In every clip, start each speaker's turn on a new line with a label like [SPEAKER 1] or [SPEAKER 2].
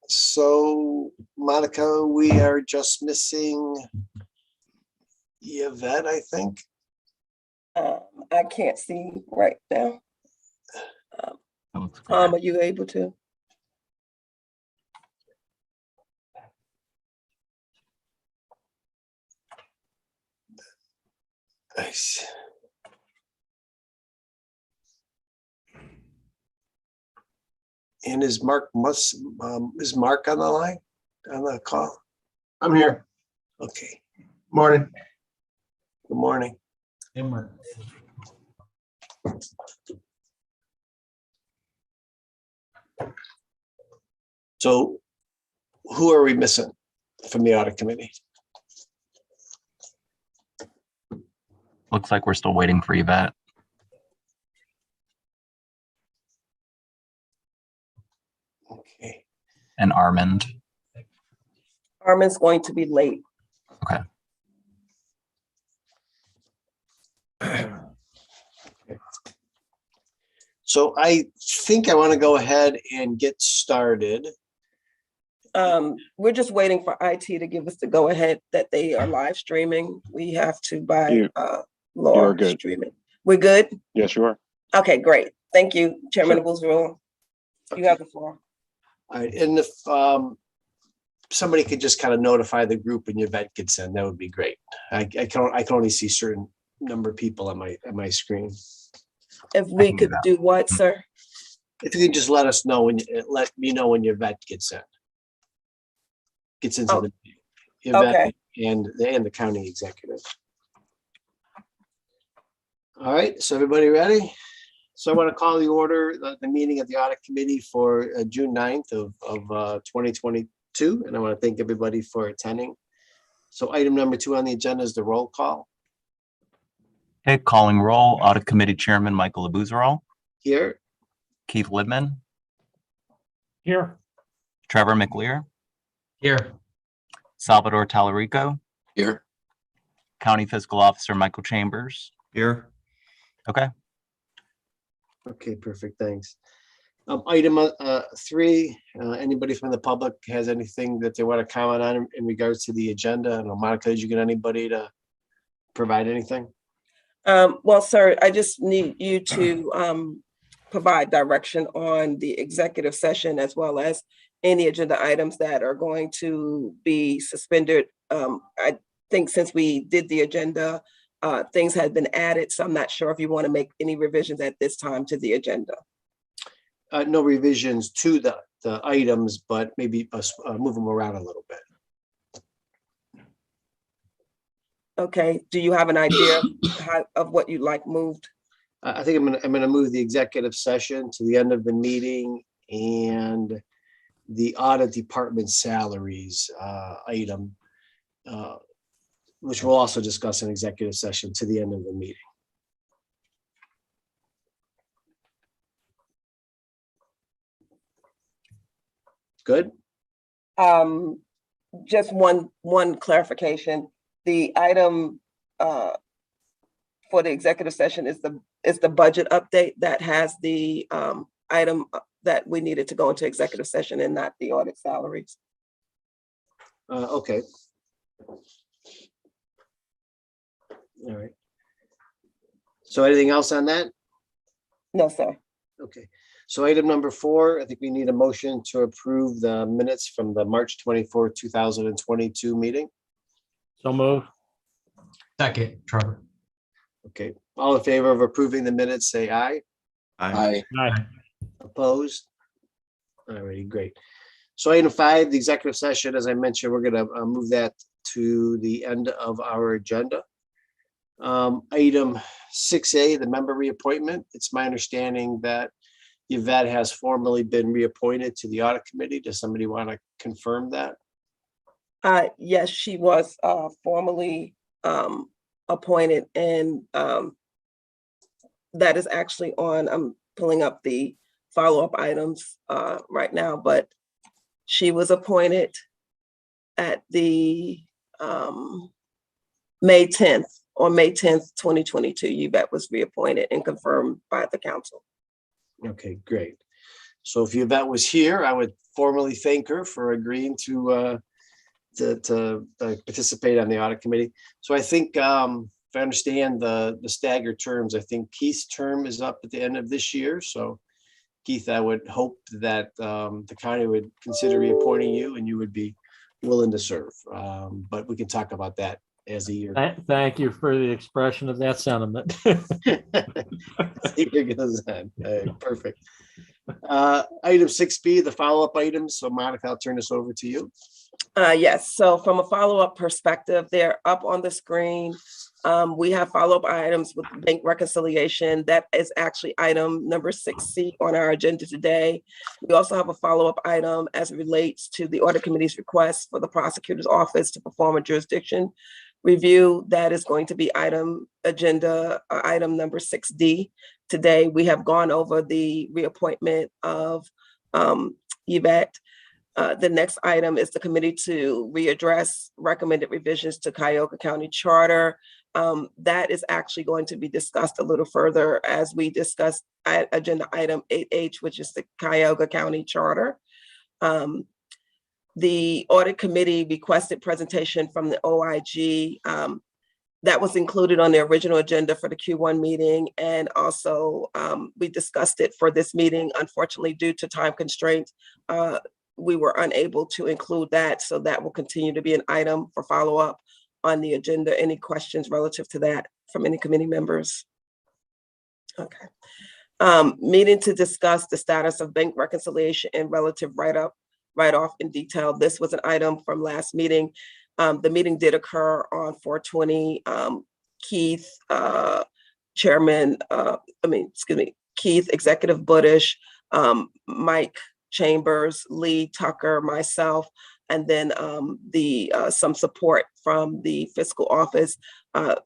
[SPEAKER 1] So Monica, we are just missing Yvette, I think.
[SPEAKER 2] I can't see right now. Are you able to?
[SPEAKER 1] Nice. And is Mark on the line, on the call?
[SPEAKER 3] I'm here.
[SPEAKER 1] Okay.
[SPEAKER 3] Morning.
[SPEAKER 1] Good morning.
[SPEAKER 3] Hey, Mark.
[SPEAKER 1] So who are we missing from the audit committee?
[SPEAKER 4] Looks like we're still waiting for Yvette.
[SPEAKER 1] Okay.
[SPEAKER 4] And Armand.
[SPEAKER 2] Armand's going to be late.
[SPEAKER 4] Okay.
[SPEAKER 1] So I think I want to go ahead and get started.
[SPEAKER 2] We're just waiting for IT to give us the go ahead that they are live streaming. We have to buy law streaming. We're good?
[SPEAKER 5] Yes, you are.
[SPEAKER 2] Okay, great. Thank you, Chairman Abuzarul. You have the floor.
[SPEAKER 1] All right, and if somebody could just kind of notify the group when Yvette gets in, that would be great. I can only see certain number of people on my screen.
[SPEAKER 2] If we could do what, sir?
[SPEAKER 1] If you could just let us know let me know when Yvette gets into the meeting. Yvette and the county executive. All right, so everybody ready? So I want to call the order, the meeting of the audit committee for June 9th of 2022. And I want to thank everybody for attending. So item number 2 on the agenda is the roll call.
[SPEAKER 4] Okay, calling roll, Audit Committee Chairman Michael Abuzarul.
[SPEAKER 1] Here.
[SPEAKER 4] Keith Lidman.
[SPEAKER 3] Here.
[SPEAKER 4] Trevor McLear.
[SPEAKER 3] Here.
[SPEAKER 4] Salvador Talarico.
[SPEAKER 5] Here.
[SPEAKER 4] County Fiscal Officer Michael Chambers.
[SPEAKER 3] Here.
[SPEAKER 4] Okay.
[SPEAKER 1] Okay, perfect, thanks. Item 3, anybody from the public has anything that they want to comment on in regards to the agenda? I don't know, Monica, did you get anybody to provide anything?
[SPEAKER 2] Well, sir, I just need you to provide direction on the executive session as well as any agenda items that are going to be suspended. I think since we did the agenda, things had been added, so I'm not sure if you want to make any revisions at this time to the agenda.
[SPEAKER 1] No revisions to the items, but maybe move them around a little bit.
[SPEAKER 2] Okay, do you have an idea of what you'd like moved?
[SPEAKER 1] I think I'm gonna move the executive session to the end of the meeting and the audit department salaries item, which we'll also discuss in executive session, to the end of the meeting. Good.
[SPEAKER 2] Just one clarification. The item for the executive session is the budget update that has the item that we needed to go into executive session and not the audit salaries.
[SPEAKER 1] Okay. All right. So anything else on that?
[SPEAKER 2] No, sir.
[SPEAKER 1] Okay. So item number 4, I think we need a motion to approve the minutes from the March 24, 2022 meeting.
[SPEAKER 3] So move. Second, Trevor.
[SPEAKER 1] Okay. All in favor of approving the minutes, say aye.
[SPEAKER 5] Aye.
[SPEAKER 3] Aye.
[SPEAKER 1] Opposed? All right, great. So item 5, the executive session, as I mentioned, we're going to move that to the end of our agenda. Item 6A, the member reappointment. It's my understanding that Yvette has formally been reappointed to the audit committee. Does somebody want to confirm that?
[SPEAKER 2] Yes, she was formally appointed, and that is actually on, I'm pulling up the follow-up items right now, but she was appointed at the May 10th, on May 10th, 2022. Yvette was reappointed and confirmed by the council.
[SPEAKER 1] Okay, great. So if Yvette was here, I would formally thank her for agreeing to participate on the audit committee. So I think, if I understand the staggered terms, I think Keith's term is up at the end of this year. So Keith, I would hope that the county would consider reappointing you and you would be willing to serve. But we can talk about that as the year.
[SPEAKER 5] Thank you for the expression of that sentiment.
[SPEAKER 1] Perfect. Item 6B, the follow-up items. So Monica, I'll turn this over to you.
[SPEAKER 2] Yes, so from a follow-up perspective, they're up on the screen. We have follow-up items with bank reconciliation. That is actually item number 6C on our agenda today. We also have a follow-up item as it relates to the audit committee's request for the prosecutor's office to perform a jurisdiction review. That is going to be item number 6D. Today, we have gone over the reappointment of Yvette. The next item is the committee to readdress recommended revisions to Kyogre County Charter. That is actually going to be discussed a little further as we discuss agenda item 8H, which is the Kyogre County Charter. The audit committee requested presentation from the OIG. That was included on the original agenda for the Q1 meeting. And also we discussed it for this meeting. Unfortunately, due to time constraints, we were unable to include that. So that will continue to be an item for follow-up on the agenda. Any questions relative to that from any committee members? Okay. Meeting to discuss the status of bank reconciliation and relative write-off in detail. This was an item from last meeting. The meeting did occur on 4/20. Keith, Keith, Executive Buddish, Mike Chambers, Lee Tucker, myself, and then some support from the fiscal office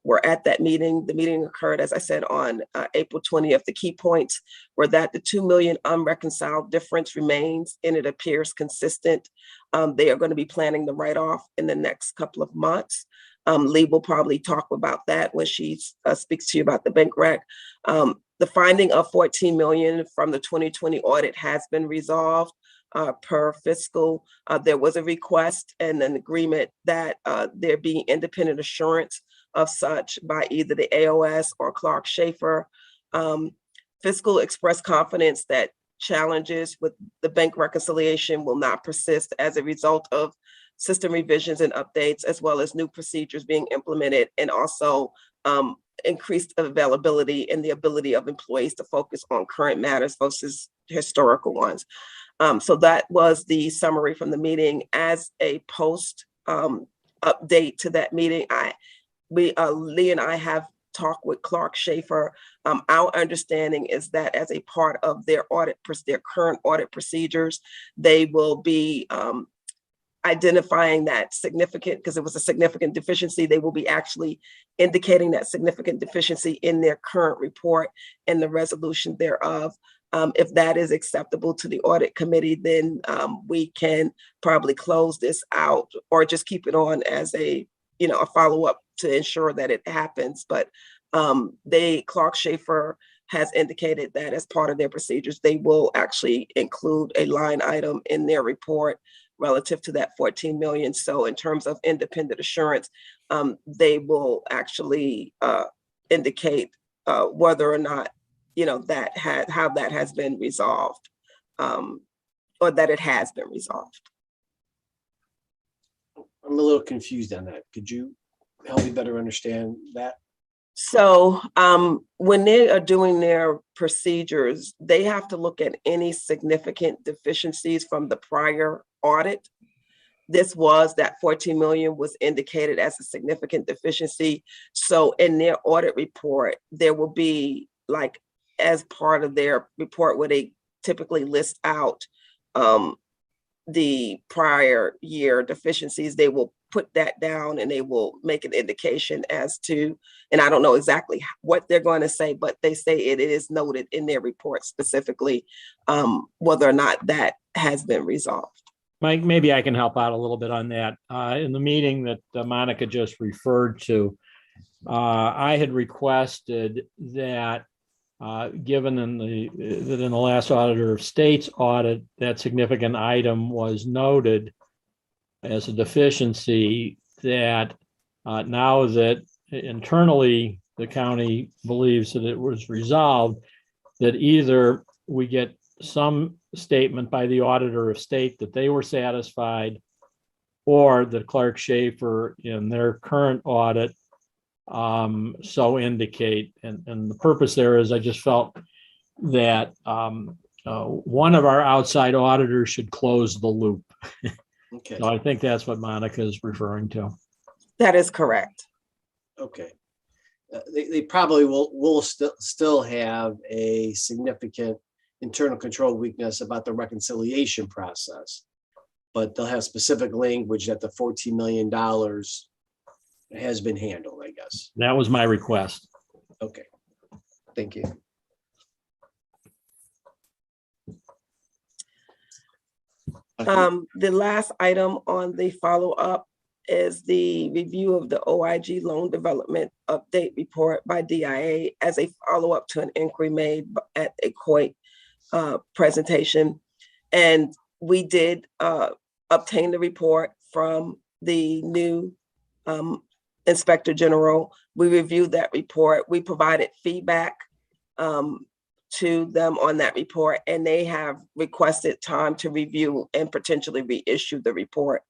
[SPEAKER 2] were at that meeting. The meeting occurred, as I said, on April 20th. The key points were that the $2 million unreconciled difference remains and it appears consistent. They are going to be planning the write-off in the next couple of months. Lee will probably talk about that when she speaks to you about the bank rec. The finding of $14 million from the 2020 audit has been resolved per fiscal. There was a request and an agreement that there be independent assurance of such by either the AOS or Clark Schaefer. Fiscal expressed confidence that challenges with the bank reconciliation will not persist as a result of system revisions and updates, as well as new procedures being implemented, and also increased availability and the ability of employees to focus on current matters versus historical ones. So that was the summary from the meeting. As a post update to that meeting, Lee and I have talked with Clark Schaefer. Our understanding is that as a part of their current audit procedures, they will be identifying that significant, because it was a significant deficiency, they will be actually indicating that significant deficiency in their current report and the resolution thereof. If that is acceptable to the audit committee, then we can probably close this out or just keep it on as a follow-up to ensure that it happens. But Clark Schaefer has indicated that as part of their procedures, they will actually include a line item in their report relative to that 14 million. So in terms of independent assurance, they will actually indicate whether or not, how that has been resolved, or that it has been resolved.
[SPEAKER 1] I'm a little confused on that. Could you help me better understand that?
[SPEAKER 2] So when they are doing their procedures, they have to look at any significant deficiencies from the prior audit. This was that 14 million was indicated as a significant deficiency. So in their audit report, there will be, like, as part of their report where they typically list out the prior year deficiencies, they will put that down and they will make an indication as to, and I don't know exactly what they're going to say, but they say it is noted in their report specifically whether or not that has been resolved.
[SPEAKER 5] Mike, maybe I can help out a little bit on that. In the meeting that Monica just referred to, I had requested that given that in the last Auditor of State's audit, that significant item was noted as a deficiency, that now that internally the county believes that it was resolved, that either we get some statement by the Auditor of State that they were satisfied, or that Clark Schaefer in their current audit so indicate. And the purpose there is I just felt that one of our outside auditors should close the loop.
[SPEAKER 1] Okay,
[SPEAKER 5] So I think that's what Monica is referring to.
[SPEAKER 2] That is correct.
[SPEAKER 1] okay. They probably will still have a significant internal control weakness about the reconciliation process. But they'll have specific language that the $14 million has been handled, I guess.
[SPEAKER 5] That was my request.
[SPEAKER 1] Okay, thank you.
[SPEAKER 2] The last item on the follow-up is the review of the OIG loan development update report by DIA as a follow-up to an inquiry made at a COIT presentation. And we did obtain the report from the new Inspector General. We reviewed that report. We provided feedback to them on that report, and they have requested time to review and potentially reissue the report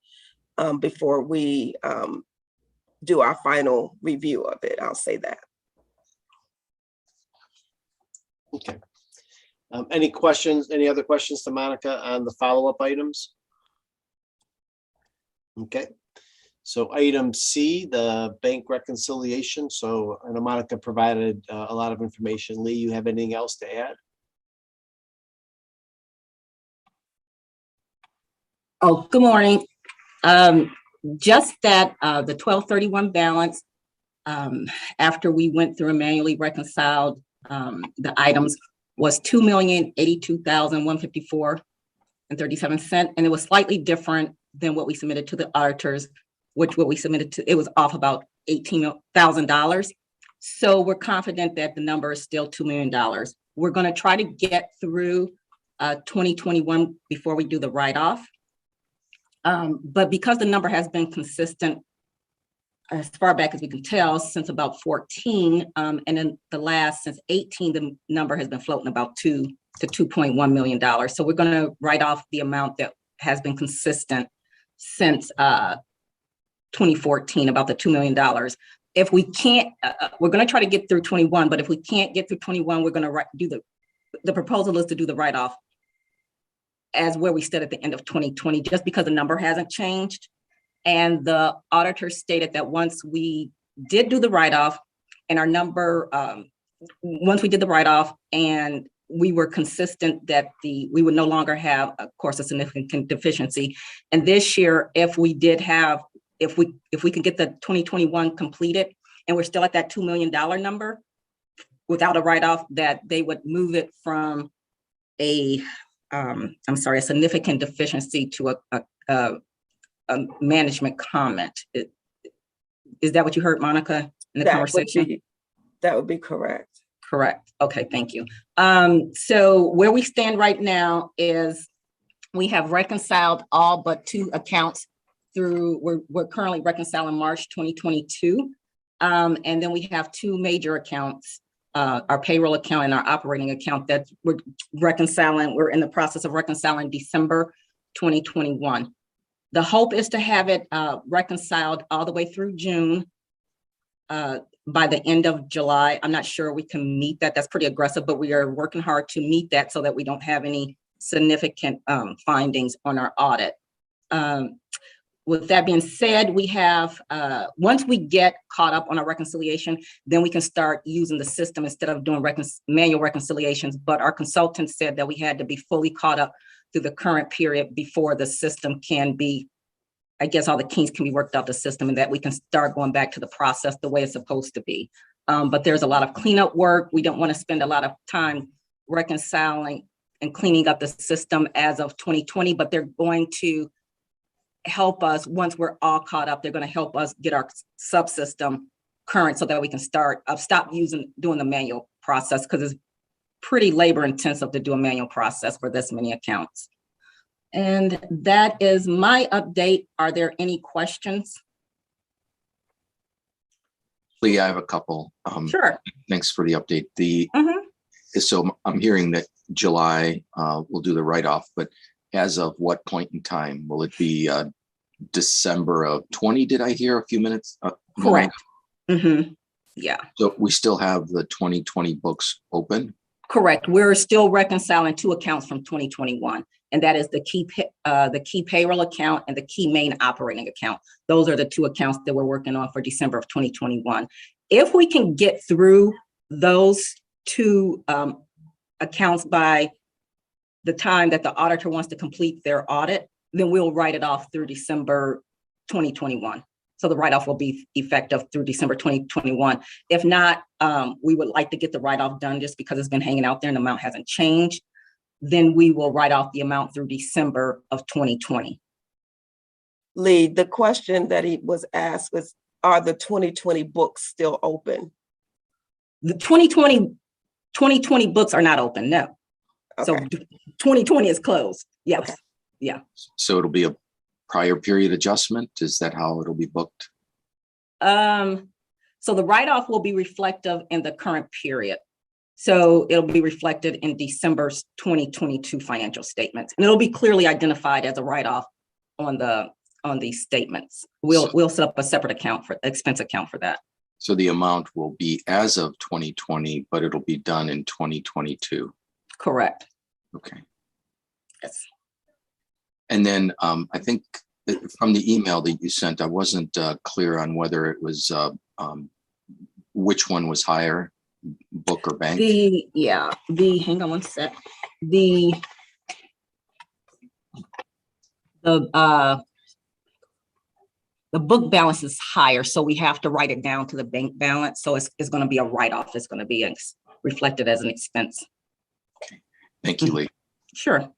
[SPEAKER 2] before we do our final review of it. I'll say that.
[SPEAKER 1] Okay. Any questions, any other questions to Monica on the follow-up items? Okay. So item C, the bank reconciliation. So I know Monica provided a lot of information. Lee, you have anything else to add?
[SPEAKER 6] Oh, good morning. Just that the 12/31 balance, after we went through and manually reconciled the items, was $2,082,154.37, and it was slightly different than what we submitted to the auditors, which what we submitted to, it was off about $18,000. So we're confident that the number is still $2 million. We're going to try to get through 2021 before we do the write-off. But because the number has been consistent as far back as we can tell since about 14, and then since 18, the number has been floating about $2 to $2.1 million. So we're going to write off the amount that has been consistent since 2014, about the $2 million. If we can't, we're going to try to get through 21, but if we can't get through 21, we're going to do the proposal is to do the write-off as where we stood at the end of 2020, just because the number hasn't changed. And the auditor stated that once we did do the write-off and our number, once we did the write-off and we were consistent that we would no longer have, of course, a significant deficiency. And this year, if we can get the 2021 completed and we're still at that $2 million number without a write-off, that they would move it from a significant deficiency to a management comment. Is that what you heard, Monica, in the conversation?
[SPEAKER 2] That would be correct.
[SPEAKER 6] Correct. Okay, thank you. So where we stand right now is we have reconciled all but 2 accounts through, we're currently reconciling March 2022. And then we have 2 major accounts, our payroll account and our operating account that we're reconciling. We're in the process of reconciling December 2021. The hope is to have it reconciled all the way through June by the end of July. I'm not sure we can meet that. That's pretty aggressive, but we are working hard to meet that so that we don't have any significant findings on our audit. With that being said, we have, once we get caught up on our reconciliation, then we can start using the system instead of doing manual reconciliations. But our consultant said that we had to be fully caught up through the current period before the system can be, I guess all the kinks can be worked out the system and that we can start going back to the process the way it's supposed to be. But there's a lot of cleanup work. We don't want to spend a lot of time reconciling and cleaning up the system as of 2020, but they're going to help us once we're all caught up. They're going to help us get our subsystem current so that we can stop doing the manual process, because pretty labor intensive to do a manual process for this many accounts. And that is my update. Are there any questions?
[SPEAKER 7] Lee, I have a couple.
[SPEAKER 6] Sure.
[SPEAKER 7] Thanks for the update.
[SPEAKER 6] Mhm.
[SPEAKER 7] So I'm hearing that July will do the write-off, but as of what point in time? Will it be December of 20? Did I hear a few minutes?
[SPEAKER 6] Correct. Yeah,
[SPEAKER 7] So we still have the 2020 books open?
[SPEAKER 6] correct. We're still reconciling 2 accounts from 2021, and that is the key payroll account and the key main operating account. Those are the 2 accounts that we're working on for December of 2021. If we can get through those 2 accounts by the time that the auditor wants to complete their audit, then we'll write it off through December 2021. So the write-off will be effective through December 2021. If not, we would like to get the write-off done just because it's been hanging out there and the amount hasn't changed. Then we will write off the amount through December of 2020.
[SPEAKER 2] Lee, the question that he was asked was, are the 2020 books still open?
[SPEAKER 6] The 2020 books are not open, no. So
[SPEAKER 2] Okay.
[SPEAKER 6] 2020 is closed, yes.
[SPEAKER 2] Okay.
[SPEAKER 7] So it'll be a prior period adjustment? Is that how it'll be booked?
[SPEAKER 6] So the write-off will be reflective in the current period. So it'll be reflected in December's 2022 financial statements. And it'll be clearly identified as a write-off on these statements. We'll set up a separate account for expense account for that.
[SPEAKER 7] So the amount will be as of 2020, but it'll be done in 2022.
[SPEAKER 6] Correct.
[SPEAKER 7] Okay.
[SPEAKER 6] Yes.
[SPEAKER 7] And then I think from the email that you sent, I wasn't clear on whether it was which one was higher, book or bank.
[SPEAKER 6] Hang on one sec. The book balance is higher, so we have to write it down to the bank balance. So it's going to be a write-off. It's going to be reflected as an expense.
[SPEAKER 7] Thank you, Lee.
[SPEAKER 6] Sure.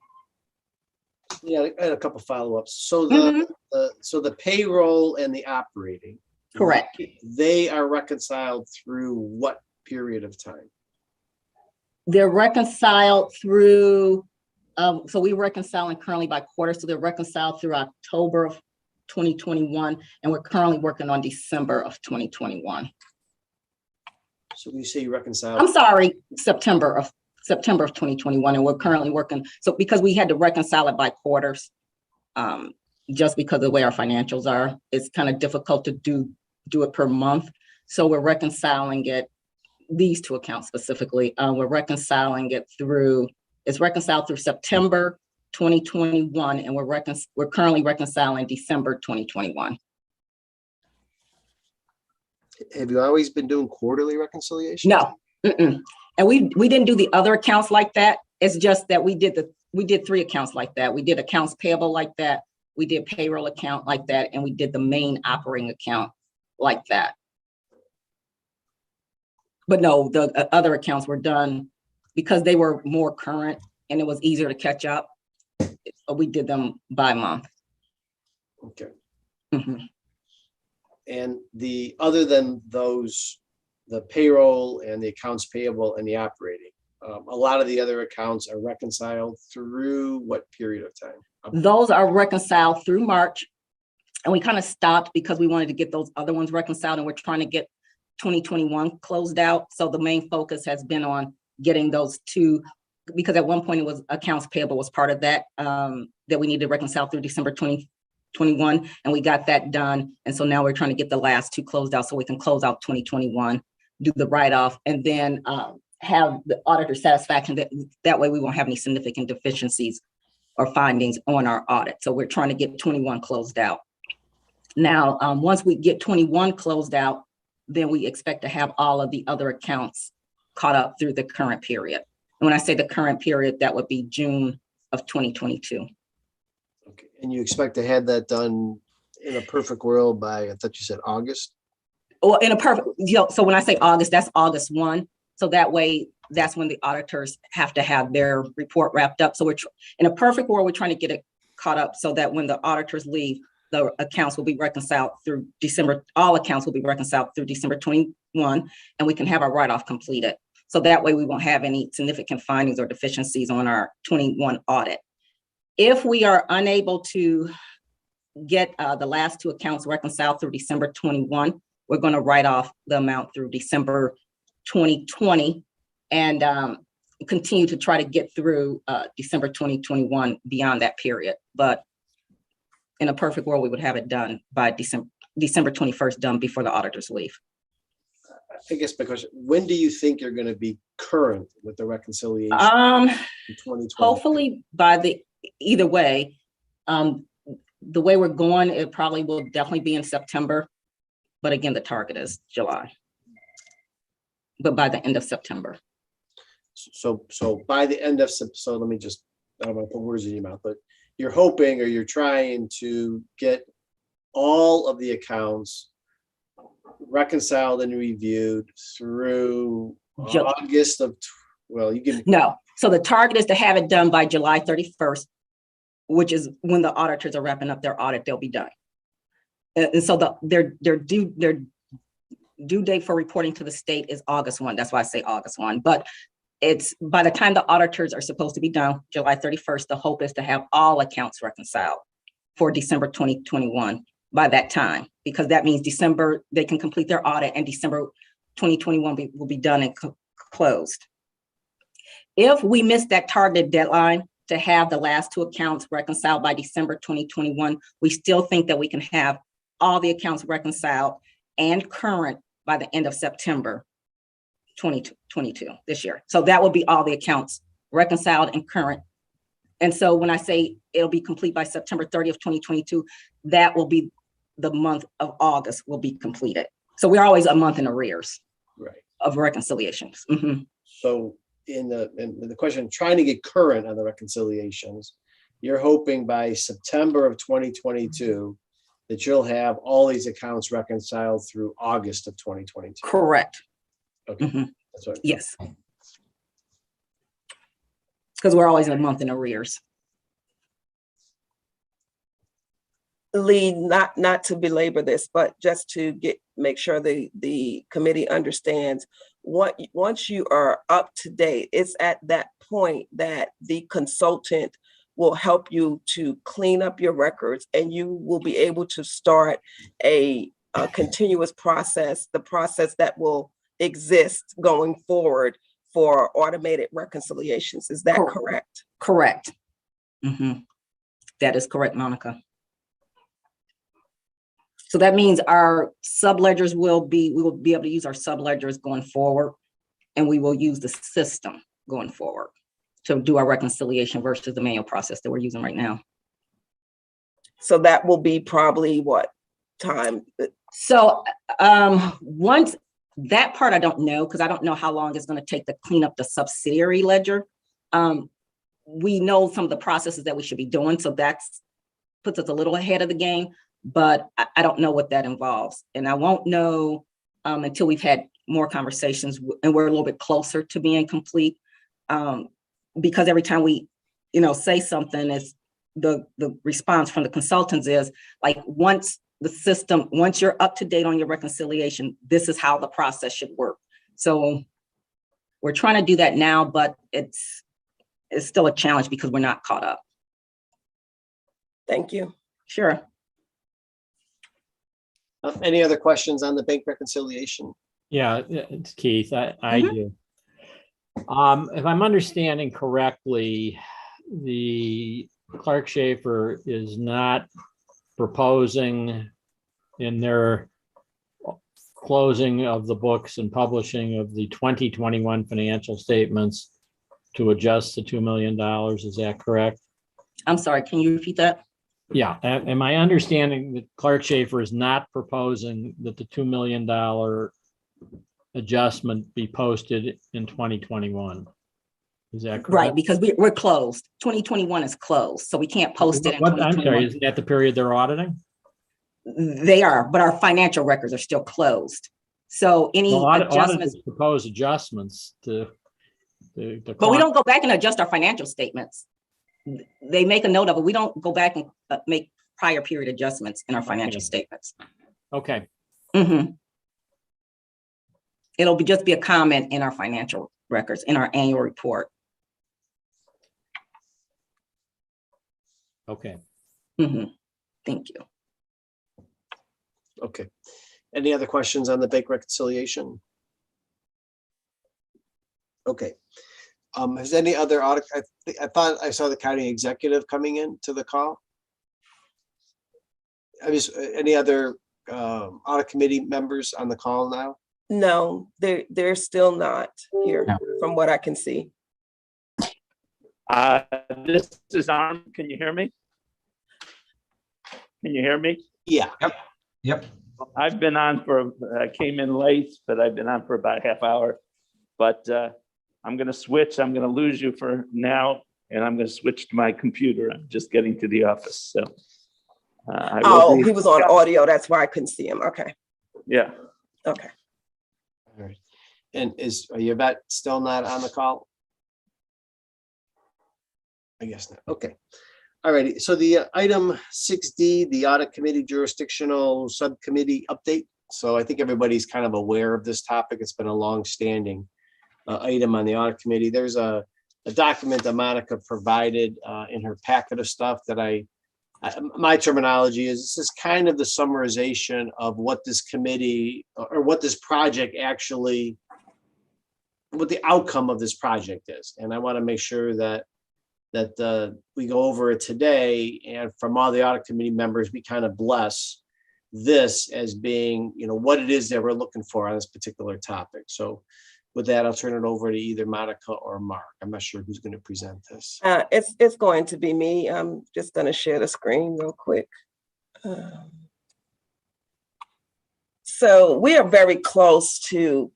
[SPEAKER 1] Yeah, I had a couple follow-ups. So
[SPEAKER 6] Mhm.
[SPEAKER 1] the payroll and the operating.
[SPEAKER 6] Correct.
[SPEAKER 1] They are reconciled through what period of time?
[SPEAKER 6] They're reconciled through, so we're reconciling currently by quarter. So they're reconciled through October of 2021, and we're currently working on December of 2021.
[SPEAKER 1] So when you say reconcile.
[SPEAKER 6] I'm sorry, September of 2021, and we're currently working. So because we had to reconcile it by quarters, just because of the way our financials are, it's kind of difficult to do it per month. So we're reconciling it, these 2 accounts specifically, we're reconciling it through, it's reconciled through September 2021, and we're currently reconciling December 2021.
[SPEAKER 1] Have you always been doing quarterly reconciliation?
[SPEAKER 6] No, and we didn't do the other accounts like that. It's just that we did 3 accounts like that. We did accounts payable like that. We did payroll account like that, and we did the main operating account like that. But no, the other accounts were done because they were more current and it was easier to catch up. So we did them by month.
[SPEAKER 1] Okay.
[SPEAKER 6] Mhm.
[SPEAKER 1] And other than those, the payroll and the accounts payable and the operating, a lot of the other accounts are reconciled through what period of time?
[SPEAKER 6] Those are reconciled through March. And we kind of stopped because we wanted to get those other ones reconciled, and we're trying to get 2021 closed out. So the main focus has been on getting those 2, because at one point it was accounts payable was part of that, that we needed to reconcile through December 2021, and we got that done. And so now we're trying to get the last 2 closed out so we can close out 2021, do the write-off, and then have the auditor satisfaction. That way we won't have any significant deficiencies or findings on our audit. So we're trying to get 21 closed out. Now, once we get 21 closed out, then we expect to have all of the other accounts caught up through the current period. And when I say the current period, that would be June of 2022.
[SPEAKER 1] Okay. And you expect to have that done in a perfect world by, I thought you said August?
[SPEAKER 6] Or in a perfect, so when I say August, that's August 1. So that way, that's when the auditors have to have their report wrapped up. So in a perfect world, we're trying to get it caught up so that when the auditors leave, the accounts will be reconciled through December. All accounts will be reconciled through December 21, and we can have our write-off completed. So that way we won't have any significant findings or deficiencies on our 21 audit. If we are unable to get the last two accounts reconciled through December 21, we're going to write off the amount through December 2020 and continue to try to get through December 2021 beyond that period. But in a perfect world, we would have it done by December 21st, done before the auditors leave.
[SPEAKER 1] I guess my question, when do you think you're going to be current with the reconciliation in 2020?
[SPEAKER 6] Hopefully either way, the way we're going, it probably will definitely be in September. But again, the target is July. But by the end of September.
[SPEAKER 1] So by the end of, so let me just, I don't want to put words in your mouth, but you're hoping or you're trying to get all of the accounts reconciled and reviewed through August of, well, you can.
[SPEAKER 6] No, so the target is to have it done by July 31st, which is when the auditors are wrapping up their audit, they'll be done. And so their due date for reporting to the state is August 1. That's why I say August 1. But it's by the time the auditors are supposed to be done, July 31st, the hope is to have all accounts reconciled for December 2021 by that time, because that means December, they can complete their audit and December 2021 will be done and closed. If we miss that targeted deadline to have the last two accounts reconciled by December 2021, we still think that we can have all the accounts reconciled and current by the end of September 2022 this year. So that will be all the accounts reconciled and current. And so when I say it'll be complete by September 30th, 2022, that will be the month of August will be completed. So we're always a month in arrears,
[SPEAKER 1] Right.
[SPEAKER 6] of reconciliations. Mm-hmm.
[SPEAKER 1] So in the question, trying to get current on the reconciliations, you're hoping by September of 2022 that you'll have all these accounts reconciled through August of 2022.
[SPEAKER 6] Correct.
[SPEAKER 1] Okay,
[SPEAKER 6] Mm-hmm.
[SPEAKER 1] that's what.
[SPEAKER 6] Yes. Because we're always a month in arrears.
[SPEAKER 2] Lee, not to belabor this, but just to make sure the committee understands once you are up to date, it's at that point that the consultant will help you to clean up your records and you will be able to start a continuous process, the process that will exist going forward for automated reconciliations. Is that correct?
[SPEAKER 6] Correct. Mm-hmm. That is correct, Monica. So that means our subledgers we will be able to use our subledgers going forward, and we will use the system going forward to do our reconciliation versus the manual process that we're using right now.
[SPEAKER 2] So that will be probably what time?
[SPEAKER 6] So once that part, I don't know, because I don't know how long it's going to take to clean up the subsidiary ledger. We know some of the processes that we should be doing, so that's puts us a little ahead of the game, but I don't know what that involves. And I won't know until we've had more conversations and we're a little bit closer to being complete. Because every time we, say something, is the response from the consultants is like, once you're up to date on your reconciliation, this is how the process should work. So we're trying to do that now, but it's still a challenge because we're not caught up.
[SPEAKER 2] Thank you.
[SPEAKER 6] Sure.
[SPEAKER 1] Any other questions on the bank reconciliation?
[SPEAKER 5] Yeah, it's Keith. I do. If I'm understanding correctly, the Clark Schaefer is not proposing in their closing of the books and publishing of the 2021 financial statements to adjust the $2 million. Is that correct?
[SPEAKER 6] I'm sorry, can you repeat that?
[SPEAKER 5] Yeah. Am I understanding that Clark Schaefer is not proposing that the $2 million adjustment be posted in 2021? Is that correct?
[SPEAKER 6] Right, because we're closed. 2021 is closed, so we can't post it in 2021.
[SPEAKER 5] I'm sorry, isn't that the period they're auditing?
[SPEAKER 6] They are, but our financial records are still closed. So any adjustments.
[SPEAKER 5] Auditors propose adjustments to
[SPEAKER 6] but we don't go back and adjust our financial statements. They make a note of it. We don't go back and make prior period adjustments in our financial statements.
[SPEAKER 5] Okay.
[SPEAKER 6] Mm-hmm. It'll just be a comment in our financial records in our annual report.
[SPEAKER 5] Okay.
[SPEAKER 6] Mhm. Thank you.
[SPEAKER 1] Okay. Any other questions on the bank reconciliation? Okay. Has any other audit, I thought I saw the county executive coming in to the call. Any other audit committee members on the call now?
[SPEAKER 2] No, they're still not here
[SPEAKER 4] No.
[SPEAKER 2] from what I can see.
[SPEAKER 8] This is Arm. Can you hear me? Can you hear me?
[SPEAKER 1] Yeah.
[SPEAKER 3] Yep.
[SPEAKER 8] I've been on I came in late, but I've been on for about a half hour. But I'm going to switch. I'm going to lose you for now, and I'm going to switch to my computer. I'm just getting to the office. So.
[SPEAKER 2] He was on audio. That's why I couldn't see him. Okay.
[SPEAKER 8] Yeah.
[SPEAKER 2] Okay.
[SPEAKER 1] All right. And are Yvette still not on the call? I guess not. Okay. All righty. So the item 6D, the audit committee jurisdictional subcommittee update. So I think everybody's kind of aware of this topic. It's been a long-standing item on the audit committee. There's a document that Monica provided in her packet of stuff that my terminology is, this is kind of the summarization of what this committee or what this project actually, what the outcome of this project is. And I want to make sure that we go over it today, and from all the audit committee members, we kind of bless this as being, what it is that we're looking for on this particular topic. So with that, I'll turn it over to either Monica or Mark. I'm not sure who's going to present this.
[SPEAKER 2] It's going to be me. I'm just going to share the screen real quick. So we are very close to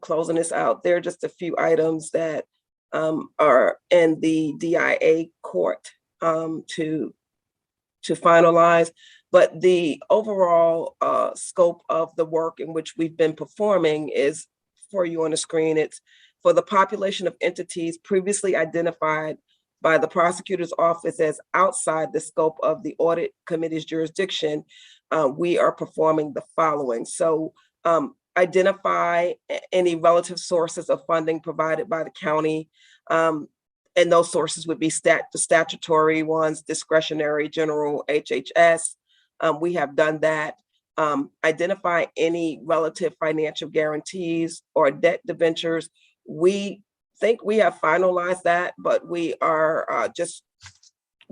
[SPEAKER 2] closing this out. There are just a few items that are in the DIA court to finalize, but the overall scope of the work in which we've been performing is for you on the screen. It's for the population of entities previously identified by the prosecutor's office as outside the scope of the audit committee's jurisdiction. We are performing the following. So identify any relative sources of funding provided by the county. And those sources would be the statutory ones, discretionary, general, HHS. We have done that. Identify any relative financial guarantees or debt debentures. We think we have finalized that, but we are just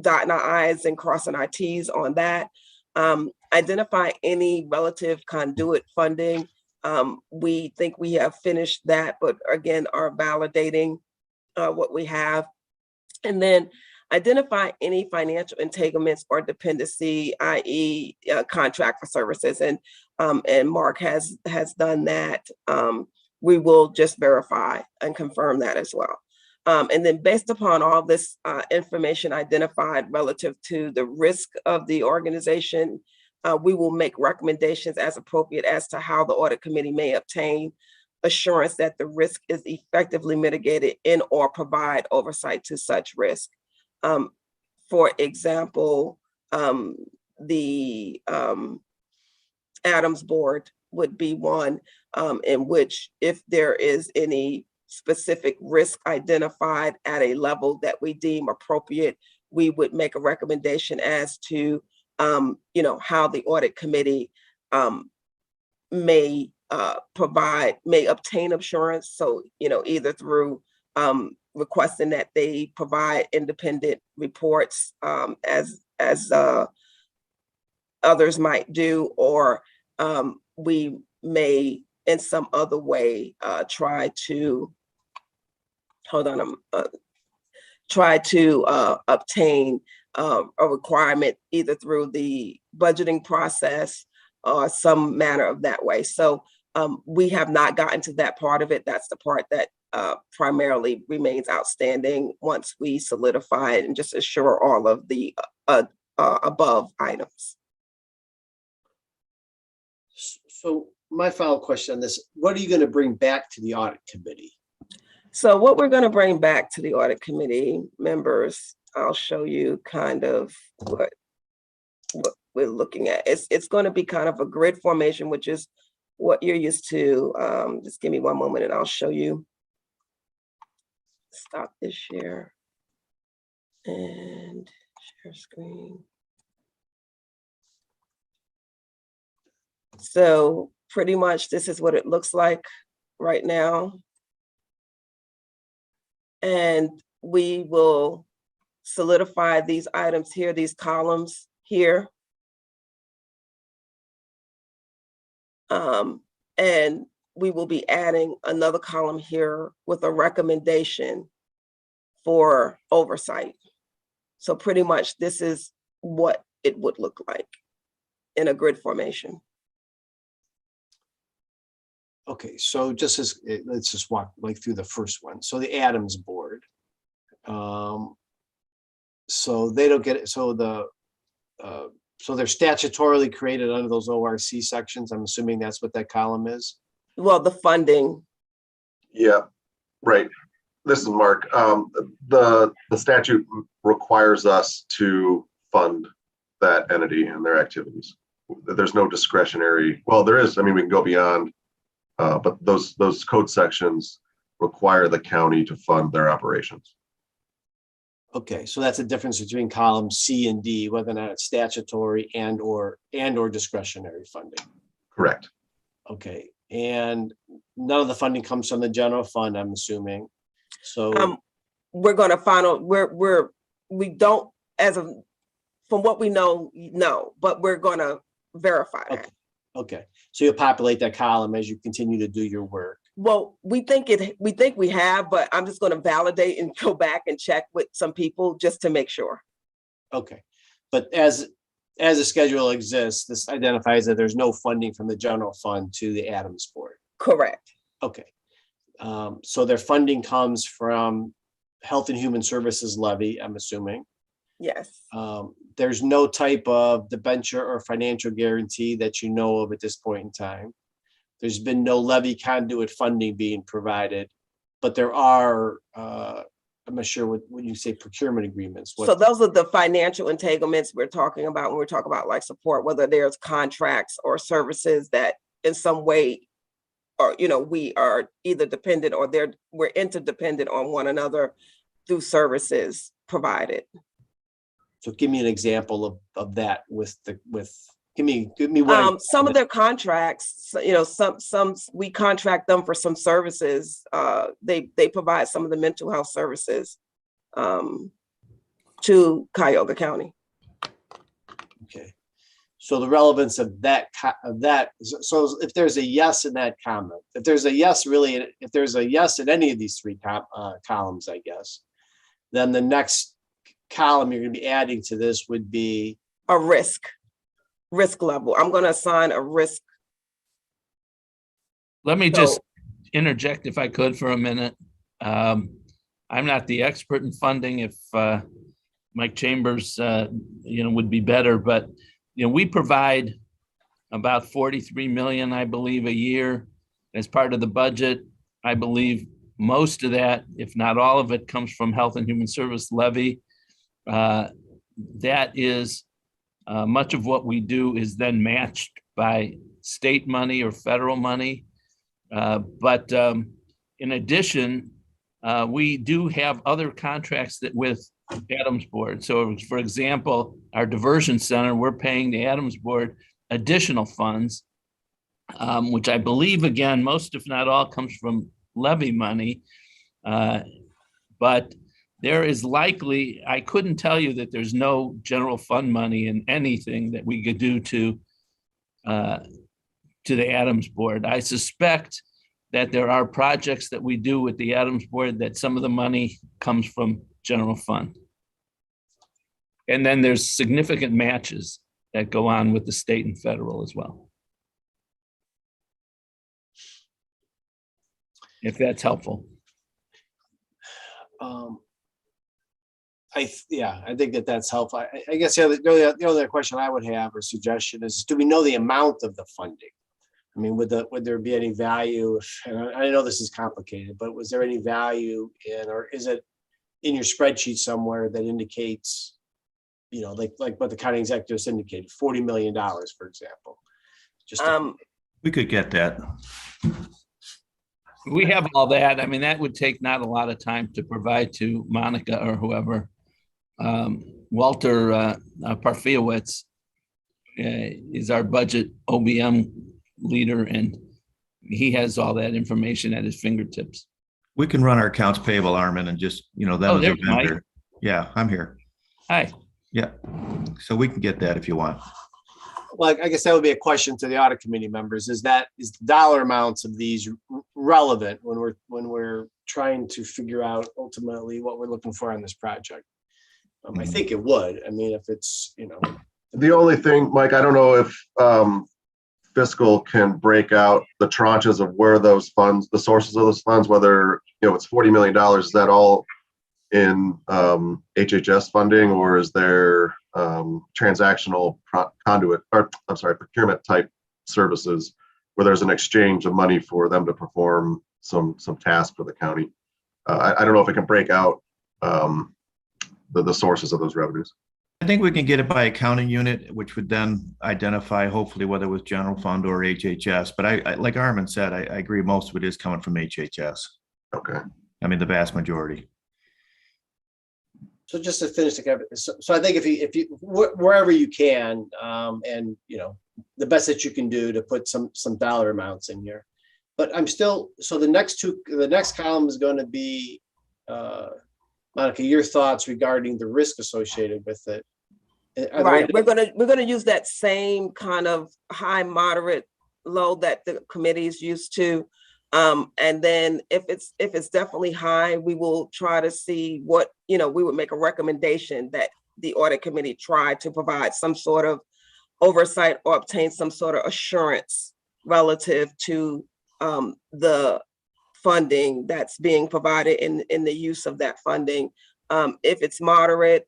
[SPEAKER 2] dotting our I's and crossing our T's on that. Identify any relative conduit funding. We think we have finished that, but again, are validating what we have. And then identify any financial entanglements or dependency, i.e. Contract for services. And Mark has done that. We will just verify and confirm that as well. And then based upon all this information identified relative to the risk of the organization, we will make recommendations as appropriate as to how the audit committee may obtain assurance that the risk is effectively mitigated in or provide oversight to such risk. For example, the Adams board would be one in which if there is any specific risk identified at a level that we deem appropriate, we would make a recommendation as to how the audit committee may obtain assurance. So, either through requesting that they provide independent reports as others might do, or we may in some other way try to obtain a requirement either through the budgeting process or some manner of that way. So we have not gotten to that part of it. That's the part that primarily remains outstanding once we solidify it and just assure all of the above items.
[SPEAKER 1] So my final question on this, what are you going to bring back to the audit committee?
[SPEAKER 2] So what we're going to bring back to the audit committee members, I'll show you kind of what we're looking at. It's going to be kind of a grid formation, which is what you're used to. Just give me one moment and I'll show you. stop this share and share screen. So pretty much this is what it looks like right now. And we will solidify these items here, these columns here. And we will be adding another column here with a recommendation for oversight. So pretty much this is what it would look like in a grid formation.
[SPEAKER 1] Okay, so just as, let's just walk like through the first one. So the Adams board. So they don't get it, so the, so they're statutorily created under those ORC sections. I'm assuming that's what that column is.
[SPEAKER 2] Well, the funding,
[SPEAKER 9] Yeah, right. This is Mark. The statute requires us to fund that entity and their activities. There's no discretionary, well, there is, I mean, we can go beyond, but those code sections require the county to fund their operations.
[SPEAKER 1] Okay, so that's the difference between columns C and D, whether or not it's statutory and or discretionary funding.
[SPEAKER 9] Correct.
[SPEAKER 1] Okay, and none of the funding comes from the general fund, I'm assuming. So
[SPEAKER 2] we're gonna find out, we don't, as of, from what we know, no, but we're gonna verify that.
[SPEAKER 1] okay, so you'll populate that column as you continue to do your work.
[SPEAKER 2] Well, we think we have, but I'm just gonna validate and go back and check with some people just to make sure.
[SPEAKER 1] Okay, but as the schedule exists, this identifies that there's no funding from the general fund to the Adams board.
[SPEAKER 2] Correct.
[SPEAKER 1] Okay, so their funding comes from Health and Human Services levy, I'm assuming.
[SPEAKER 2] Yes.
[SPEAKER 1] There's no type of debenture or financial guarantee that you know of at this point in time. There's been no levy conduit funding being provided, but there are, I'm not sure what you say procurement agreements.
[SPEAKER 2] So those are the financial entanglements we're talking about when we're talking about like support, whether there's contracts or services that in some way, or, you know, we are either dependent or we're interdependent on one another through services provided.
[SPEAKER 1] So give me an example of that give me one.
[SPEAKER 2] Some of their contracts, you know, some we contract them for some services. They provide some of the mental health services to Kyogre County.
[SPEAKER 1] Okay. So the relevance of that, so if there's a yes in that comment, if there's a yes in any of these three columns, I guess, then the next column you're going to be adding to this would be
[SPEAKER 2] a risk level. I'm going to assign a risk.
[SPEAKER 8] Let me just interject if I could for a minute. I'm not the expert in funding. If Mike Chambers, would be better, but we provide about 43 million, I believe, a year as part of the budget. I believe most of that, if not all of it, comes from Health and Human Service levy. That is much of what we do is then matched by state money or federal money. But in addition, we do have other contracts that with Adams Board. So for example, our diversion center, we're paying the Adams Board additional funds, which I believe, again, most if not all comes from levy money. But there is likely, I couldn't tell you that there's no general fund money in anything that we could do to the Adams Board. I suspect that there are projects that we do with the Adams Board that some of the money comes from general fund. And then there's significant matches that go on with the state and federal as well. If that's helpful.
[SPEAKER 1] I think that's helpful. I guess the other question I would have or suggestion is, do we know the amount of the funding? I mean, would there be any value? I know this is complicated, but was there any value in, or is it in your spreadsheet somewhere that indicates, like what the county executives indicated, $40 million, for example?
[SPEAKER 4] We could get that.
[SPEAKER 8] We have all that. I mean, that would take not a lot of time to provide to Monica or whoever. Walter Parfiowicz is our budget OBM leader, and he has all that information at his fingertips.
[SPEAKER 10] We can run our accounts payable, Armin, and just, them as a
[SPEAKER 8] there's Mike.
[SPEAKER 10] vendor. Yeah, I'm here.
[SPEAKER 8] Hi.
[SPEAKER 10] Yeah. So we can get that if you want.
[SPEAKER 1] Well, I guess that would be a question to the audit committee members. Is the dollar amounts of these relevant when we're trying to figure out ultimately what we're looking for on this project? I think it would. I mean, if it's,
[SPEAKER 9] The only thing, Mike, I don't know if fiscal can break out the tranches of where those funds, the sources of those funds, whether, it's $40 million, is that all in HHS funding, or is there transactional procurement type services where there's an exchange of money for them to perform some task for the county? I don't know if it can break out the sources of those revenues.
[SPEAKER 10] I think we can get it by accounting unit, which would then identify hopefully whether it was general fund or HHS. But I like Armin said, I agree most of it is coming from HHS.
[SPEAKER 9] Okay.
[SPEAKER 10] I mean, the vast majority.
[SPEAKER 1] so just to finish so I think if you wherever you can, and the best that you can do to put some dollar amounts in here. But I'm still, so the next column is going to be, Monica, your thoughts regarding the risk associated with it.
[SPEAKER 2] Right, we're gonna use that same kind of high, moderate, low that the committee is used to. And then if it's definitely high, we will try to see what, we would make a recommendation that the audit committee try to provide some sort of oversight or obtain some sort of assurance relative to the funding that's being provided in the use of that funding. If it's moderate,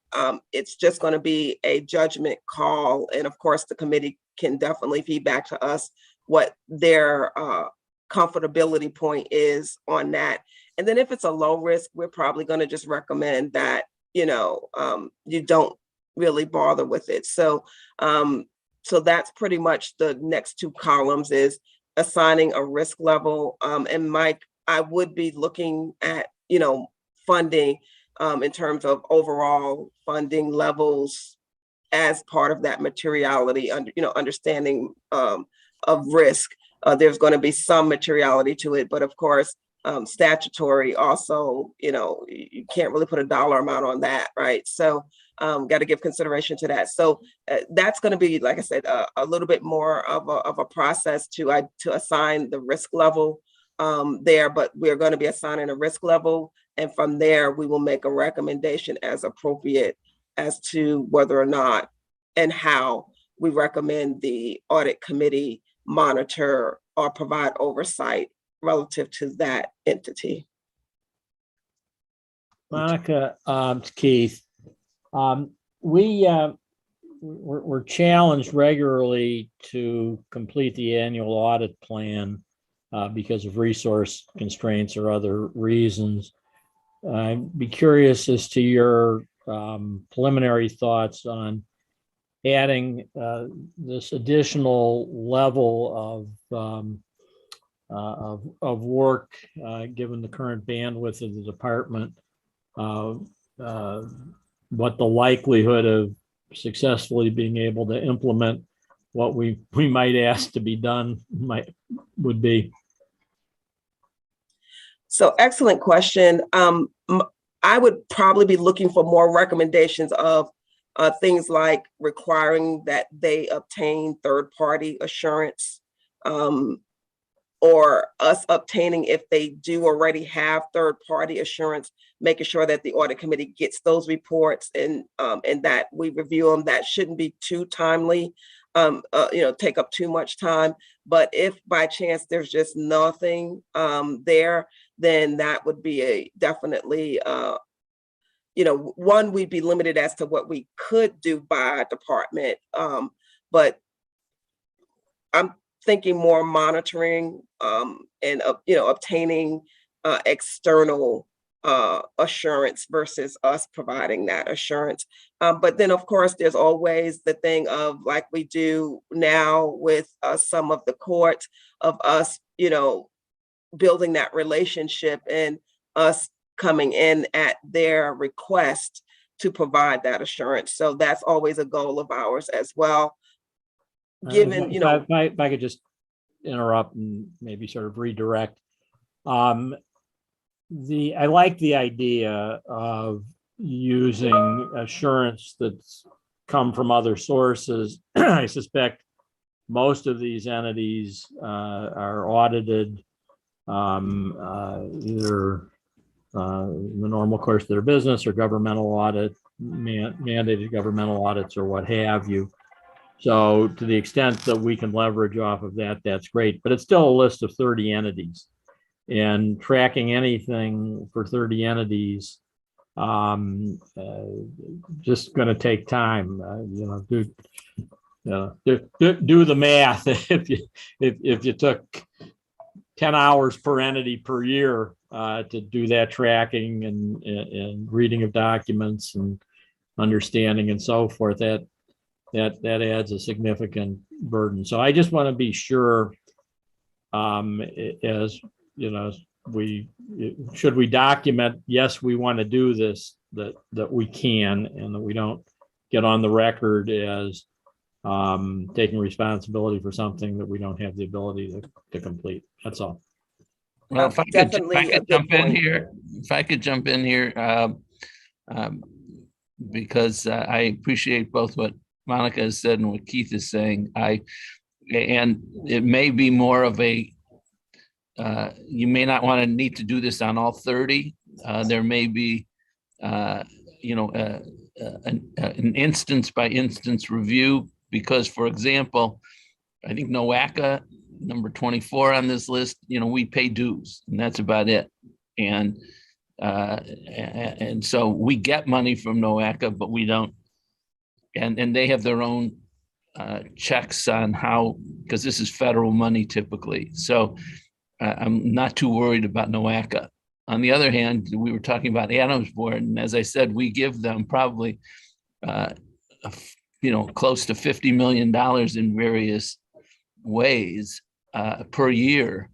[SPEAKER 2] it's just going to be a judgment call. And of course, the committee can definitely feedback to us what their comfortability point is on that. And then if it's a low risk, we're probably going to just recommend that, you don't really bother with it. So that's pretty much the next two columns is assigning a risk level. And Mike, I would be looking at, funding in terms of overall funding levels as part of that materiality, understanding of risk. There's going to be some materiality to it, but of course, statutory also, you can't really put a dollar amount on that, right? So got to give consideration to that. So that's going to be, like I said, a little bit more of a process to assign the risk level there, but we're going to be assigning a risk level. And from there, we will make a recommendation as appropriate as to whether or not and how we recommend the audit committee monitor or provide oversight relative to that entity.
[SPEAKER 5] Monica, Keith, we're challenged regularly to complete the annual audit plan because of resource constraints or other reasons. I'd be curious as to your preliminary thoughts on adding this additional level of work, given the current bandwidth of the department, what the likelihood of successfully being able to implement what we might ask to be done would be.
[SPEAKER 2] So excellent question. I would probably be looking for more recommendations of things like requiring that they obtain third-party assurance, or us obtaining, if they do already have third-party assurance, making sure that the audit committee gets those reports and that we review them. That shouldn't be too timely, take up too much time. But if by chance there's just nothing there, then that would be definitely, one, we'd be limited as to what we could do by department. But I'm thinking more monitoring and obtaining external assurance versus us providing that assurance. But then of course there's always the thing of, like we do now with some of the courts, of us building that relationship and us coming in at their request to provide that assurance. So that's always a goal of ours as well. Given, you know,
[SPEAKER 5] If I could just interrupt and maybe sort of redirect. I like the idea of using assurance that's come from other sources. I suspect most of these entities are audited either in the normal course of their business or governmental audit, mandated governmental audits or what have you. So to the extent that we can leverage off of that, that's great. But it's still a list of 30 entities. And tracking anything for 30 entities just going to take time. Do the math. If you took 10 hours per entity per year to do that tracking and reading of documents and understanding and so forth, that adds a significant burden. So I just want to be sure, as you know, should we document, yes, we want to do this, that we can, and that we don't get on the record as taking responsibility for something that we don't have the ability to complete. That's all.
[SPEAKER 8] Well, if I
[SPEAKER 2] Definitely a
[SPEAKER 8] could
[SPEAKER 2] good
[SPEAKER 8] jump in
[SPEAKER 2] point.
[SPEAKER 8] here, because I appreciate both what Monica has said and what Keith is saying. And it may be more of a, you may not want to need to do this on all 30. There may be, an instance by instance review, because, for example, I think NOACA, number 24 on this list, we pay dues and that's about it. And so we get money from NOACA, but we don't, and they have their own checks on how, because this is federal money typically. So I'm not too worried about NOACA. On the other hand, we were talking about Adams Board, and as I said, we give them probably, close to $50 million in various ways per year.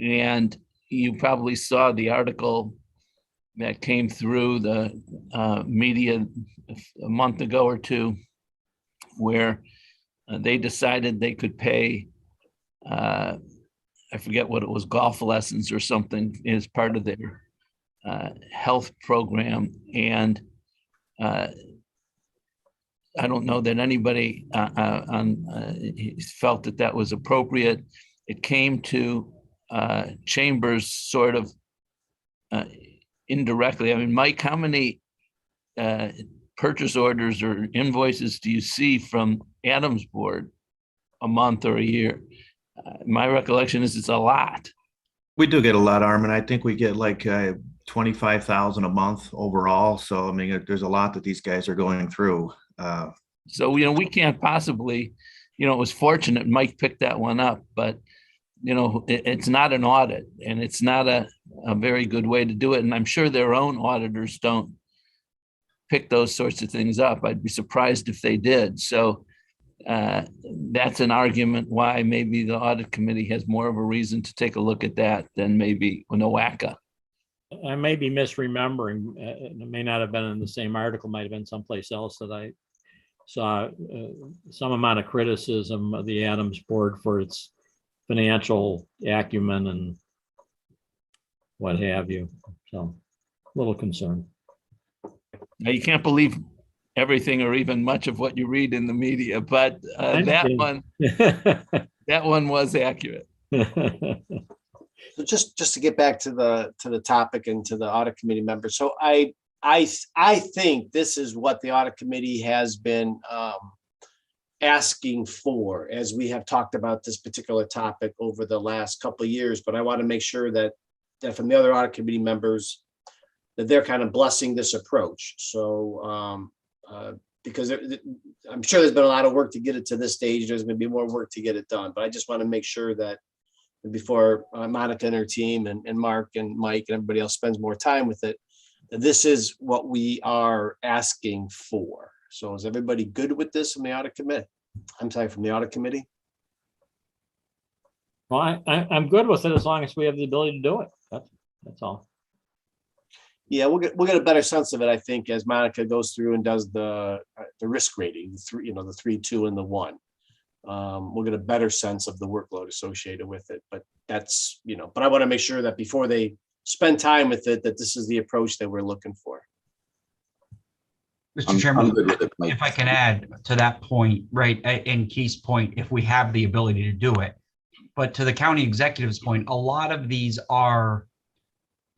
[SPEAKER 8] And you probably saw the article that came through the media a month ago or two, where they decided they could pay, I forget what it was, golf lessons or something as part of their health program. And I don't know that anybody felt that that was appropriate. It came to Chambers sort of indirectly. I mean, Mike, how many purchase orders or invoices do you see from Adams Board a month or a year? My recollection is it's a lot.
[SPEAKER 10] We do get a lot, Armin. I think we get like 25,000 a month overall. So, I mean, there's a lot that these guys are going through.
[SPEAKER 8] So, we can't possibly, it was fortunate Mike picked that one up, but, it's not an audit, and it's not a very good way to do it. And I'm sure their own auditors don't pick those sorts of things up. I'd be surprised if they did. So that's an argument why maybe the audit committee has more of a reason to take a look at that than maybe NOACA.
[SPEAKER 5] I may be misremembering. It may not have been in the same article, might have been someplace else that I saw some amount of criticism of the Adams Board for its financial acumen and what have you. So a little concerned.
[SPEAKER 8] Now, you can't believe everything or even much of what you read in the media, but that one was accurate.
[SPEAKER 1] So just to get back to the topic and to the audit committee members. So I think this is what the audit committee has been asking for, as we have talked about this particular topic over the last couple of years. But I want to make sure that from the other audit committee members, that they're kind of blessing this approach. So because I'm sure there's been a lot of work to get it to this stage. There's going to be more work to get it done. But I just want to make sure that before Monica and her team and Mark and Mike and everybody else spends more time with it, that this is what we are asking for. So is everybody good with this from the audit committee? I'm sorry, from the audit committee?
[SPEAKER 5] Well, I'm good with it as long as we have the ability to do it. That's all.
[SPEAKER 1] Yeah, we'll get a better sense of it, I think, as Monica goes through and does the risk rating, the 3, 2, and the 1. We'll get a better sense of the workload associated with it. But that's, but I want to make sure that before they spend time with it, that this is the approach that we're looking for.
[SPEAKER 7] I'm
[SPEAKER 3] Mr. Chairman,
[SPEAKER 7] good with it, Mike.
[SPEAKER 3] if I can add to that point, right, and Keith's point, if we have the ability to do it. But to the county executive's point, a lot of these are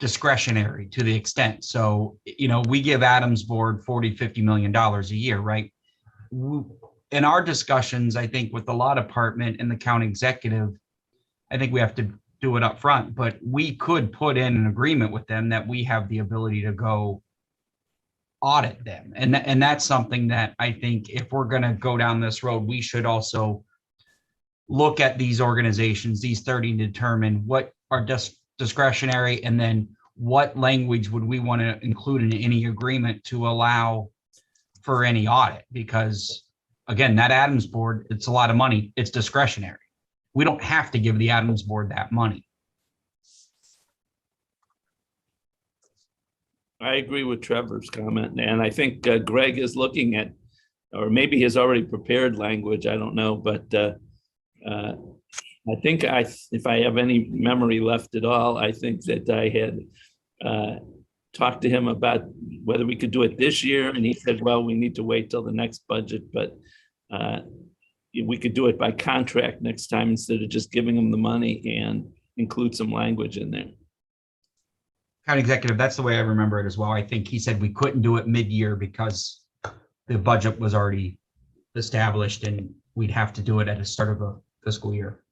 [SPEAKER 3] discretionary to the extent. So, we give Adams Board $40-50 million a year, right? In our discussions, I think with the law department and the county executive, I think we have to do it up front, but we could put in an agreement with them that we have the ability to go audit them. And that's something that I think if we're going to go down this road, we should also look at these organizations, these 30, and determine what are discretionary, and then what language would we want to include in any agreement to allow for any audit? Because again, that Adams Board, it's a lot of money. It's discretionary. We don't have to give the Adams Board that money.
[SPEAKER 8] I agree with Trevor's comment, and I think Greg is looking at, or maybe has already prepared language, I don't know, but I think if I have any memory left at all, I think that I had talked to him about whether we could do it this year, and he said, well, we need to wait till the next budget, but we could do it by contract next time instead of just giving them the money and include some language in there.
[SPEAKER 3] County executive, that's the way I remember it as well. I think he said we couldn't do it mid-year because the budget was already established and we'd have to do it at the start of a fiscal year.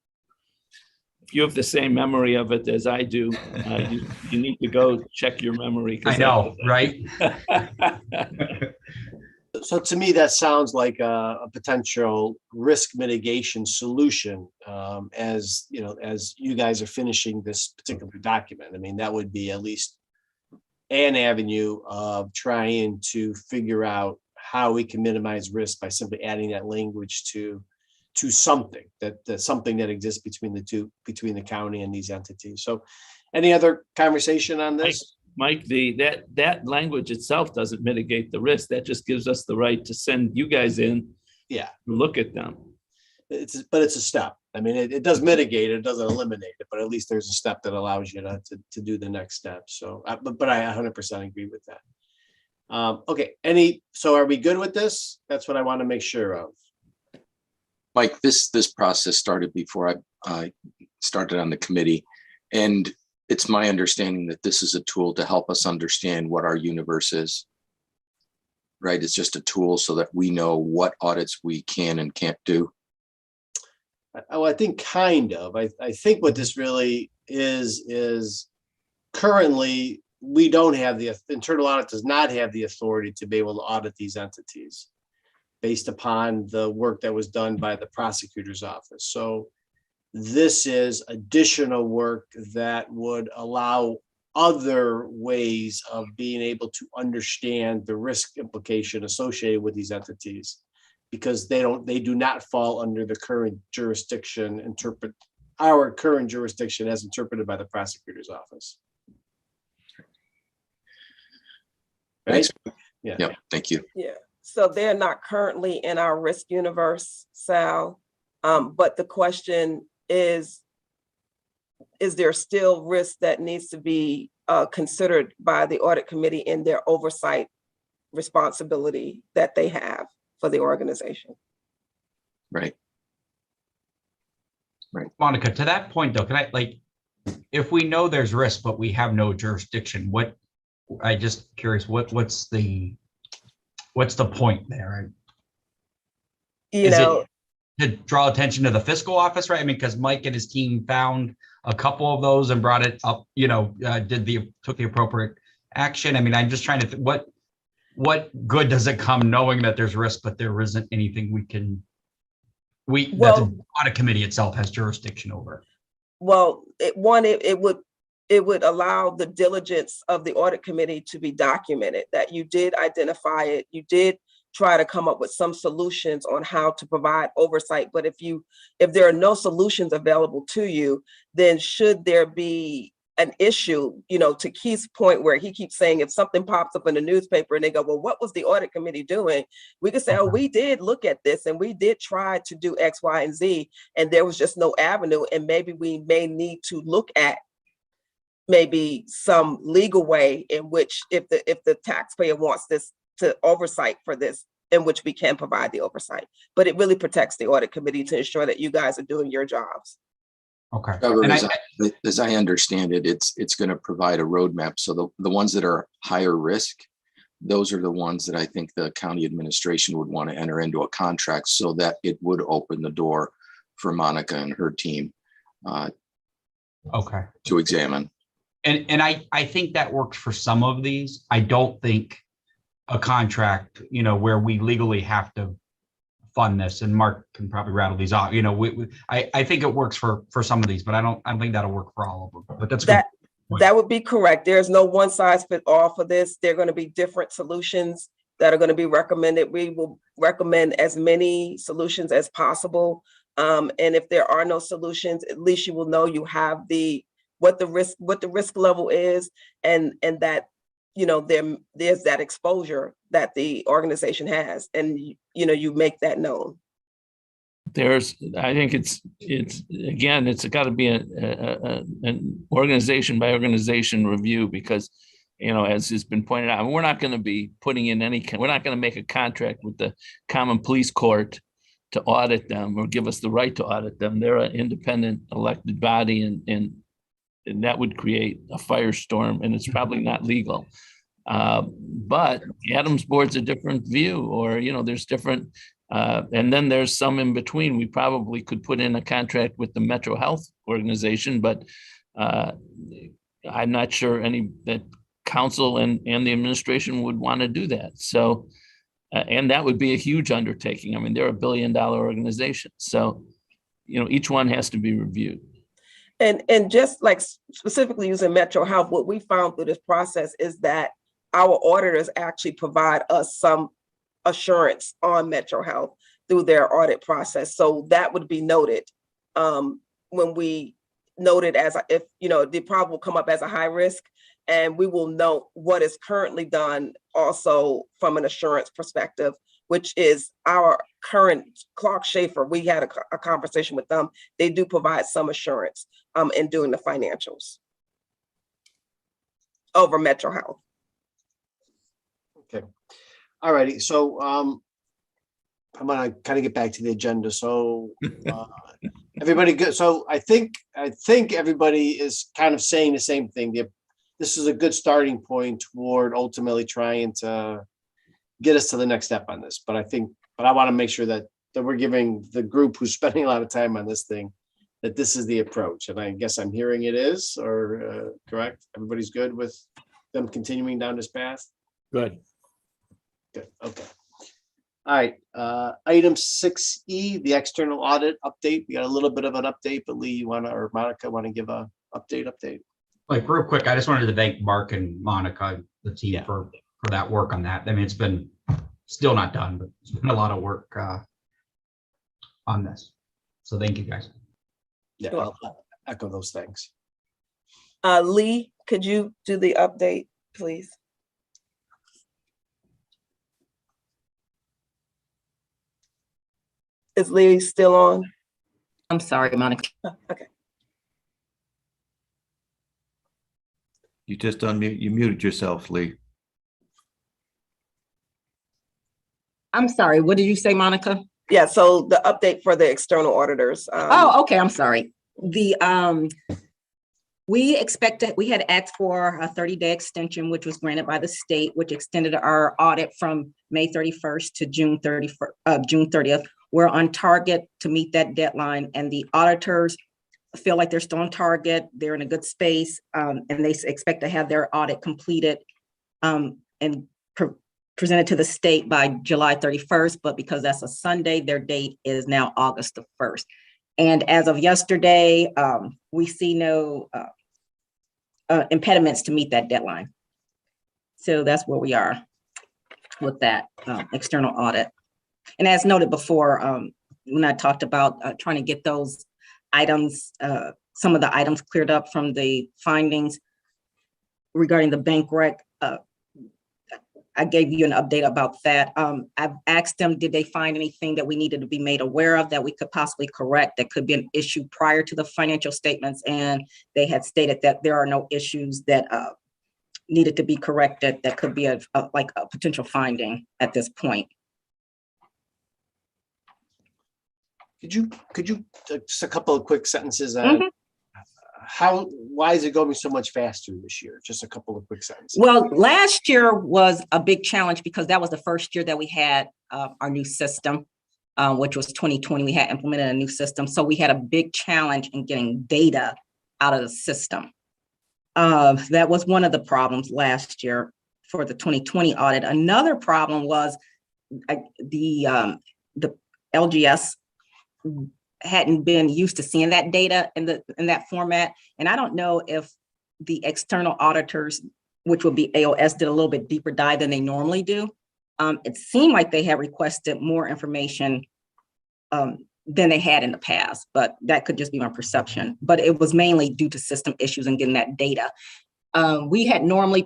[SPEAKER 8] If you have the same memory of it as I do, you need to go check your memory.
[SPEAKER 3] I know, right?
[SPEAKER 1] So to me, that sounds like a potential risk mitigation solution as you guys are finishing this particular document. I mean, that would be at least an avenue of trying to figure out how we can minimize risk by simply adding that language to something that's something that exists between the county and these entities. So any other conversation on this?
[SPEAKER 8] Mike, that language itself doesn't mitigate the risk. That just gives us the right to send you guys in.
[SPEAKER 1] Yeah.
[SPEAKER 8] Look at them.
[SPEAKER 1] But it's a step. I mean, it does mitigate it, doesn't eliminate it, but at least there's a step that allows you to do the next step. So, but I 100% agree with that. Okay. So are we good with this? That's what I want to make sure of.
[SPEAKER 7] Mike, this process started before I started on the committee, and it's my understanding that this is a tool to help us understand what our universe is. Right? It's just a tool so that we know what audits we can and can't do.
[SPEAKER 1] Oh, I think kind of. I think what this really is currently we don't have the internal audit does not have the authority to be able to audit these entities based upon the work that was done by the prosecutor's office. So this is additional work that would allow other ways of being able to understand the risk implication associated with these entities, because they do not fall under the current jurisdiction, our current jurisdiction as interpreted by the prosecutor's office. Right?
[SPEAKER 7] Thanks.
[SPEAKER 1] Yeah.
[SPEAKER 7] Yep. Thank you.
[SPEAKER 2] Yeah, so they're not currently in our risk universe, Sal. But the question is there still risk that needs to be considered by the audit committee in their oversight responsibility that they have for the organization?
[SPEAKER 7] Right.
[SPEAKER 3] Monica, to that point though, if we know there's risk, but we have no jurisdiction, I just curious, what's the point there? Is it to draw attention to the fiscal office, right? I mean, because Mike and his team found a couple of those and brought it up, took the appropriate action. I mean, I'm just trying to what good does it come knowing that there's risk, but there isn't anything that the audit committee itself has jurisdiction over?
[SPEAKER 2] Well, it would it would allow the diligence of the audit committee to be documented, that you did identify it, you did try to come up with some solutions on how to provide oversight. But if there are no solutions available to you, then should there be an issue, to Keith's point where he keeps saying if something pops up in the newspaper and they go, well, what was the audit committee doing? We could say, oh, we did look at this and we did try to do X, Y, and Z, and there was just no avenue. And maybe we may need to look at maybe some legal way in which if the taxpayer wants this to oversight for this, in which we can provide the oversight. But it really protects the audit committee to ensure that you guys are doing your jobs.
[SPEAKER 3] Okay.
[SPEAKER 7] However,
[SPEAKER 3] And
[SPEAKER 7] as I understand it, it's going to provide a roadmap. So the ones that are higher risk, those are the ones that I think the county administration would want to enter into a contract so that it would open the door for Monica and her team
[SPEAKER 3] okay.
[SPEAKER 7] to examine.
[SPEAKER 3] And I think that works for some of these. I don't think a contract, where we legally have to fund this, and Mark can probably rattle these off. I think it works for some of these, but I don't think that'll work for all of them. But that's good.
[SPEAKER 2] That would be correct. There's no one size fit all for this. There are going to be different solutions that are going to be recommended. We will recommend as many solutions as possible. And if there are no solutions, at least you will know you have what the risk level is, and that there's that exposure that the organization has, and you make that known.
[SPEAKER 8] I think it's got to be an organization by organization review, because as has been pointed out, we're not going to be putting in we're not going to make a contract with the Common Police Court to audit them or give us the right to audit them. They're an independent elected body, and that would create a firestorm, and it's probably not legal. But Adams Board's a different view, or, there's different, and then there's some in between. We probably could put in a contract with the Metro Health Organization, but I'm not sure that council and the administration would want to do that. So, and that would be a huge undertaking. I mean, they're $1 billion organization. So, each one has to be reviewed.
[SPEAKER 2] And just like specifically using Metro Health, what we found through this process is that our auditors actually provide us some assurance on Metro Health through their audit process. So that would be noted when we note it as if the problem will come up as a high risk, and we will note what is currently done also from an assurance perspective, which is our current Clark Schaefer. We had a conversation with them. They do provide some assurance in doing the financials over Metro Health.
[SPEAKER 1] Okay. All righty. So I'm gonna kind of get back to the agenda. So everybody good. So I think everybody is kind of saying the same thing. This is a good starting point toward ultimately trying to get us to the next step on this. But I want to make sure that we're giving the group who's spending a lot of time on this thing that this is the approach. And I guess I'm hearing it is, or correct? Everybody's good with them continuing down this path?
[SPEAKER 5] Good.
[SPEAKER 1] Good. Okay. All right. Item 6E, the external audit update. We got a little bit of an update, but Lee, or Monica want to give a update?
[SPEAKER 3] Like real quick, I just wanted to thank Mark and Monica, the team, for that work on that. I mean, it's been still not done, but it's been a lot of work on this. So thank you guys.
[SPEAKER 1] Yeah, I'll echo those things.
[SPEAKER 2] Lee, could you do the update, please? Is Lee still on?
[SPEAKER 6] I'm sorry, Monica.
[SPEAKER 2] Okay.
[SPEAKER 10] You just unmute, you muted yourself, Lee.
[SPEAKER 6] I'm sorry. What did you say, Monica?
[SPEAKER 2] Yeah, so the update for the external auditors.
[SPEAKER 6] Okay. I'm sorry. We had asked for a 30-day extension, which was granted by the state, which extended our audit from May 31st to June 30th. We're on target to meet that deadline, and the auditors feel like they're still on target. They're in a good space, and they expect to have their audit completed and presented to the state by July 31st, but because that's a Sunday, their date is now August the 1st. And as of yesterday, we see no impediments to meet that deadline. So that's where we are with that external audit. And as noted before, when I talked about trying to get those items, some of the items cleared up from the findings regarding the bank rec, I gave you an update about that. I've asked them, did they find anything that we needed to be made aware of that we could possibly correct that could be an issue prior to the financial statements? And they had stated that there are no issues that needed to be corrected that could be like a potential finding at this point.
[SPEAKER 1] Could you just a couple of quick sentences on why is it going so much faster this year? Just a couple of quick sentences.
[SPEAKER 6] Well, last year was a big challenge because that was the first year that we had our new system, which was 2020. We had implemented a new system. So we had a big challenge in getting data out of the system. That was one of the problems last year for the 2020 audit. Another problem was the LGS hadn't been used to seeing that data in that format. And I don't know if the external auditors, which would be AOS, did a little bit deeper dive than they normally do. It seemed like they had requested more information than they had in the past, but that could just be my perception. But it was mainly due to system issues and getting that data. We had normally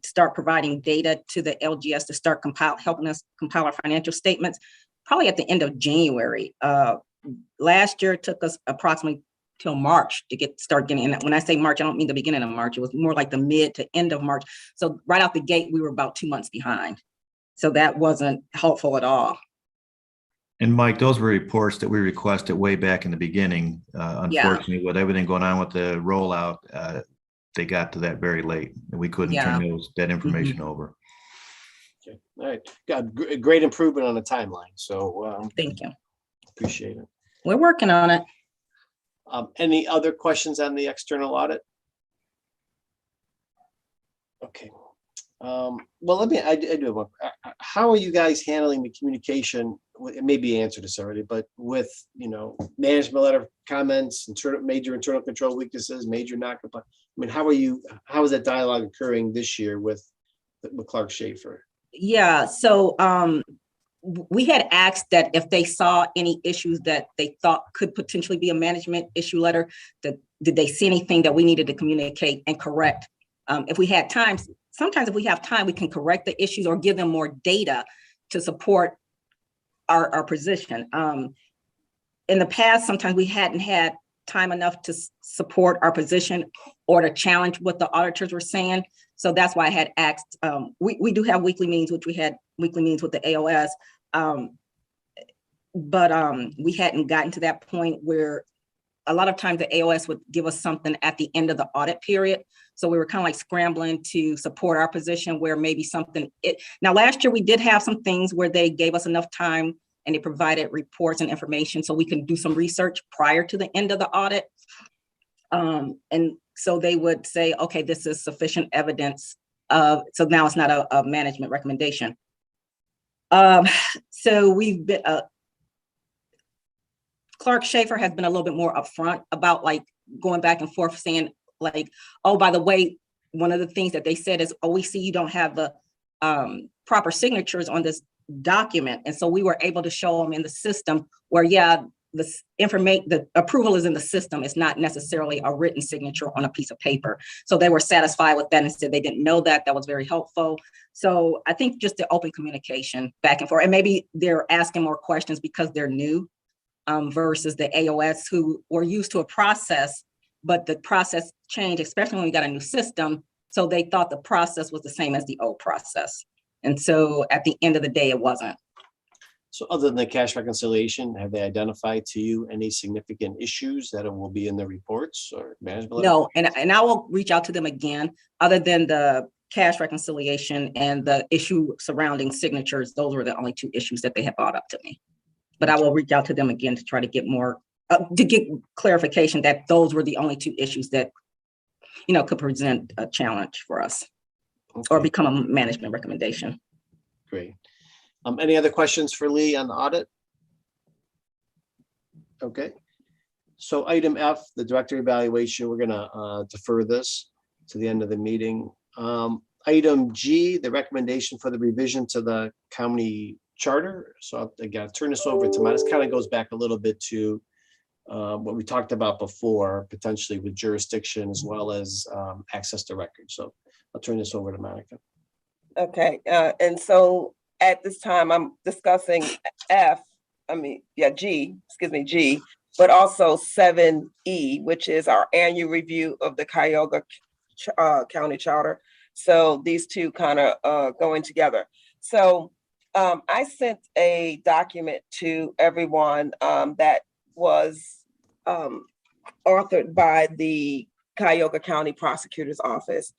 [SPEAKER 6] start providing data to the LGS to start helping us compile our financial statements, probably at the end of January. Last year, it took us approximately till March to start getting in. When I say March, I don't mean the beginning of March. It was more like the mid to end of March. So right out the gate, we were about 2 months behind. So that wasn't helpful at all.
[SPEAKER 10] And Mike, those were reports that we requested way back in the beginning. Unfortunately, with everything going on with the rollout, they got to that very late and we couldn't turn that information over.
[SPEAKER 1] Okay. All right. Got great improvement on the timeline. So
[SPEAKER 6] thank you.
[SPEAKER 1] Appreciate it.
[SPEAKER 6] We're working on it.
[SPEAKER 1] Any other questions on the external audit? Okay. Well, I do have one. How are you guys handling the communication? It may be answered this already, but with, management letter comments, major internal control weaknesses, major non-compliance. I mean, how is that dialogue occurring this year with Clark Schaefer?
[SPEAKER 6] Yeah, so we had asked that if they saw any issues that they thought could potentially be a management issue letter, did they see anything that we needed to communicate and correct? If we had time, sometimes if we have time, we can correct the issues or give them more data to support our position. In the past, sometimes we hadn't had time enough to support our position or to challenge what the auditors were saying. So that's why I had asked, we do have weekly meetings, which we had weekly meetings with the AOS, but we hadn't gotten to that point where a lot of times the AOS would give us something at the end of the audit period. So we were kind of like scrambling to support our position where maybe now last year we did have some things where they gave us enough time and they provided reports and information so we can do some research prior to the end of the audit. And so they would say, okay, this is sufficient evidence so now it's not a management recommendation. So we've been, Clark Schaefer has been a little bit more upfront about like going back and forth saying like, oh, by the way, one of the things that they said is, oh, we see you don't have the proper signatures on this document. And so we were able to show them in the system where, the approval is in the system. It's not necessarily a written signature on a piece of paper. So they were satisfied with that and said they didn't know that. That was very helpful. So I think just the open communication back and forth, and maybe they're asking more questions because they're new versus the AOS who were used to a process, but the process changed, especially when we got a new system. So they thought the process was the same as the old process. And so at the end of the day, it wasn't.
[SPEAKER 1] So other than the cash reconciliation, have they identified to you any significant issues that will be in the reports or management?
[SPEAKER 6] No, and I will reach out to them again, other than the cash reconciliation and the issue surrounding signatures. Those were the only two issues that they have brought up to me. But I will reach out to them again to try to get more, to get clarification that those were the only two issues that, could present a challenge for us or become a management recommendation.
[SPEAKER 1] Great. Any other questions for Lee on the audit? Okay. So item F, the director evaluation, we're gonna defer this to the end of the meeting. Item G, the recommendation for the revision to the county charter. So again, I'll turn this over to Mike. This kind of goes back a little bit to what we talked about before, potentially with jurisdiction as well as access to records. So I'll turn this over to Monica.
[SPEAKER 2] Okay, and so at this time, I'm discussing G, but also 7E, which is our annual review of the Kyogre County Charter. So these two kind of going together. So I sent a document to everyone that was authored by the Kyogre County Prosecutor's Office.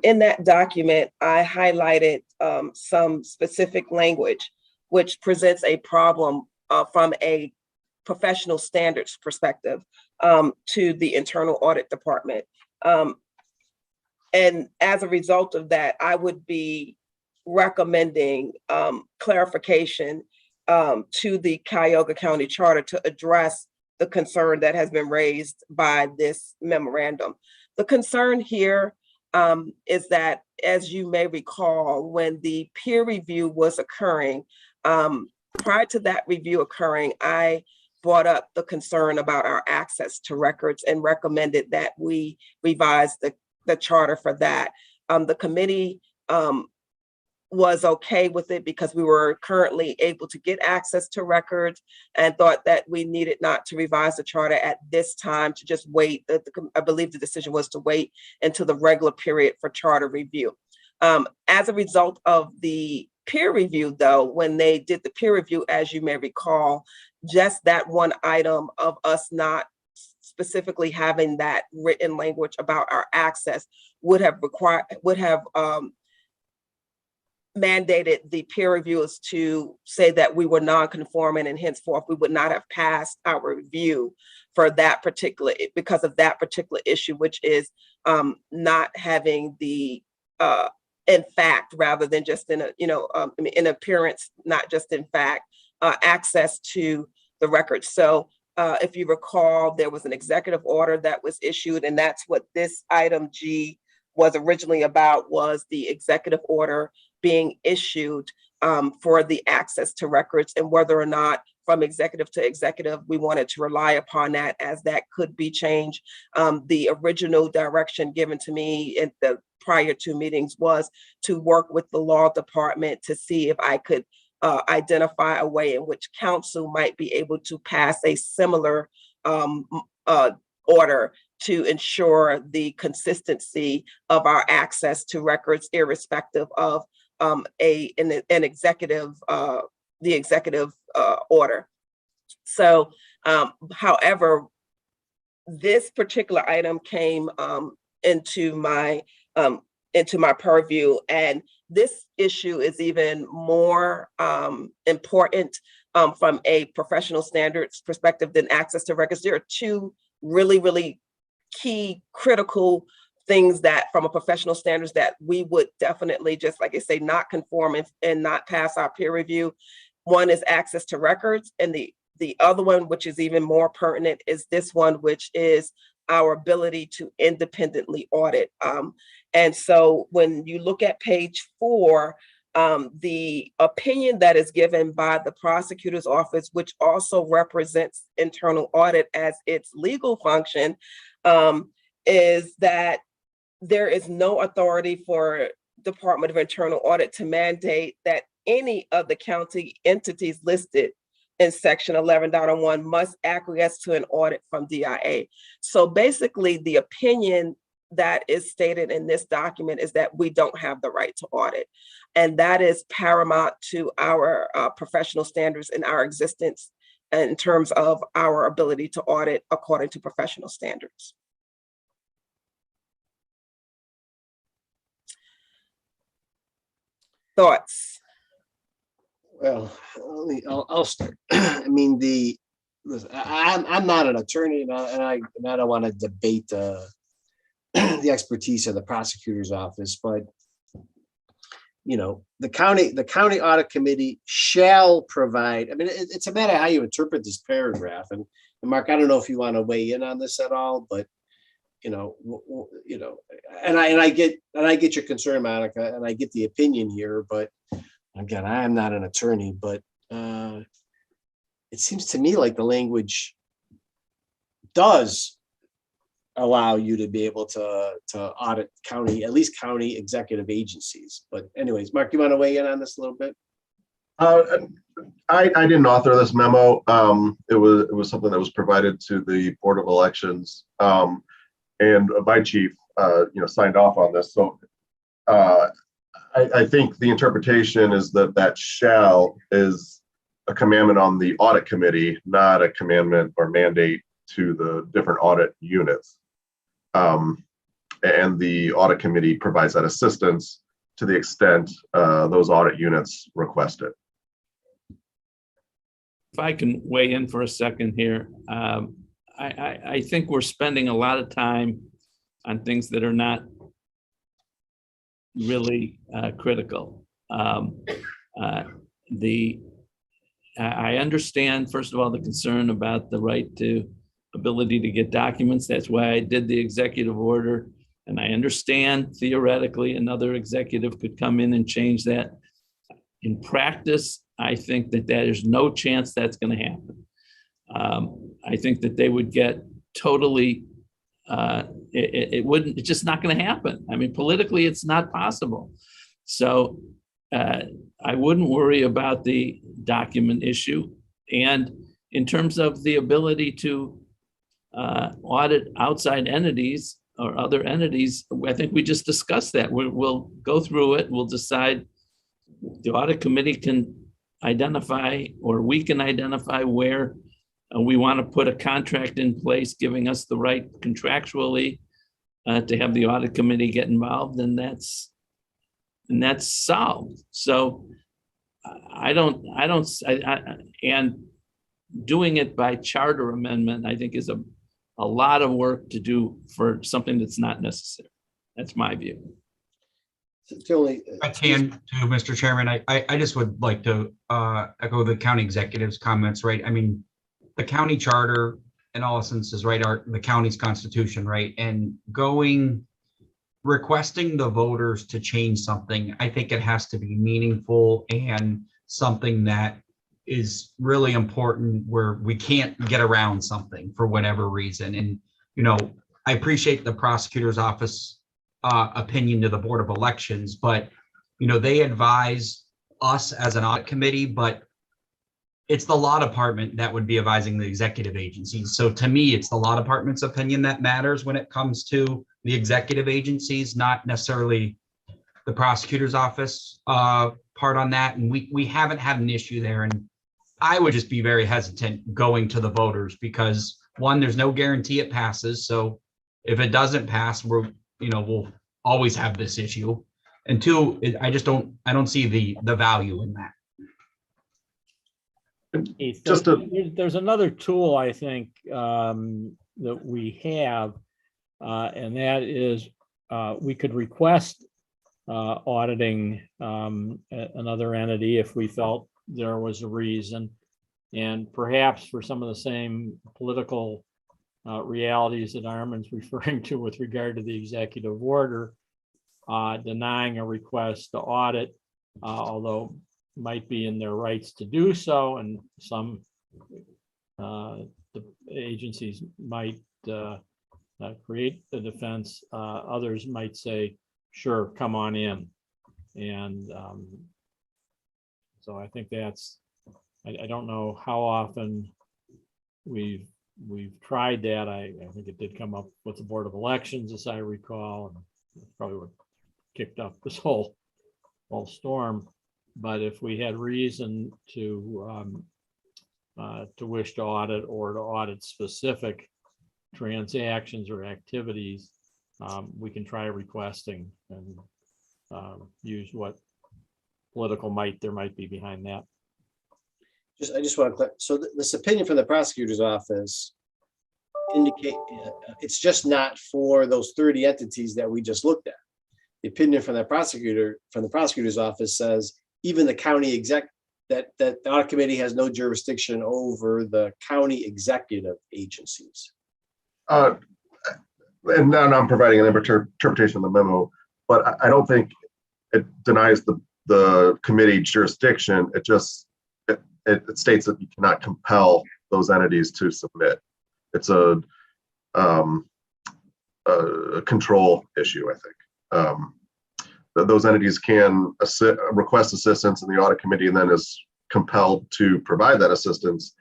[SPEAKER 2] In that document, I highlighted some specific language which presents a problem from a professional standards perspective to the internal audit department. And as a result of that, I would be recommending clarification to the Kyogre County Charter to address the concern that has been raised by this memorandum. The concern here is that, as you may recall, when the peer review was occurring, prior to that review occurring, I brought up the concern about our access to records and recommended that we revise the charter for that. The committee was okay with it because we were currently able to get access to records and thought that we needed not to revise the charter at this time, to just wait. I believe the decision was to wait until the regular period for charter review. As a result of the peer review, though, when they did the peer review, as you may recall, just that one item of us not specifically having that written language about our access would have mandated the peer reviewers to say that we were non-conforming, and henceforth we would not have passed our review for that particular, because of that particular issue, which is not having the in fact, rather than just in a in appearance, not just in fact, access to the records. So if you recall, there was an executive order that was issued, and that's what this item G was originally about, was the executive order being issued for the access to records, and whether or not from executive to executive, we wanted to rely upon that, as that could be changed. The original direction given to me in the prior two meetings was to work with the law department to see if I could identify a way in which council might be able to pass a similar order to ensure the consistency of our access to records, irrespective of an executive, the executive order. So, however, this particular item came into my purview, and this issue is even more important from a professional standards perspective than access to records. There are two really key critical things that, from a professional standards, that we would definitely, just like I say, not conform and not pass our peer review. One is access to records, and the other one, which is even more pertinent, is this one, which is our ability to independently audit. And so when you look at page 4, the opinion that is given by the prosecutor's office, which also represents internal audit as its legal function, is that there is no authority for Department of Internal Audit to mandate that any of the county entities listed in section 11.01 must acquiesce to an audit from DIA. So basically, the opinion that is stated in this document is that we don't have the right to audit. And that is paramount to our professional standards and our existence in terms of our ability to audit according to professional standards. Thoughts?
[SPEAKER 1] Well, I'll start. I mean, I'm not an attorney, and I don't want to debate the expertise of the prosecutor's office, but the county audit committee shall provide. I mean, it's a matter of how you interpret this paragraph. And Mark, I don't know if you want to weigh in on this at all, but and I get your concern, Monica, and I get the opinion here, but again, I am not an attorney, but it seems to me like the language does allow you to be able to audit at least county executive agencies. But anyways, Mark, you want to weigh in on this a little bit?
[SPEAKER 9] I didn't author this memo. It was something that was provided to the Board of Elections, and my chief, signed off on this. So I think the interpretation is that shall is a commandment on the audit committee, not a commandment or mandate to the different audit units. And the audit committee provides that assistance to the extent those audit units request it.
[SPEAKER 8] If I can weigh in for a second here, I think we're spending a lot of time on things that are not really critical. I understand, first of all, the concern about the right to ability to get documents. That's why I did the executive order. And I understand theoretically another executive could come in and change that. In practice, I think that there's no chance that's going to happen. I think that they would get totally, it's just not going to happen. I mean, politically, it's not possible. So I wouldn't worry about the document issue. And in terms of the ability to audit outside entities or other entities, I think we just discussed that. We'll go through it. We'll decide. The audit committee can identify, or we can identify where we want to put a contract in place, giving us the right contractually to have the audit committee get involved, and that's solved. So and doing it by charter amendment, I think is a lot of work to do for something that's not necessary. That's my view.
[SPEAKER 3] I can too, Mr. Chairman. I just would like to echo the county executive's comments, right? I mean, the county charter in all instances, right, are the county's constitution, right? And requesting the voters to change something, I think it has to be meaningful and something that is really important where we can't get around something for whatever reason. And, I appreciate the prosecutor's office opinion to the Board of Elections, but they advise us as an audit committee, but it's the law department that would be advising the executive agencies. So to me, it's the law department's opinion that matters when it comes to the executive agencies, not necessarily the prosecutor's office part on that. And we haven't had an issue there. And I would just be very hesitant going to the voters because one, there's no guarantee it passes. So if it doesn't pass, we'll always have this issue. And two, I don't see the value in that.
[SPEAKER 5] There's another tool I think that we have, and that is we could request auditing another entity if we felt there was a reason, and perhaps for some of the same political realities that Armin's referring to with regard to the executive order, denying a request to audit, although might be in their rights to do so, and some the agencies might create the defense. Others might say, sure, come on in. And so I think that's, I don't know how often we've tried that. I think it did come up with the Board of Elections, as I recall, and that's probably what kicked up this whole storm. But if we had reason to wish to audit or to audit specific transactions or activities, we can try requesting and use what political might there might be behind that.
[SPEAKER 1] I just want to clarify. So this opinion from the prosecutor's office indicate it's just not for those 30 entities that we just looked at. The opinion from the prosecutor's office says even the county exec that the audit committee has no jurisdiction over the county executive agencies.
[SPEAKER 9] and now I'm providing an interpretation of the memo, but I don't think it denies the committee jurisdiction. It just, it states that you cannot compel those entities to submit. It's a control issue, I think. Those entities can request assistance in the audit committee and then is compelled to provide that assistance,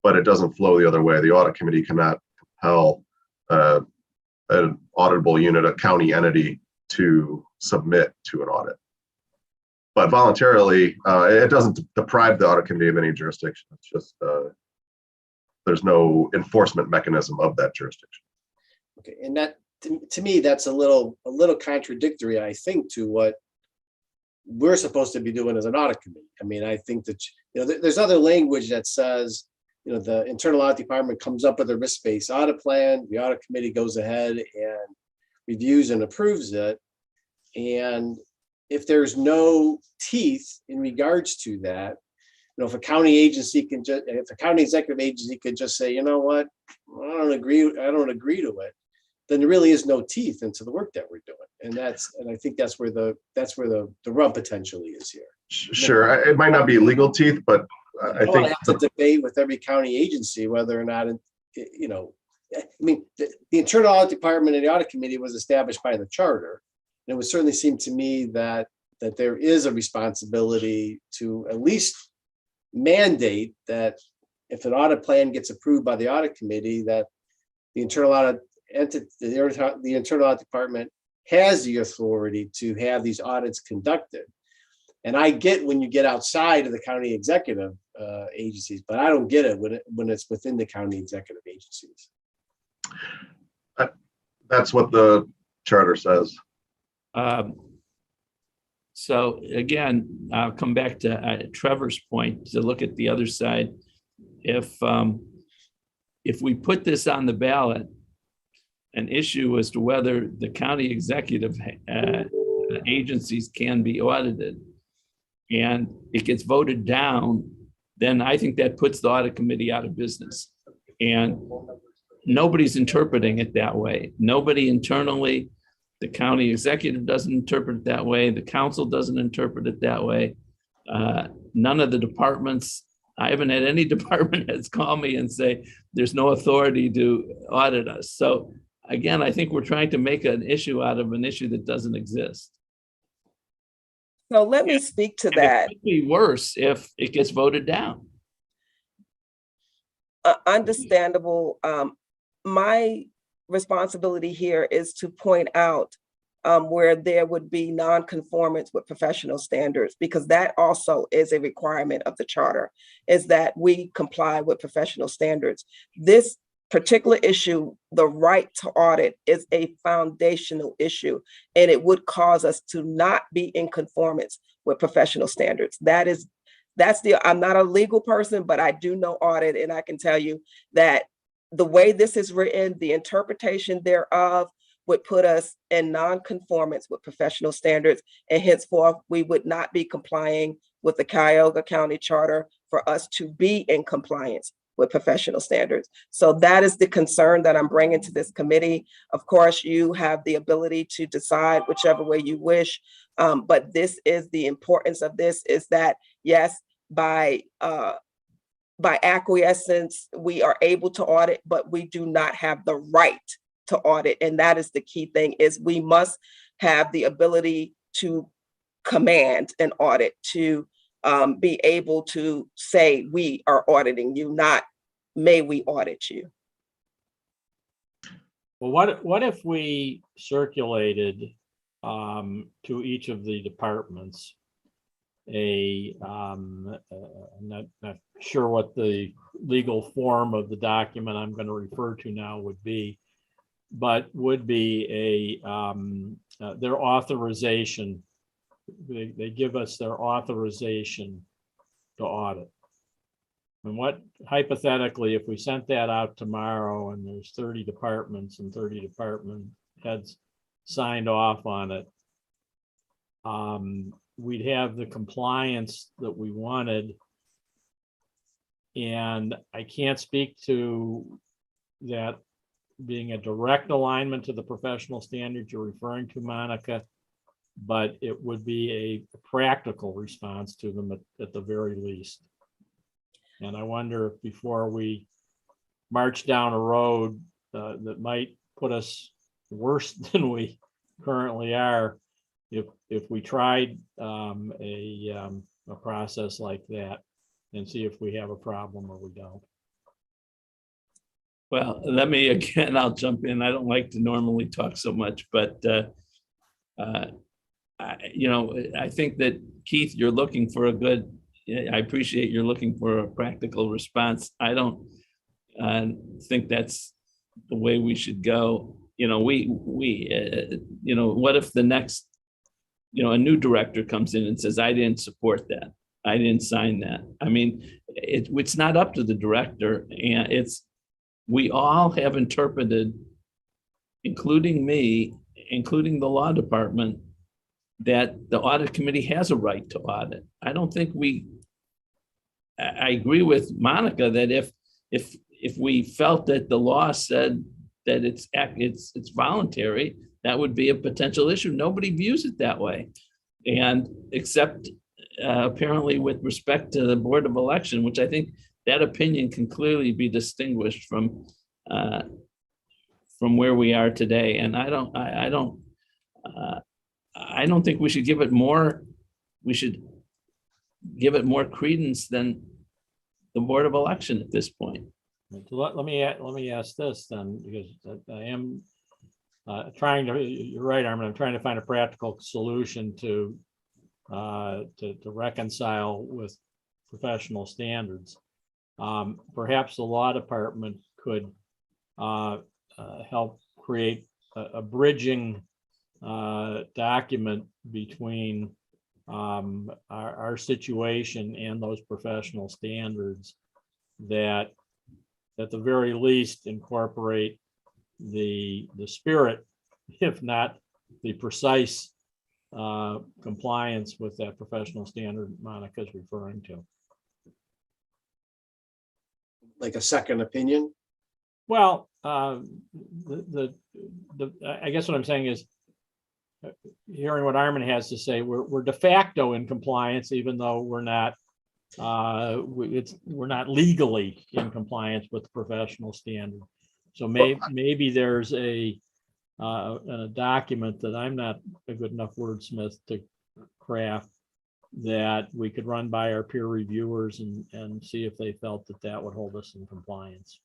[SPEAKER 9] but it doesn't flow the other way. The audit committee cannot compel an auditable unit, a county entity, to submit to an audit. But voluntarily, it doesn't deprive the audit committee of any jurisdiction. It's just there's no enforcement mechanism of that jurisdiction.
[SPEAKER 1] Okay, and that to me, that's a little contradictory, I think, to what we're supposed to be doing as an audit committee. I mean, I think that, you know, there's other language that says, you know, the internal audit department comes up with a risk-based audit plan. The audit committee goes ahead and reviews and approves it. And if there's no teeth in regards to that, you know, if a county agency can just, if a county executive agency could just say, you know what, I don't agree to it, then there really is no teeth into the work that we're doing. And I think that's where the rub potentially is here.
[SPEAKER 9] Sure, it might not be legal teeth, but I think
[SPEAKER 1] I have to debate with every county agency whether or not, you know, I mean, the internal audit department and the audit committee was established by the charter. And it would certainly seem to me that there is a responsibility to at least mandate that if an audit plan gets approved by the audit committee, that the internal audit entity, the internal audit department has the authority to have these audits conducted. And I get when you get outside of the county executive agencies, but I don't get it when it's within the county executive agencies.
[SPEAKER 9] That's what the charter says.
[SPEAKER 8] So again, I'll come back to Trevor's point to look at the other side. If we put this on the ballot, an issue as to whether the county executive agencies can be audited, and it gets voted down, then I think that puts the audit committee out of business. And nobody's interpreting it that way. Nobody internally, the county executive doesn't interpret it that way. The council doesn't interpret it that way. None of the departments, I haven't had any department heads call me and say, there's no authority to audit us. So again, I think we're trying to make an issue out of an issue that doesn't exist.
[SPEAKER 2] So let me speak to that.
[SPEAKER 8] It could be worse if it gets voted down.
[SPEAKER 2] Understandable. My responsibility here is to point out where there would be non-conformance with professional standards, because that also is a requirement of the charter, is that we comply with professional standards. This particular issue, the right to audit, is a foundational issue, and it would cause us to not be in conformance with professional standards. I'm not a legal person, but I do know audit, and I can tell you that the way this is written, the interpretation thereof would put us in non-conformance with professional standards, and henceforth we would not be complying with the Cuyahoga County Charter for us to be in compliance with professional standards. So that is the concern that I'm bringing to this committee. Of course, you have the ability to decide whichever way you wish, but this is the importance of this, is that yes, by acquiescence, we are able to audit, but we do not have the right to audit. And that is the key thing, is we must have the ability to command an audit, to be able to say we are auditing you, not may we audit you.
[SPEAKER 5] Well, what if we circulated to each of the departments I'm not sure what the legal form of the document I'm going to refer to now would be, but would be their authorization. They give us their authorization to audit. And what, hypothetically, if we sent that out tomorrow and there's 30 departments and 30 department heads signed off on it, we'd have the compliance that we wanted. And I can't speak to that being a direct alignment to the professional standards you're referring to, Monica, but it would be a practical response to them at the very least. And I wonder if before we march down a road that might put us worse than we currently are, if we tried a process like that and see if we have a problem or we don't.
[SPEAKER 8] Well, let me, again, I'll jump in. I don't like to normally talk so much, but I think that, Keith, you're looking for I appreciate you're looking for a practical response. I don't think that's the way we should go. What if the next, a new director comes in and says, I didn't support that. I didn't sign that. I mean, it's not up to the director, and we all have interpreted, including me, including the law department, that the audit committee has a right to audit. I don't think I agree with Monica that if we felt that the law said that it's voluntary, that would be a potential issue. Nobody views it that way. And except apparently with respect to the Board of Election, which I think that opinion can clearly be distinguished from where we are today. And I don't think we should give it more. We should give it more credence than the Board of Election at this point.
[SPEAKER 5] So let me ask this then, because I am trying to. You're right, Armin. I'm trying to find a practical solution to reconcile with professional standards. Perhaps the law department could help create a bridging document between our situation and those professional standards that at the very least incorporate the spirit, if not the precise compliance with that professional standard Monica is referring to.
[SPEAKER 1] Like a second opinion?
[SPEAKER 5] Well, I guess what I'm saying is, hearing what Armin has to say, we're de facto in compliance, even though we're not legally in compliance with the professional standard. So maybe there's a document that I'm not a good enough wordsmith to craft that we could run by our peer reviewers and see if they felt that would hold us in compliance.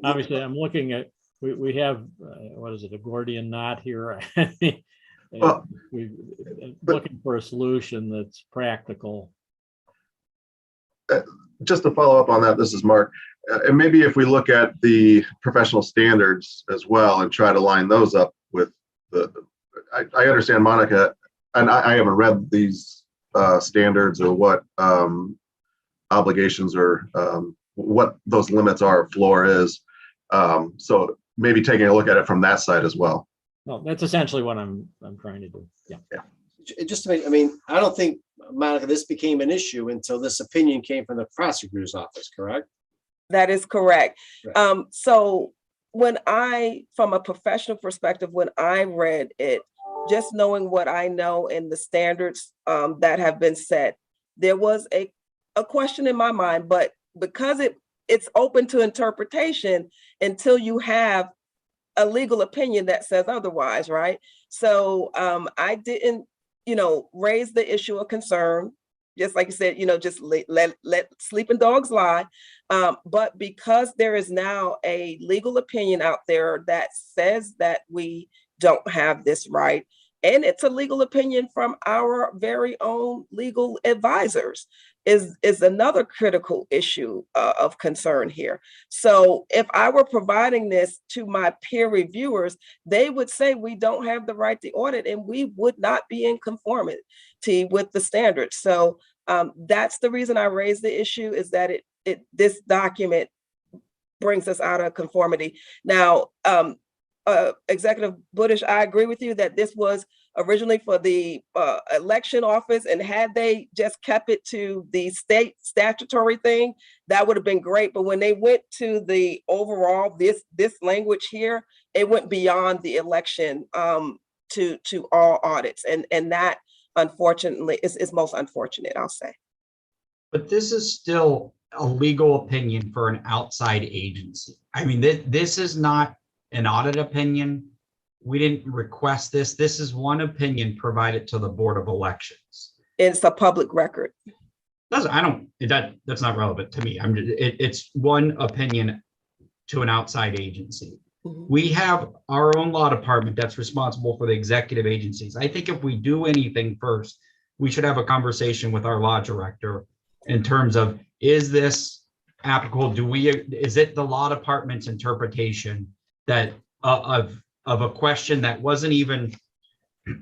[SPEAKER 5] Obviously, I'm looking at, we have, what is it, a Gordian knot here. We're looking for a solution that's practical.
[SPEAKER 9] Just to follow up on that, this is Mark. And maybe if we look at the professional standards as well and try to line those up with I understand Monica, and I haven't read these standards or what obligations or what those limits are, floor is. So maybe taking a look at it from that side as well.
[SPEAKER 5] No, that's essentially what I'm trying to do. Yeah.
[SPEAKER 1] Just to make, I mean, I don't think, Monica, this became an issue until this opinion came from the prosecutor's office, correct?
[SPEAKER 2] That is correct.
[SPEAKER 1] Right.
[SPEAKER 2] So from a professional perspective, when I read it, just knowing what I know and the standards that have been set, there was a question in my mind, but because it's open to interpretation until you have a legal opinion that says otherwise, right? So I didn't, raise the issue of concern, just like you said, just let sleeping dogs lie. But because there is now a legal opinion out there that says that we don't have this right, and it's a legal opinion from our very own legal advisors, is another critical issue of concern here. So if I were providing this to my peer reviewers, they would say we don't have the right to audit and we would not be in conformity with the standards. So that's the reason I raised the issue, is that this document brings us out of conformity. Now, Executive Budish, I agree with you that this was originally for the election office, and had they just kept it to the state statutory thing, that would have been great. But when they went to the overall, this language here, it went beyond the election to all audits, and that unfortunately is most unfortunate, I'll say.
[SPEAKER 3] But this is still a legal opinion for an outside agency. I mean, this is not an audit opinion. We didn't request this. This is one opinion provided to the Board of Elections.
[SPEAKER 2] It's a public record.
[SPEAKER 3] That's not relevant to me. It's one opinion to an outside agency.
[SPEAKER 2] Mhm.
[SPEAKER 3] We have our own law department that's responsible for the executive agencies. I think if we do anything first, we should have a conversation with our law director in terms of, is this applicable? Is it the law department's interpretation that of a question that wasn't even,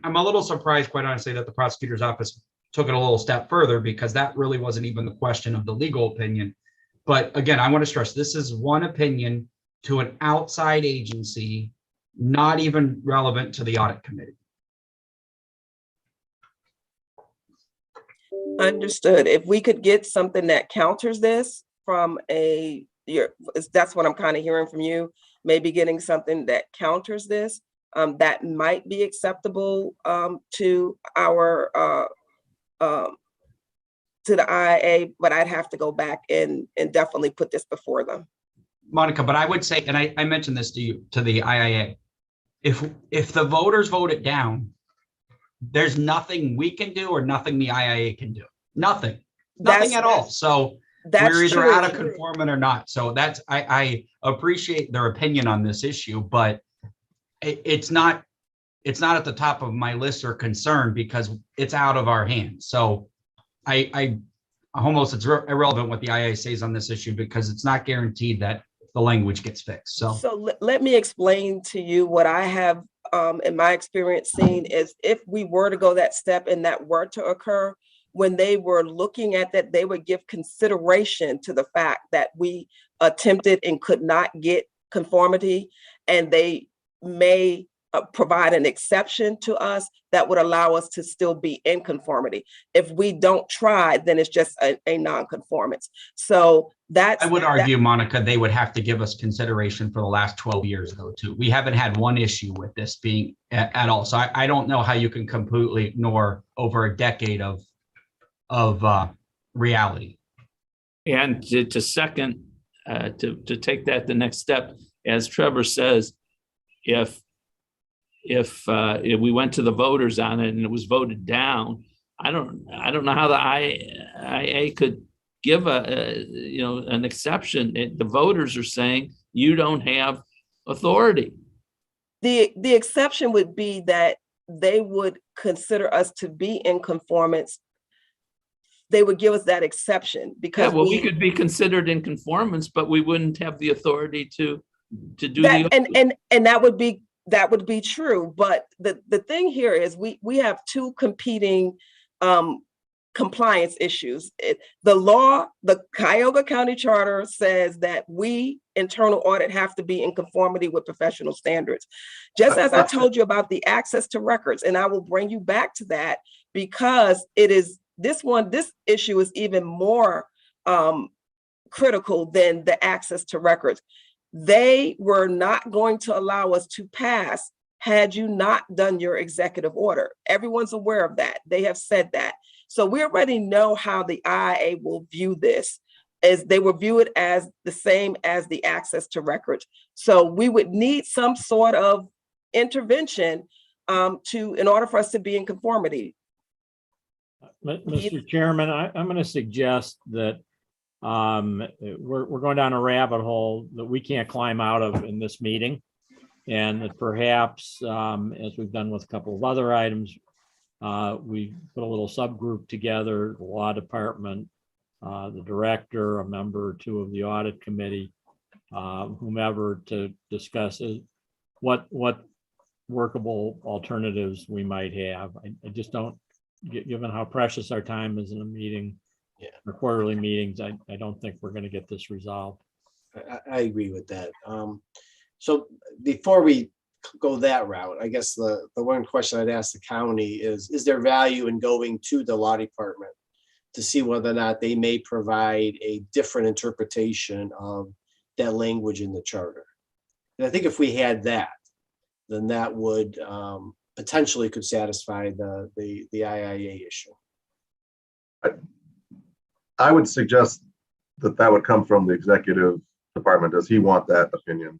[SPEAKER 3] I'm a little surprised, quite honestly, that the prosecutor's office took it a little step further, because that really wasn't even the question of the legal opinion. But again, I want to stress, this is one opinion to an outside agency, not even relevant to the audit committee.
[SPEAKER 2] Understood. If we could get something that counters this from that's what I'm kind of hearing from you, maybe getting something that counters this, that might be acceptable to our to the IIA, but I'd have to go back and definitely put this before them.
[SPEAKER 3] Monica, but I would say, and I mentioned this to the IIA, if the voters vote it down, there's nothing we can do or nothing the IIA can do. Nothing at all. So we're either out of conformity or not. So I appreciate their opinion on this issue, but it's not at the top of my list or concern, because it's out of our hands. So I almost, it's irrelevant what the IIA says on this issue, because it's not guaranteed that the language gets fixed. So
[SPEAKER 2] let me explain to you what I have in my experience seen is, if we were to go that step and that were to occur, when they were looking at that, they would give consideration to the fact that we attempted and could not get conformity, and they may provide an exception to us that would allow us to still be in conformity. If we don't try, then it's just a non-conformance. So that's—
[SPEAKER 3] I would argue, Monica, they would have to give us consideration for the last 12 years though, too. We haven't had one issue with this being at all. So I don't know how you can completely ignore over a decade of reality.
[SPEAKER 8] And to second, to take that the next step, as Trevor says, if we went to the voters on it and it was voted down, I don't know how the IIA could give an exception. The voters are saying you don't have authority.
[SPEAKER 2] The exception would be that they would consider us to be in conformance. They would give us that exception, because
[SPEAKER 8] we could be considered in conformance, but we wouldn't have the authority to do
[SPEAKER 2] that, and that would be true. But the thing here is we have two competing compliance issues. The law, the Cuyahoga County Charter says that we, internal audit, have to be in conformity with professional standards. Just as I told you about the access to records, and I will bring you back to that, because it is this issue is even more critical than the access to records. They were not going to allow us to pass had you not done your executive order. Everyone's aware of that. They have said that. So we already know how the IIA will view this, as they will view it as the same as the access to records. So we would need some sort of intervention in order for us to be in conformity.
[SPEAKER 5] Mr. Chairman, I'm going to suggest that we're going down a rabbit hole that we can't climb out of in this meeting, and that perhaps, as we've done with a couple of other items, we put a little subgroup together, the law department, the director, a member or two of the audit committee, whomever, to discuss what workable alternatives we might have. I just don't, given how precious our time is in a meeting, or quarterly meetings, I don't think we're going to get this resolved.
[SPEAKER 1] I agree with that. So before we go that route. I guess the one question I'd ask the county is there value in going to the law department to see whether or not they may provide a different interpretation of that language in the charter? And I think if we had that, then that would potentially could satisfy the IIA issue.
[SPEAKER 9] I would suggest that would come from the executive department. Does he want that opinion?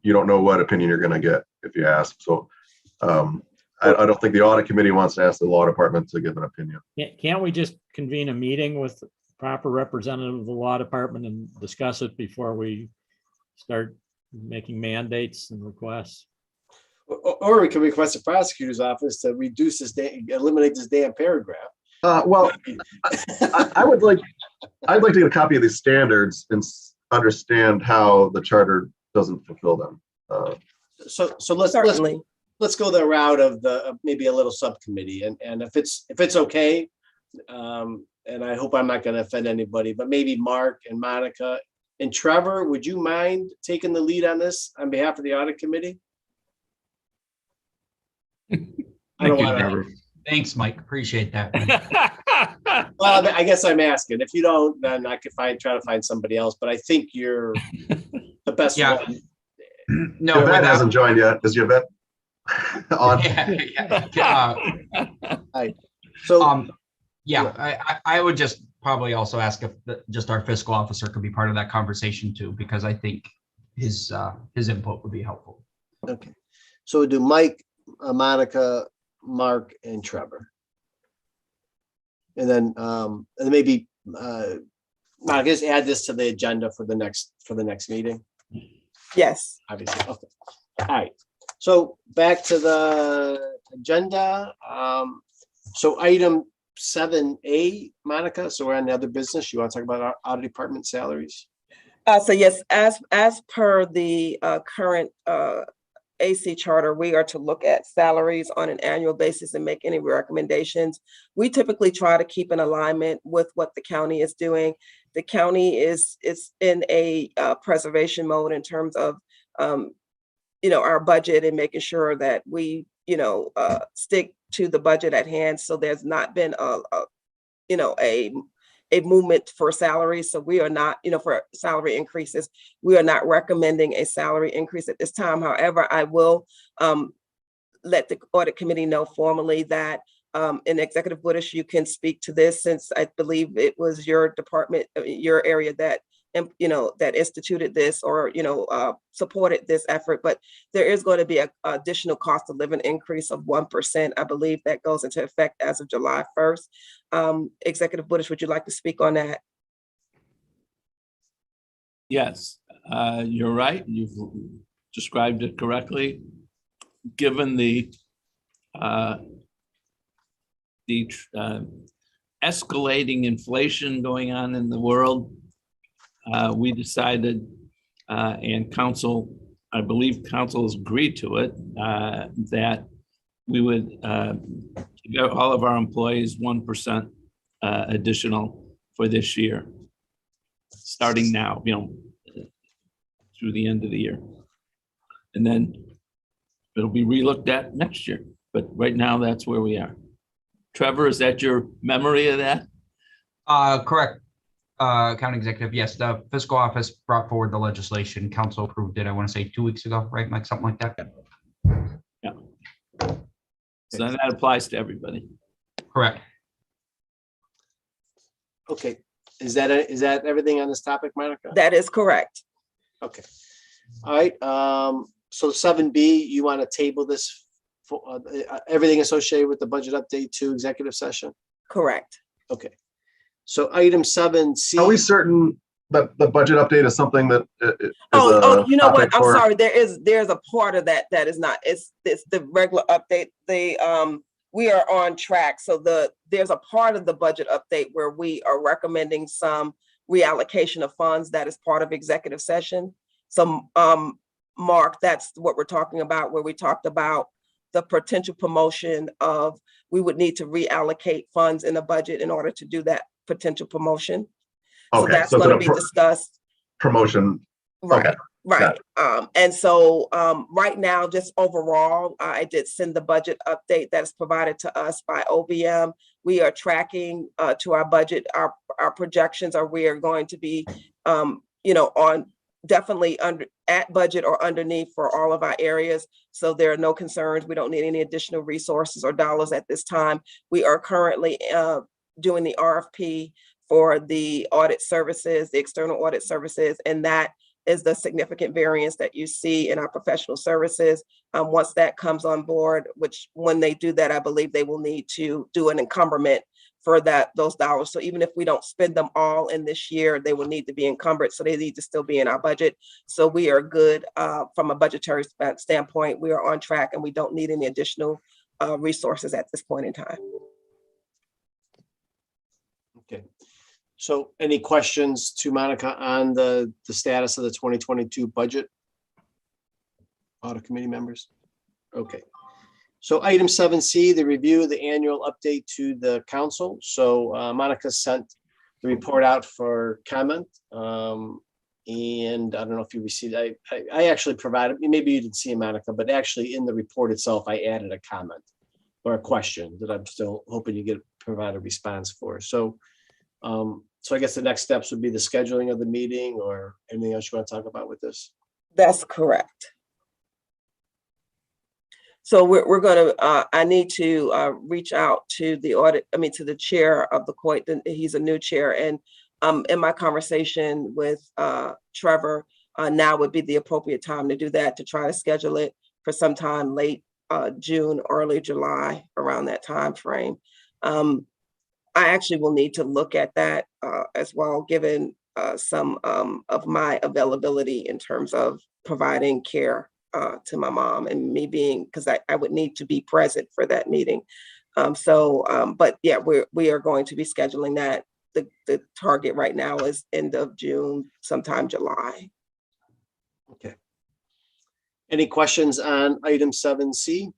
[SPEAKER 9] You don't know what opinion you're going to get if you ask. So I don't think the audit committee wants to ask the law department to give an opinion.
[SPEAKER 5] Can't we just convene a meeting with the proper representative of the law department and discuss it before we start making mandates and requests?
[SPEAKER 1] Or we can request the prosecutor's office to reduce this, eliminate this damn paragraph.
[SPEAKER 9] Well, I'd like to get a copy of these standards and understand how the charter doesn't fulfill them.
[SPEAKER 1] So let's go the route of maybe a little subcommittee, and if it's okay, and I hope I'm not going to offend anybody, but maybe Mark and Monica and Trevor, would you mind taking the lead on this on behalf of the audit committee?
[SPEAKER 3] Thanks, Mike. Appreciate that.
[SPEAKER 1] Well, I guess I'm asking. If you don't, then I could try to find somebody else. But I think you're the best one.
[SPEAKER 3] No,
[SPEAKER 9] Yvette hasn't joined yet. Is Yvette on?
[SPEAKER 1] So,
[SPEAKER 3] I would just probably also ask if just our fiscal officer could be part of that conversation too, because I think his input would be helpful.
[SPEAKER 1] Okay. So do Mike, Monica, Mark, and Trevor. And then maybe Monica, just add this to the agenda for the next meeting.
[SPEAKER 2] Yes.
[SPEAKER 1] Obviously. Okay. All right. So back to the agenda. So item 7A, Monica. So we're on the other business. You want to talk about our audit department salaries?
[SPEAKER 2] So yes, as per the current AC charter, we are to look at salaries on an annual basis and make any recommendations. We typically try to keep in alignment with what the county is doing. The county is in a preservation mode in terms of our budget and making sure that we stick to the budget at hand. So there's not been a movement for salaries. So we are not, for salary increases, we are not recommending a salary increase at this time. However, I will let the audit committee know formally that in Executive Budish, you can speak to this, since I believe it was your department, your area that that instituted this or supported this effort. But there is going to be an additional cost of living increase of 1%. I believe that goes into effect as of July 1st. Executive Budish, would you like to speak on that?
[SPEAKER 8] Yes, you're right. You've described it correctly. Given the escalating inflation going on in the world, we decided, and council, I believe council has agreed to it, that we would give all of our employees 1% additional for this year, starting now, through the end of the year. And then it'll be relooked at next year. But right now, that's where we are. Trevor, is that your memory of that?
[SPEAKER 3] Correct. County executive, yes, the fiscal office brought forward the legislation. Council approved it, I want to say 2 weeks ago, right, Mike? Something like that.
[SPEAKER 8] Yeah. So that applies to everybody.
[SPEAKER 3] Correct.
[SPEAKER 1] Okay. Is that everything on this topic, Monica?
[SPEAKER 2] That is correct.
[SPEAKER 1] Okay. All right. So 7B, you want to table this for everything associated with the budget update to executive session?
[SPEAKER 2] Correct.
[SPEAKER 1] Okay. So item 7C.
[SPEAKER 9] Are we certain that the budget update is something that is
[SPEAKER 2] you know what? I'm sorry. There's a part of that is not. It's the regular update. We are on track. So there's a part of the budget update where we are recommending some reallocation of funds that is part of executive session. So Mark, that's what we're talking about, where we talked about the potential promotion of, we would need to reallocate funds in the budget in order to do that potential promotion.
[SPEAKER 9] Okay,
[SPEAKER 2] so that's going to be discussed.
[SPEAKER 9] Promotion.
[SPEAKER 2] Right.
[SPEAKER 9] Okay.
[SPEAKER 2] Right. And so right now, just overall, I did send the budget update that is provided to us by OVM. We are tracking to our budget. Our projections are we are going to be, on definitely at budget or underneath for all of our areas. So there are no concerns. We don't need any additional resources or dollars at this time. We are currently doing the RFP for the audit services, the external audit services, and that is the significant variance that you see in our professional services. Once that comes on board, which when they do that, I believe they will need to do an encumberment for those dollars. So even if we don't spend them all in this year, they will need to be encumbered. So they need to still be in our budget. So we are good from a budgetary standpoint. We are on track and we don't need any additional resources at this point in time.
[SPEAKER 1] Okay. So any questions to Monica on the status of the 2022 budget? Audit committee members? Okay. So item 7C, the review of the annual update to the council. So Monica sent the report out for comment. And I don't know if you received, I actually provided, maybe you didn't see it, Monica, but actually in the report itself, I added a comment or a question that I'm still hoping you provide a response for. So I guess the next steps would be the scheduling of the meeting or anything else you want to talk about with this?
[SPEAKER 2] That's correct. So we're going to, I need to reach out to to the chair of the COIT. He's a new chair. And in my conversation with Trevor, now would be the appropriate time to do that, to try to schedule it for sometime late June, early July, around that time frame. I actually will need to look at that as well, given some of my availability in terms of providing care to my mom and me being, because I would need to be present for that meeting. But yeah, we are going to be scheduling that. The target right now is end of June, sometime July.
[SPEAKER 1] Okay. Any questions on item 7C?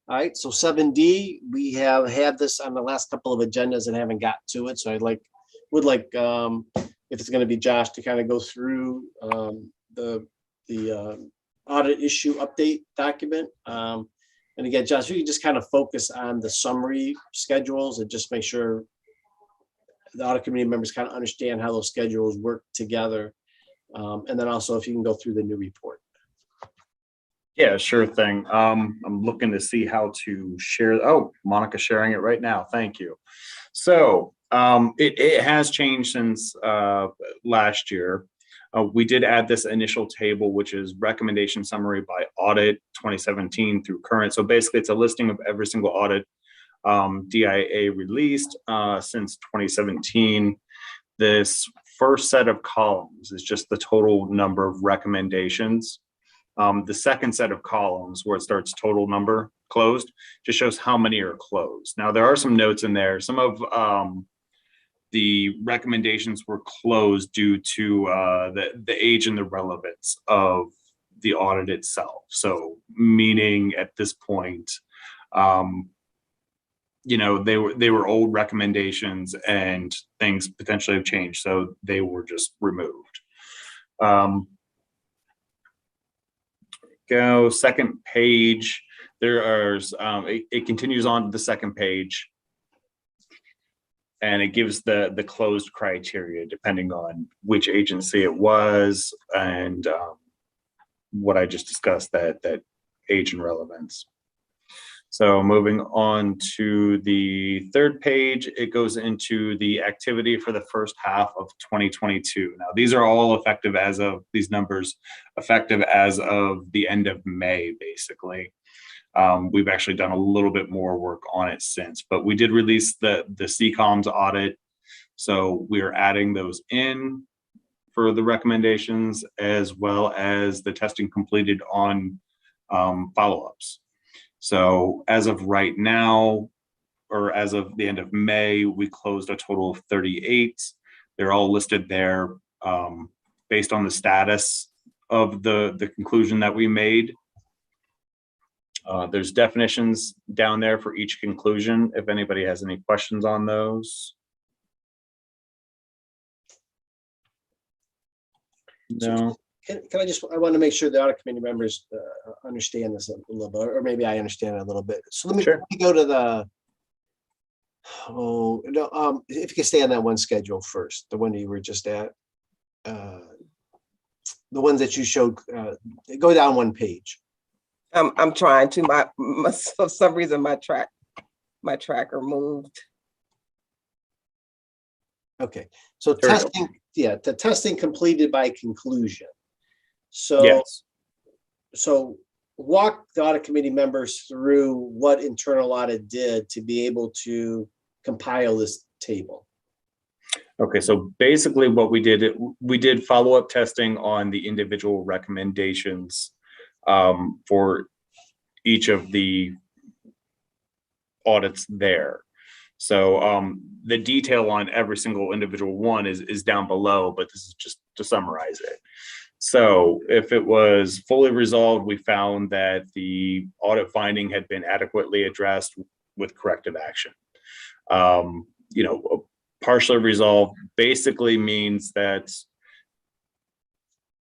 [SPEAKER 1] All right, so 7D, we have had this on the last couple of agendas and haven't got to it. So would like if it's going to be Josh to kind of go through the audit issue update document. And again, Josh, you can just kind of focus on the summary schedules and just make sure the audit committee members kind of understand how those schedules work together. And then also if you can go through the new report.
[SPEAKER 11] Yeah, sure thing. I'm looking to see how to share. Oh, Monica's sharing it right now. Thank you. So it has changed since last year. We did add this initial table, which is recommendation summary by audit 2017 through current. So basically it's a listing of every single audit DIA released since 2017. This first set of columns is just the total number of recommendations. The second set of columns, where it starts total number closed, just shows how many are closed. Now, there are some notes in there. Some of the recommendations were closed due to the age and the relevance of the audit itself. So meaning at this point, they were old recommendations and things potentially have changed. So they were just removed. Go second page. It continues on to the second page, and it gives the closed criteria depending on which agency it was and what I just discussed, that age and relevance. So moving on to the third page, it goes into the activity for the first half of 2022. Now, these are all effective as of, these numbers effective as of the end of May, basically. We've actually done a little bit more work on it since, but we did release the CCOMS audit. So we're adding those in for the recommendations, as well as the testing completed on follow-ups. So as of right now, or as of the end of May, we closed a total of 38. They're all listed there based on the status of the conclusion that we made. There's definitions down there for each conclusion, if anybody has any questions on those. No,
[SPEAKER 1] Can I just, I want to make sure the audit committee members understand this a little bit, or maybe I understand it a little bit. So let me go to the, oh, no, if you can stay on that one schedule first, the one you were just at. The ones that you showed, go down one page.
[SPEAKER 2] I'm trying to, for some reason, my tracker moved.
[SPEAKER 1] Okay, so
[SPEAKER 11] There we go.
[SPEAKER 1] testing, yeah, the testing completed by conclusion. So,
[SPEAKER 11] yes.
[SPEAKER 1] so walk the audit committee members through what internal audit did to be able to compile this table.
[SPEAKER 11] Okay, so basically what we did follow-up testing on the individual recommendations for each of the audits there. So the detail on every single individual one is down below, but this is just to summarize it. So if it was fully resolved, we found that the audit finding had been adequately addressed with corrective action. You know, partially resolved basically means that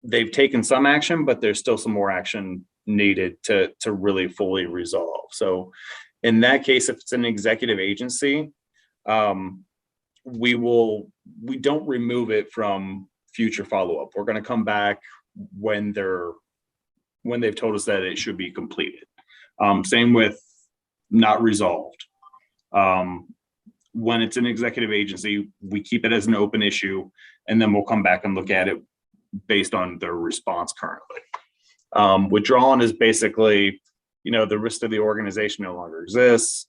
[SPEAKER 11] they've taken some action, but there's still some more action needed to really fully resolve. So in that case, if it's an executive agency, we don't remove it from future follow-up. We're going to come back when they've told us that it should be completed. Same with not resolved. When it's an executive agency, we keep it as an open issue, and then we'll come back and look at it based on their response currently. Withdrawn is basically, you know, the risk of the organization no longer exists.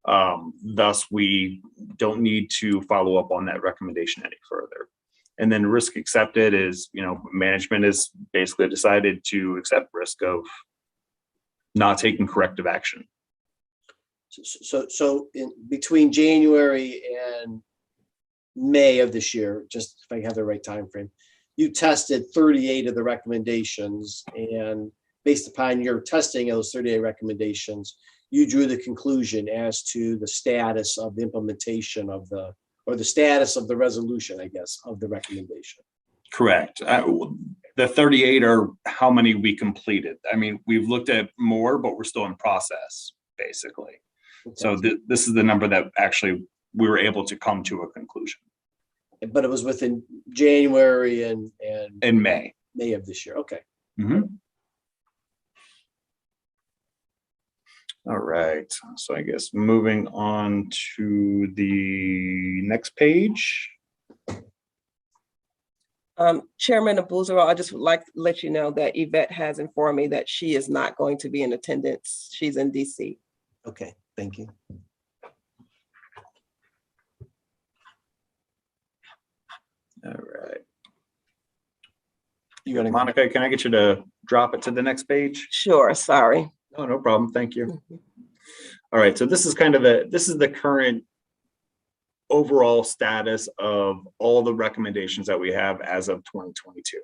[SPEAKER 11] Thus, we don't need to follow up on that recommendation any further. And then risk accepted is, you know, management has basically decided to accept risk of not taking corrective action.
[SPEAKER 1] So in between January and May of this year, just if I have the right time frame, you tested 38 of the recommendations, and based upon your testing of those 38 recommendations, you drew the conclusion as to the status of the implementation of the, or the status of the resolution, I guess, of the recommendation.
[SPEAKER 11] Correct. The 38 are how many we completed. I mean, we've looked at more, but we're still in process, basically. Okay. So this is the number that actually we were able to come to a conclusion.
[SPEAKER 1] But it was within January and
[SPEAKER 11] May
[SPEAKER 1] of this year. Okay.
[SPEAKER 11] Mm-hmm. All right. So I guess moving on to the next page.
[SPEAKER 2] Chairman Abuzaro, I just would like to let you know that Yvette has informed me that she is not going to be in attendance. She's in DC.
[SPEAKER 1] Okay, thank you.
[SPEAKER 11] All right.
[SPEAKER 1] You got
[SPEAKER 11] Monica, can I get you to drop it to the next page?
[SPEAKER 2] Sure, sorry.
[SPEAKER 11] Oh, no problem. Thank you. All right, so this is kind of the current overall status of all the recommendations that we have as of 2022.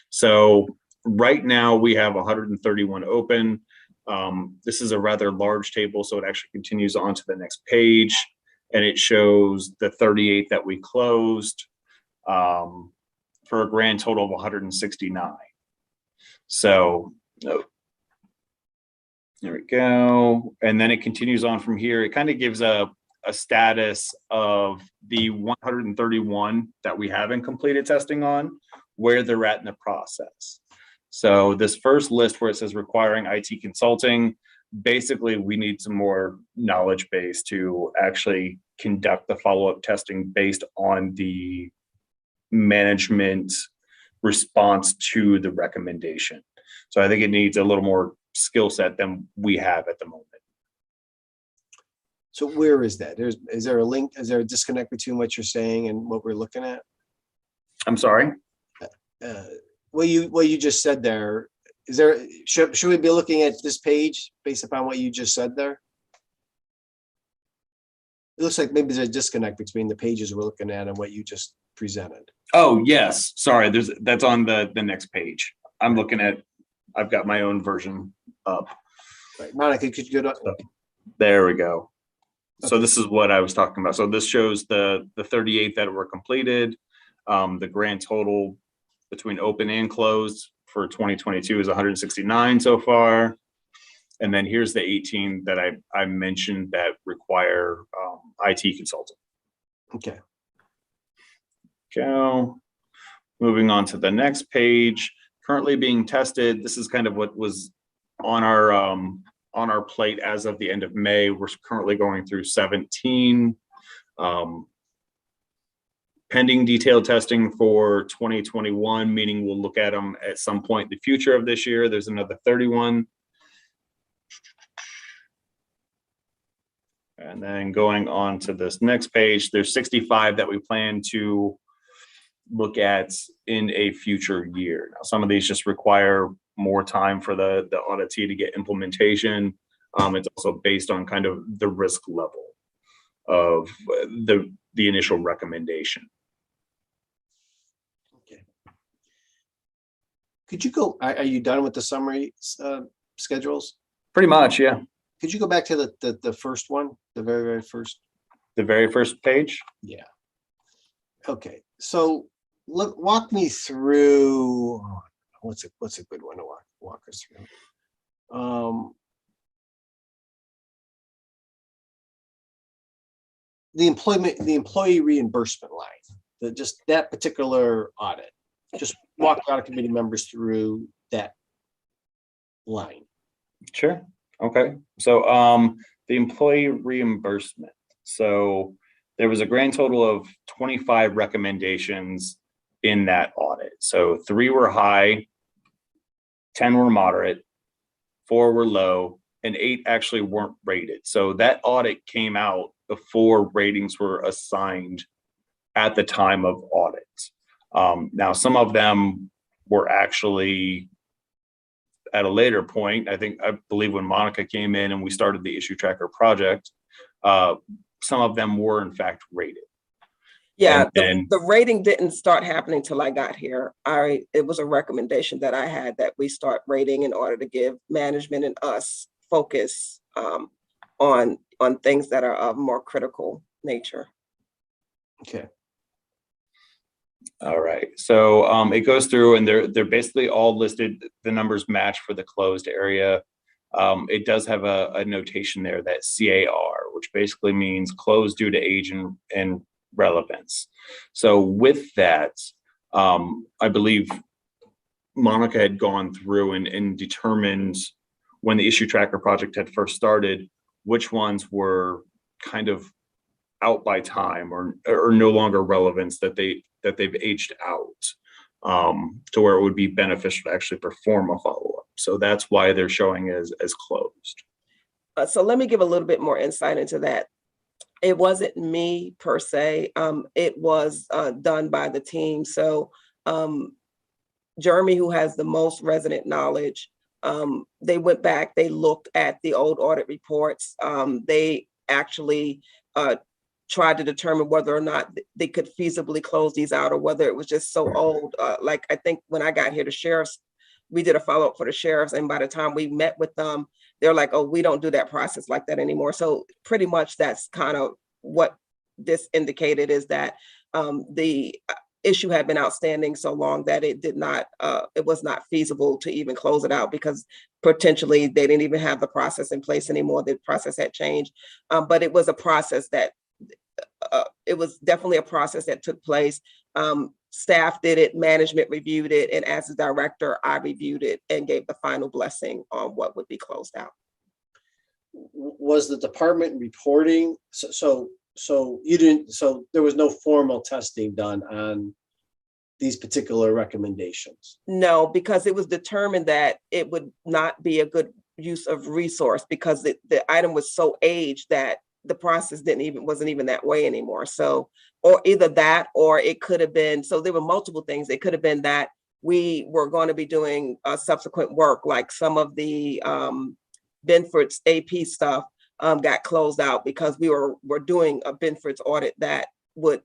[SPEAKER 11] So right now we have 131 open. This is a rather large table, so it actually continues on to the next page, and it shows the 38 that we closed for a grand total of 169. So there we go. And then it continues on from here. It kind of gives a status of the 131 that we haven't completed testing on, where they're at in the process. So this first list where it says requiring IT consulting, basically we need some more knowledge base to actually conduct the follow-up testing based on the management response to the recommendation. So I think it needs a little more skill set than we have at the moment.
[SPEAKER 1] So where is that? Is there a link? Is there a disconnect between what you're saying and what we're looking at?
[SPEAKER 11] I'm sorry?
[SPEAKER 1] What you just said there, is there, should we be looking at this page based upon what you just said there? It looks like maybe there's a disconnect between the pages we're looking at and what you just presented.
[SPEAKER 11] Oh, yes. Sorry, that's on the next page. I'm looking at, I've got my own version up.
[SPEAKER 1] Right. Monica, could you go to?
[SPEAKER 11] There we go. Okay. So this is what I was talking about. So this shows the 38 that were completed. The grand total between open and closed for 2022 is 169 so far. And then here's the 18 that I mentioned that require IT consultant.
[SPEAKER 1] Okay.
[SPEAKER 11] Go. Moving on to the next page, currently being tested. This is kind of what was on our plate as of the end of May. We're currently going through 17. Pending detailed testing for 2021, meaning we'll look at them at some point in the future of this year. There's another 31. And then going on to this next page, there's 65 that we plan to look at in a future year. Now, some of these just require more time for the auditee to get implementation. It's also based on kind of the risk level of the initial recommendation.
[SPEAKER 1] Okay. Could you go, are you done with the summary schedules?
[SPEAKER 11] Pretty much, yeah.
[SPEAKER 1] Could you go back to the first one, the very first?
[SPEAKER 11] The very first page?
[SPEAKER 1] Yeah. Okay, so walk me through, what's a good one to walk us through? The employee reimbursement line, just that particular audit. Just walk audit committee members through that line.
[SPEAKER 11] Sure. Okay. So the employee reimbursement. So there was a grand total of 25 recommendations in that audit. So 3 were high, 10 were moderate, 4 were low, and 8 actually weren't rated. So that audit came out before ratings were assigned at the time of audit. Now, some of them were actually at a later point. I believe when Monica came in and we started the issue tracker project, some of them were in fact rated.
[SPEAKER 2] Yeah, the rating didn't start happening till I got here. It was a recommendation that I had that we start rating in order to give management and us focus on things that are of more critical nature.
[SPEAKER 1] Okay.
[SPEAKER 11] All right, so it goes through and they're basically all listed. The numbers match for the closed area. It does have a notation there that CAR, which basically means closed due to age and relevance. So with that, I believe Monica had gone through and determined when the issue tracker project had first started, which ones were kind of out by time or no longer relevance, that they've aged out to where it would be beneficial to actually perform a follow-up. So that's why they're showing as closed.
[SPEAKER 2] So let me give a little bit more insight into that. It wasn't me per se. It was done by the team. So Jeremy, who has the most resident knowledge, they went back, they looked at the old audit reports. They actually tried to determine whether or not they could feasibly close these out or whether it was just so old. Like I think when I got here, the sheriffs, we did a follow-up for the sheriffs, and by the time we met with them, they're like, oh, we don't do that process like that anymore. So pretty much that's kind of what this indicated, is that the issue had been outstanding so long that it was not feasible to even close it out, because potentially they didn't even have the process in place anymore. The process had changed, but it was a process that it was definitely a process that took place. Staff did it, management reviewed it, and as a director, I reviewed it and gave the final blessing on what would be closed out.
[SPEAKER 1] Was the department reporting? So you didn't, so there was no formal testing done on these particular recommendations? No,
[SPEAKER 2] because it was determined that it would not be a good use of resource, because the item was so aged that the process wasn't even that way anymore. So, or either that, or it could have been, so there were multiple things. It could have been that we were going to be doing subsequent work, like some of the Benford's AP stuff got closed out because we were doing a Benford's audit that would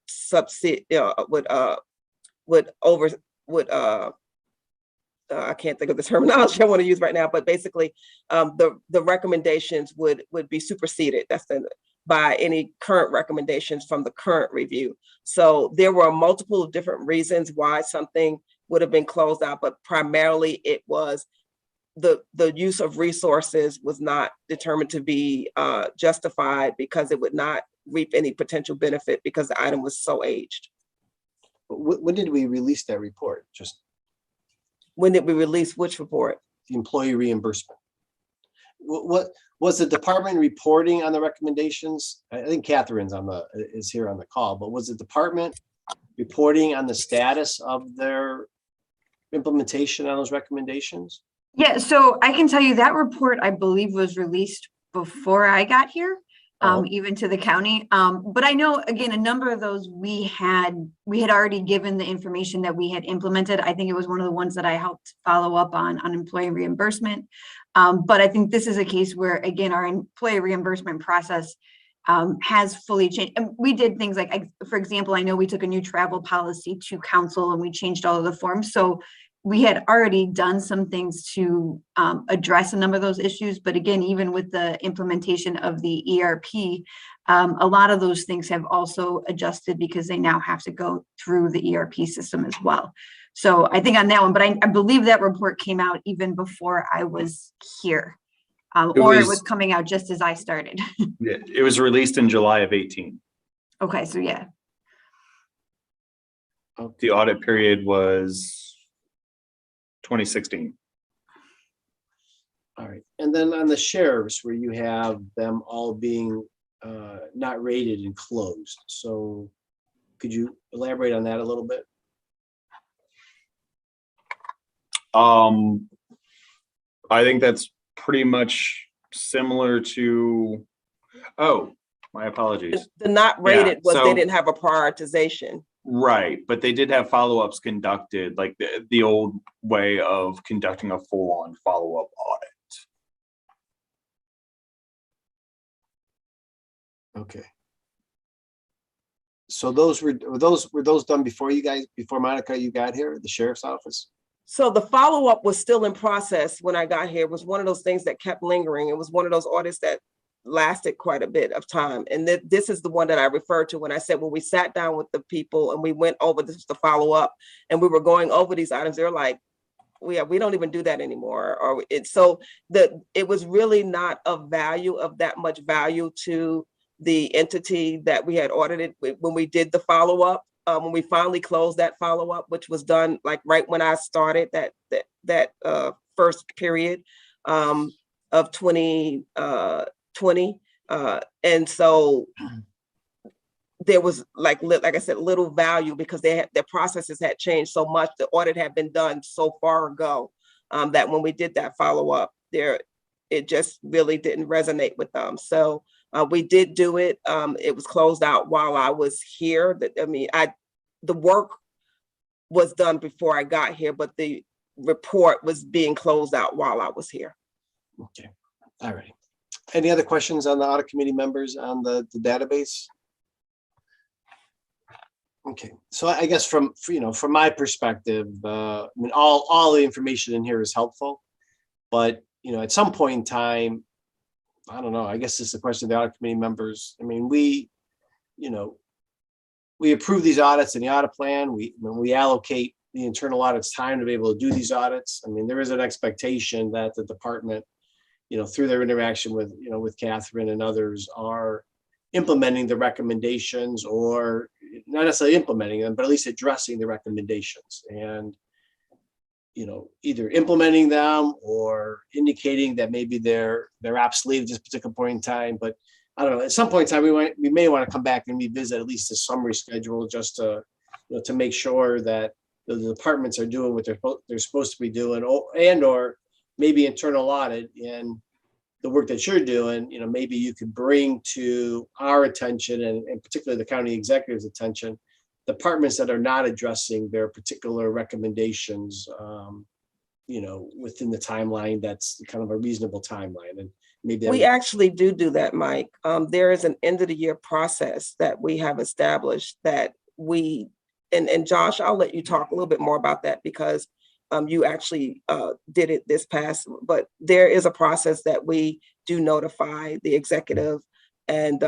[SPEAKER 2] I can't think of the terminology I want to use right now, but basically the recommendations would be superseded. By any current recommendations from the current review. So there were multiple different reasons why something would have been closed out, but primarily it was the use of resources was not determined to be justified because it would not reap any potential benefit because the item was so aged.
[SPEAKER 1] When did we release that report? Just
[SPEAKER 2] When did we release which report?
[SPEAKER 1] the employee reimbursement. What was the department reporting on the recommendations? I think Catherine's is here on the call, but was the department reporting on the status of their implementation on those recommendations?
[SPEAKER 12] Yeah, so I can tell you that report, I believe, was released before I got here, even to the county. But I know, again, a number of those we had already given the information that we had implemented. I think it was one of the ones that I helped follow up on employee reimbursement. But I think this is a case where, again, our employee reimbursement process has fully changed. And we did things like, for example, I know we took a new travel policy to council and we changed all of the forms. So we had already done some things to address a number of those issues. But again, even with the implementation of the ERP, a lot of those things have also adjusted because they now have to go through the ERP system as well. So I think on that one, but I believe that report came out even before I was here, or it was coming out just as I started.
[SPEAKER 11] Yeah, it was released in July of 18.
[SPEAKER 12] Okay, so yeah.
[SPEAKER 11] The audit period was 2016.
[SPEAKER 1] All right. And then on the sheriffs, where you have them all being not rated and closed. So could you elaborate on that a little bit?
[SPEAKER 11] I think that's pretty much similar to, oh, my apologies.
[SPEAKER 2] The not rated was
[SPEAKER 11] so-
[SPEAKER 2] they didn't have a prioritization.
[SPEAKER 11] Right, but they did have follow-ups conducted, like the old way of conducting a full-on follow-up audit.
[SPEAKER 1] Okay. So those were those done before Monica, you got here at the sheriff's office?
[SPEAKER 2] So the follow-up was still in process when I got here. It was one of those things that kept lingering. It was one of those audits that lasted quite a bit of time. And this is the one that I referred to when I said, when we sat down with the people and we went over this to follow up and we were going over these items, they're like, we don't even do that anymore. Or it was really not of value, of that much value to the entity that we had audited when we did the follow-up. When we finally closed that follow-up, which was done like right when I started that first period of 2020. And so there was like I said, little value because their processes had changed so much. The audit had been done so far ago that when we did that follow-up it just really didn't resonate with them. So we did do it. It was closed out while I was here. The work was done before I got here, but the report was being closed out while I was here.
[SPEAKER 1] Okay. All right. Any other questions on the audit committee members on the database? Okay, so I guess from my perspective, all the information in here is helpful, but at some point in time, I don't know. I guess it's the question of the audit committee members. We approve these audits in the audit plan. When we allocate the internal audits time to be able to do these audits, there is an expectation that the department, through their interaction with Catherine and others, are implementing the recommendations, or not necessarily implementing them, but at least addressing the recommendations and, either implementing them or indicating that maybe they're obsolete at this particular point in time. But I don't know, at some point in time, we may want to come back and revisit at least the summary schedule just to make sure that the departments are doing what they're supposed to be doing, or maybe internal audit and the work that you're doing, maybe you could bring to our attention and particularly the county executive's attention, departments that are not addressing their particular recommendations, within the timeline that's kind of a reasonable timeline. And maybe
[SPEAKER 2] we actually do that, Mike. There is an end of the year process that we have established that and Josh, I'll let you talk a little bit more about that because you actually did it this past, but there is a process that we do notify the executive And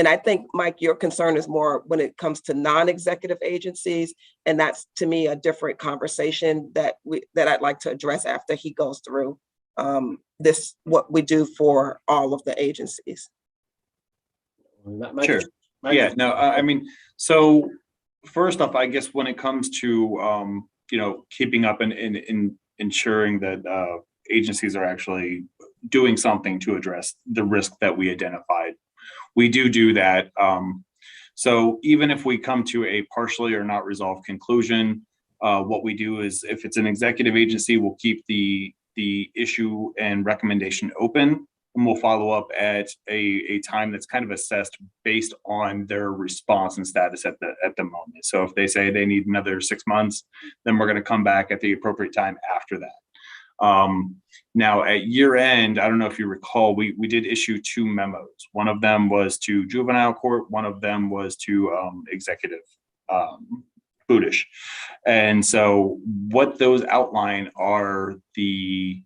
[SPEAKER 2] I think, Mike, your concern is more when it comes to non-executive agencies, and that's to me a different conversation that I'd like to address after he goes through what we do for all of the agencies.
[SPEAKER 11] Sure. Yeah, no, I mean, so first off, I guess when it comes to, keeping up and ensuring that agencies are actually doing something to address the risk that we identified, we do that. So even if we come to a partially or not resolved conclusion, what we do is if it's an executive agency, we'll keep the issue and recommendation open, and we'll follow up at a time that's kind of assessed based on their response and status at the moment. So if they say they need another 6 months, then we're going to come back at the appropriate time after that. Now at year end, I don't know if you recall, we did issue 2 memos. One of them was to juvenile court. One of them was to executive Budish. And so what those outline are the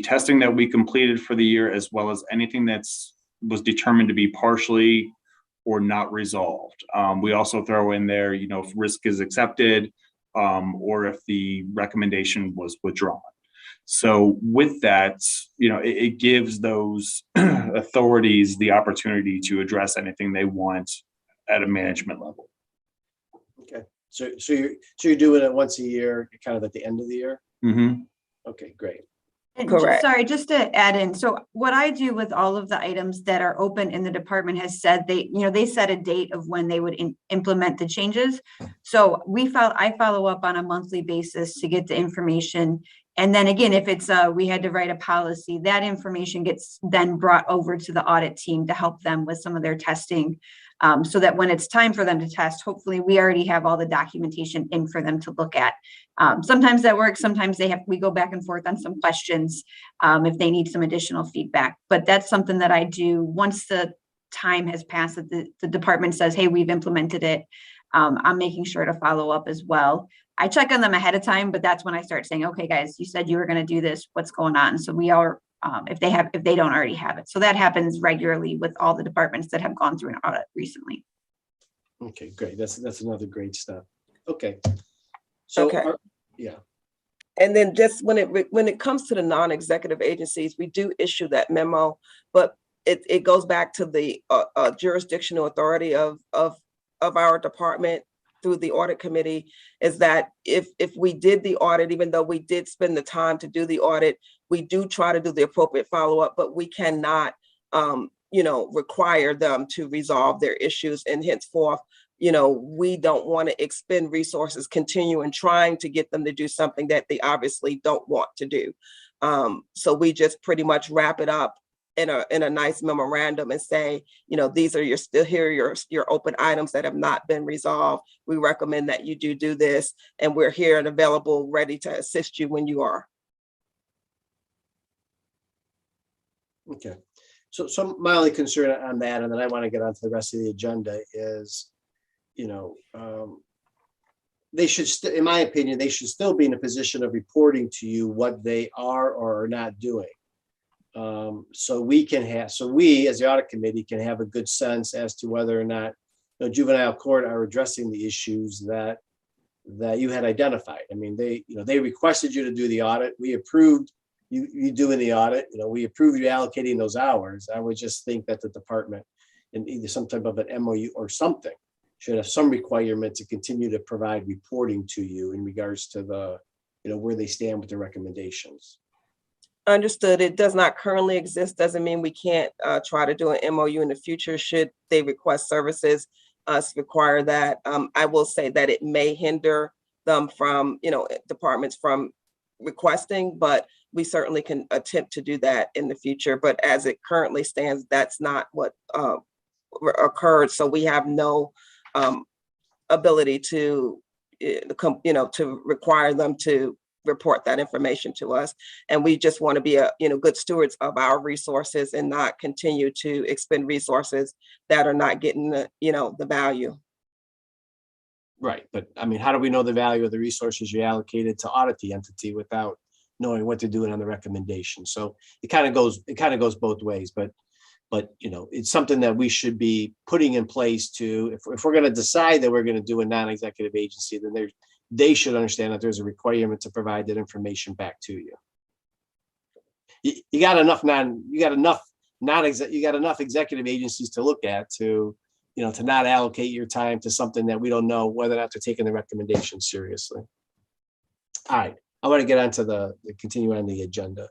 [SPEAKER 11] testing that we completed for the year, as well as anything was determined to be partially or not resolved. We also throw in there, if risk is accepted, or if the recommendation was withdrawn. So with that, it gives those authorities the opportunity to address anything they want at a management level.
[SPEAKER 1] Okay, so you're doing it once a year, kind of at the end of the year?
[SPEAKER 11] Mm-hmm.
[SPEAKER 1] Okay, great.
[SPEAKER 12] And
[SPEAKER 2] Correct.
[SPEAKER 12] Sorry, just to add in. So what I do with all of the items that are open in the department has said they set a date of when they would implement the changes. So I follow up on a monthly basis to get the information. And then again, if it's we had to write a policy, that information gets then brought over to the audit team to help them with some of their testing. So that when it's time for them to test, hopefully we already have all the documentation in for them to look at. Sometimes that works. Sometimes we go back and forth on some questions if they need some additional feedback. But that's something that I do once the time has passed that the department says, hey, we've implemented it. I'm making sure to follow up as well. I check on them ahead of time, but that's when I start saying, okay, guys, you said you were going to do this. What's going on? So we are, if they don't already have it. So that happens regularly with all the departments that have gone through an audit recently.
[SPEAKER 1] Okay, great. That's another great step. Okay. So,
[SPEAKER 2] Okay.
[SPEAKER 1] Yeah.
[SPEAKER 2] And then just when it comes to the non-executive agencies, we do issue that memo, but it goes back to the jurisdictional authority of our department through the audit committee, is that if we did the audit, even though we did spend the time to do the audit, we do try to do the appropriate follow-up, but we cannot, require them to resolve their issues. And henceforth, we don't want to expend resources continuing trying to get them to do something that they obviously don't want to do. So we just pretty much wrap it up in a nice memorandum and say, these are your open items that have not been resolved. We recommend that you do this, and we're here and available, ready to assist you when you are.
[SPEAKER 1] Okay. So my only concern on that, and then I want to get onto the rest of the agenda, is, they should, in my opinion, they should still be in a position of reporting to you what they are or are not doing. So we as the audit committee can have a good sense as to whether or not the juvenile court are addressing the issues that you had identified. I mean, they requested you to do the audit. We approved you doing the audit. We approved you allocating those hours. I would just think that the department, in either some type of an MOU or something, should have some requirement to continue to provide reporting to you in regards to the, where they stand with the recommendations.
[SPEAKER 2] Understood. It does not currently exist. Doesn't mean we can't try to do an MOU in the future should they request services, us require that. I will say that it may hinder them from, departments from requesting, but we certainly can attempt to do that in the future. But as it currently stands, that's not what occurred. So we have no ability to, to require them to report that information to us. And we just want to be good stewards of our resources and not continue to expend resources that are not getting the value.
[SPEAKER 1] Right. But I mean, how do we know the value of the resources you allocated to audit the entity without knowing what to do on the recommendation? So it kind of goes both ways, but But, it's something that we should be putting in place to, if we're going to decide that we're going to do a non-executive agency, then they should understand that there's a requirement to provide that information back to you. You got enough executive agencies to look at to not allocate your time to something that we don't know whether or not they're taking the recommendation seriously. All right, I want to get on to the continue on the agenda.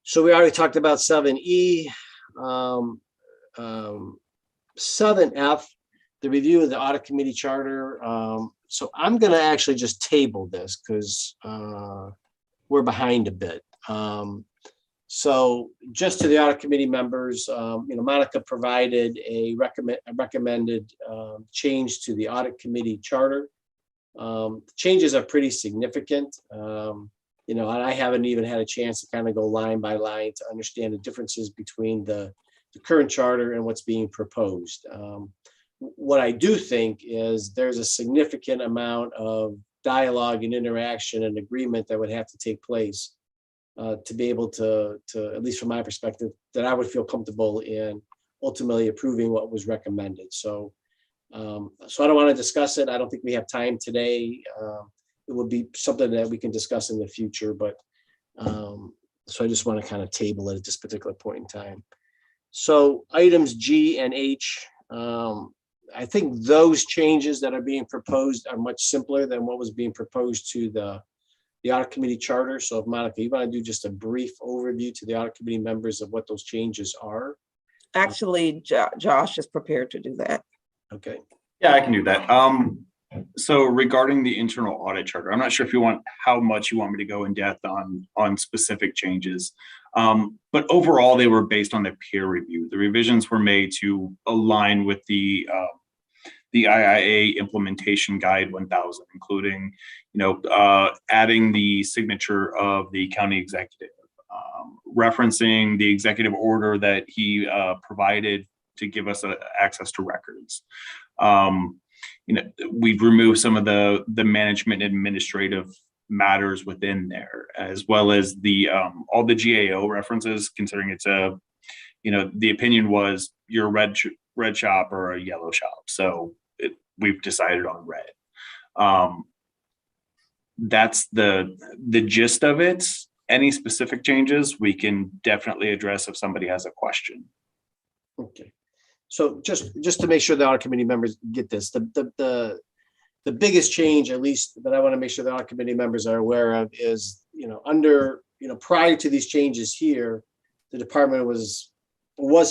[SPEAKER 1] So we already talked about 7E, 7F, the review of the audit committee charter. So I'm going to actually just table this because we're behind a bit. So just to the audit committee members, Monica provided a recommended change to the audit committee charter. Changes are pretty significant. And I haven't even had a chance to kind of go line by line to understand the differences between the current charter and what's being proposed. What I do think is there's a significant amount of dialogue and interaction and agreement that would have to take place to be able to, at least from my perspective, that I would feel comfortable in ultimately approving what was recommended. So I don't want to discuss it. I don't think we have time today. It would be something that we can discuss in the future, but so I just want to kind of table it at this particular point in time. So items G and H, I think those changes that are being proposed are much simpler than what was being proposed to the audit committee charter. So if Monica, you want to do just a brief overview to the audit committee members of what those changes are?
[SPEAKER 2] Actually, Josh is prepared to do that.
[SPEAKER 1] Okay.
[SPEAKER 11] Yeah, I can do that. So regarding the internal audit charter, I'm not sure if how much you want me to go in depth on specific changes. But overall, they were based on the peer review. The revisions were made to align with the IIA Implementation Guide 1000, including, adding the signature of the county executive, referencing the executive order that he provided to give us access to records. We've removed some of the management administrative matters within there, as well as the all the GAO references, considering it's the opinion was you're a red shop or a yellow shop. So we've decided on red. That's the gist of it. Any specific changes we can definitely address if somebody has a question.
[SPEAKER 1] Okay. So just to make sure the audit committee members get this, the biggest change, at least that I want to make sure the audit committee members are aware of, is prior to these changes here, the department was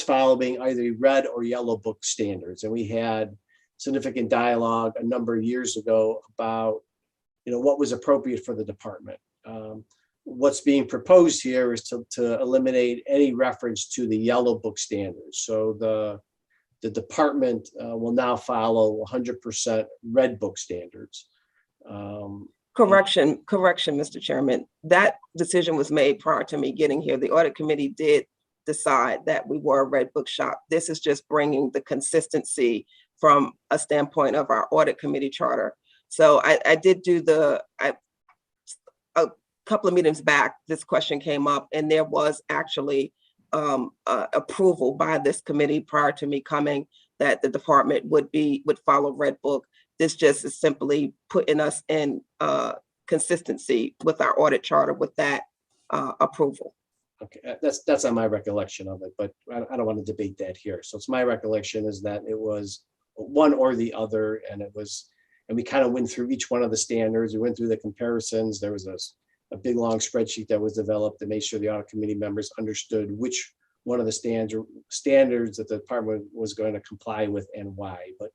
[SPEAKER 1] following either red or yellow book standards, and we had significant dialogue a number of years ago about what was appropriate for the department. What's being proposed here is to eliminate any reference to the yellow book standards. So the department will now follow 100% red book standards.
[SPEAKER 2] Correction, Mr. Chairman. That decision was made prior to me getting here. The audit committee did decide that we were a red book shop. This is just bringing the consistency from a standpoint of our audit committee charter. So I did do a couple of meetings back, this question came up, and there was actually approval by this committee prior to me coming that the department would follow red book. This just is simply putting us in consistency with our audit charter with that approval.
[SPEAKER 1] Okay, that's not my recollection of it, but I don't want to debate that here. So it's my recollection is that it was one or the other, and we kind of went through each one of the standards. We went through the comparisons. There was a big long spreadsheet that was developed to make sure the audit committee members understood which one of the standards that the department was going to comply with and why. But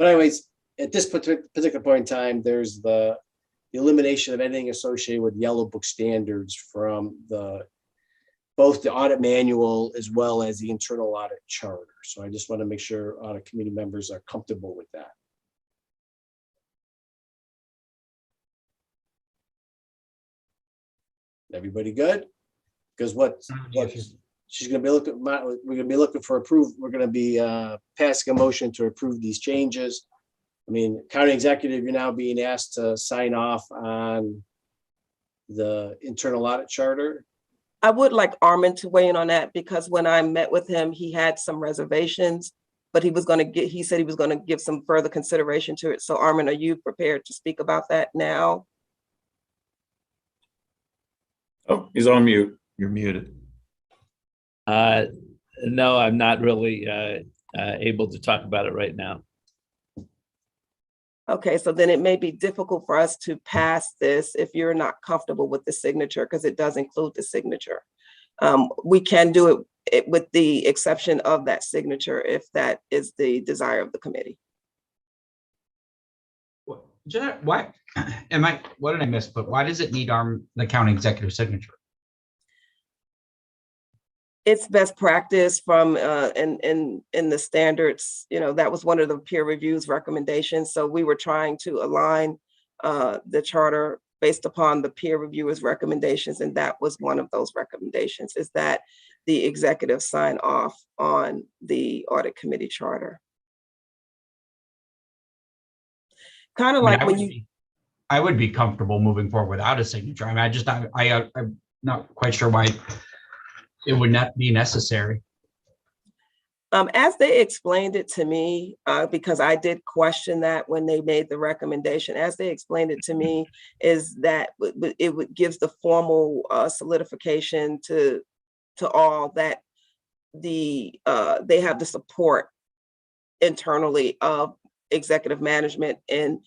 [SPEAKER 1] anyways, at this particular point in time, there's the elimination of anything associated with yellow book standards from both the audit manual as well as the internal audit charter. So I just want to make sure audit committee members are comfortable with that. Everybody good? Because what she's going to be looking, we're going to be looking for approval. We're going to be passing a motion to approve these changes. I mean, county executive, you're now being asked to sign off on the internal audit charter.
[SPEAKER 2] I would like Armin to weigh in on that, because when I met with him, he had some reservations, but he said he was going to give some further consideration to it. So Armin, are you prepared to speak about that now?
[SPEAKER 11] Oh, he's on mute.
[SPEAKER 10] You're muted.
[SPEAKER 13] No, I'm not really able to talk about it right now.
[SPEAKER 2] Okay, so then it may be difficult for us to pass this if you're not comfortable with the signature, because it does include the signature. We can do it with the exception of that signature if that is the desire of the committee.
[SPEAKER 3] What what did I miss? But why does it need the county executive signature?
[SPEAKER 2] It's best practice from in the standards. You know, that was one of the peer reviews recommendations. So we were trying to align the charter based upon the peer reviewers' recommendations, and that was one of those recommendations, is that the executive sign off on the audit committee charter. Kind of like
[SPEAKER 3] I would be comfortable moving forward without a signature. I mean, I'm not quite sure why it would not be necessary.
[SPEAKER 2] As they explained it to me, because I did question that when they made the recommendation, as they explained it to me, is that it would gives the formal solidification to all that they have the support internally of executive management in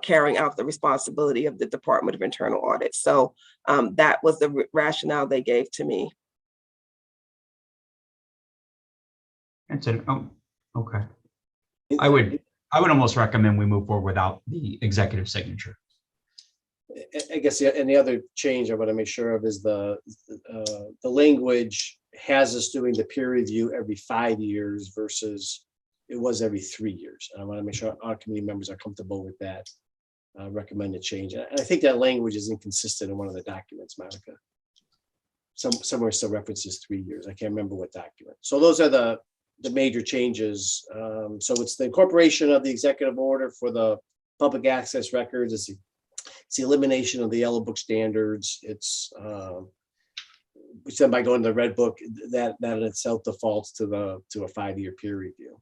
[SPEAKER 2] carrying out the responsibility of the Department of Internal Audit. So that was the rationale they gave to me.
[SPEAKER 3] Okay. I would almost recommend we move forward without the executive signature.
[SPEAKER 1] I guess, and the other change I want to make sure of is the language has us doing the peer review every 5 years versus it was every 3 years. And I want to make sure our committee members are comfortable with that recommended change. And I think that language is inconsistent in one of the documents, Monica. Somewhere still references 3 years. I can't remember what document. So those are the major changes. So it's the incorporation of the executive order for the public access records. It's the elimination of the yellow book standards. It's we said by going to the red book, that in itself defaults to a 5-year peer review.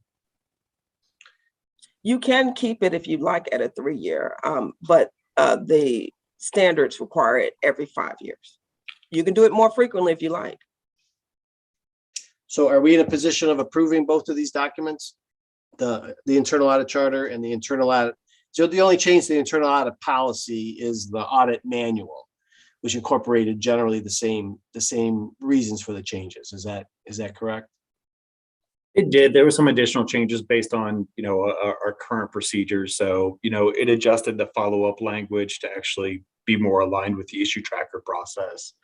[SPEAKER 2] You can keep it if you like at a 3-year, but the standards require it every 5 years. You can do it more frequently if you like.
[SPEAKER 1] So are we in a position of approving both of these documents? The internal audit charter and the internal audit. So the only change to the internal audit policy is the audit manual, which incorporated generally the same reasons for the changes. Is that correct?
[SPEAKER 11] It did. There were some additional changes based on, our current procedures. So, it adjusted the follow-up language to actually be more aligned with the issue tracker process.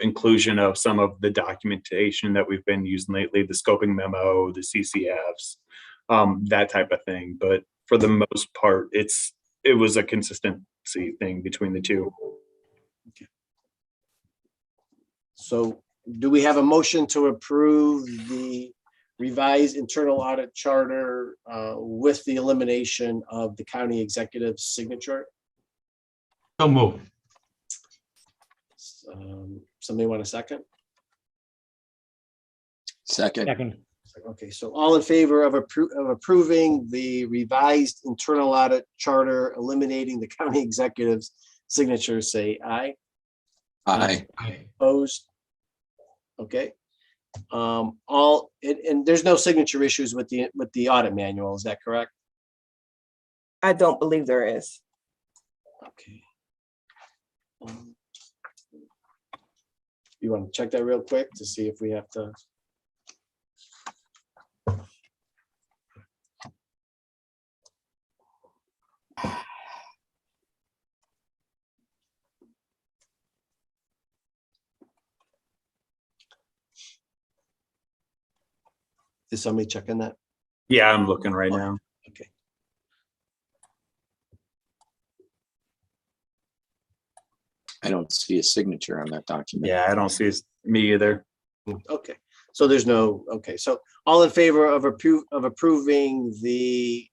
[SPEAKER 11] Inclusion of some of the documentation that we've been using lately, the scoping memo, the CCFs, that type of thing. But for the most part, it was a consistency thing between the two.
[SPEAKER 1] Okay. So do we have a motion to approve the revised internal audit charter with the elimination of the county executive's signature?
[SPEAKER 3] So move.
[SPEAKER 1] Somebody want a second?
[SPEAKER 7] Second.
[SPEAKER 1] Okay, so all in favor of approving the revised internal audit charter, eliminating the county executive's signature, say aye.
[SPEAKER 7] Aye.
[SPEAKER 1] Opposed? Okay. And there's no signature issues with the audit manual, is that correct?
[SPEAKER 2] I don't believe there is.
[SPEAKER 1] Okay. You want to check that real quick to see if we have to? Is somebody checking that?
[SPEAKER 11] Yeah, I'm looking right now.
[SPEAKER 1] Okay.
[SPEAKER 7] I don't see a signature on that document.
[SPEAKER 11] Yeah, I don't see me either.
[SPEAKER 1] Okay, so there's no, okay, so all in favor of approving the,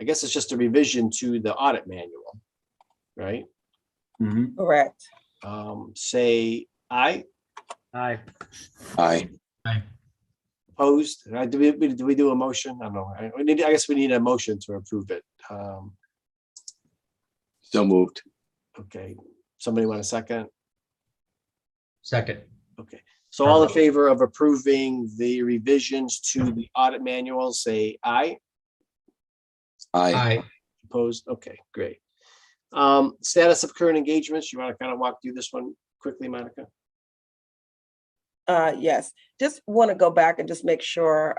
[SPEAKER 1] I guess it's just a revision to the audit manual, right?
[SPEAKER 11] Mhm.
[SPEAKER 2] Correct.
[SPEAKER 1] Say aye.
[SPEAKER 5] Aye.
[SPEAKER 7] Aye.
[SPEAKER 1] Opposed? Do we do a motion? I don't know. I guess we need a motion to approve it.
[SPEAKER 7] So moved.
[SPEAKER 1] Okay. Somebody want a second?
[SPEAKER 3] Second.
[SPEAKER 1] Okay. So all in favor of approving the revisions to the audit manual, say aye.
[SPEAKER 7] Aye.
[SPEAKER 1] Opposed? Okay, great. Status of current engagements. You want to kind of walk through this one quickly, Monica?
[SPEAKER 2] Yes, just want to go back and just make sure,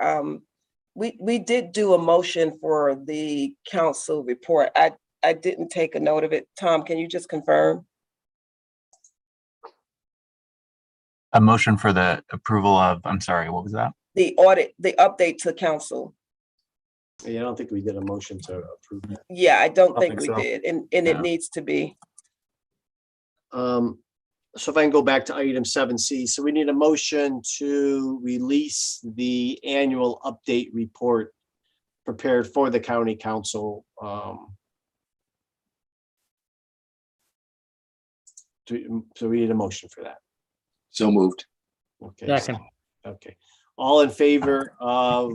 [SPEAKER 2] we did do a motion for the council report. I didn't take a note of it. Tom, can you just confirm?
[SPEAKER 4] A motion for the approval of, I'm sorry, what was that?
[SPEAKER 2] The audit, the update to council.
[SPEAKER 1] Yeah, I don't think we did a motion to approve it.
[SPEAKER 2] Yeah, I don't think
[SPEAKER 11] think
[SPEAKER 2] we
[SPEAKER 11] so.
[SPEAKER 2] did, and it
[SPEAKER 4] No.
[SPEAKER 2] needs to be.
[SPEAKER 1] So if I can go back to item 7C, so we need a motion to release the annual update report prepared for the county council. So we need a motion for that.
[SPEAKER 7] So moved.
[SPEAKER 1] Okay.
[SPEAKER 5] Second.
[SPEAKER 1] Okay. All in favor of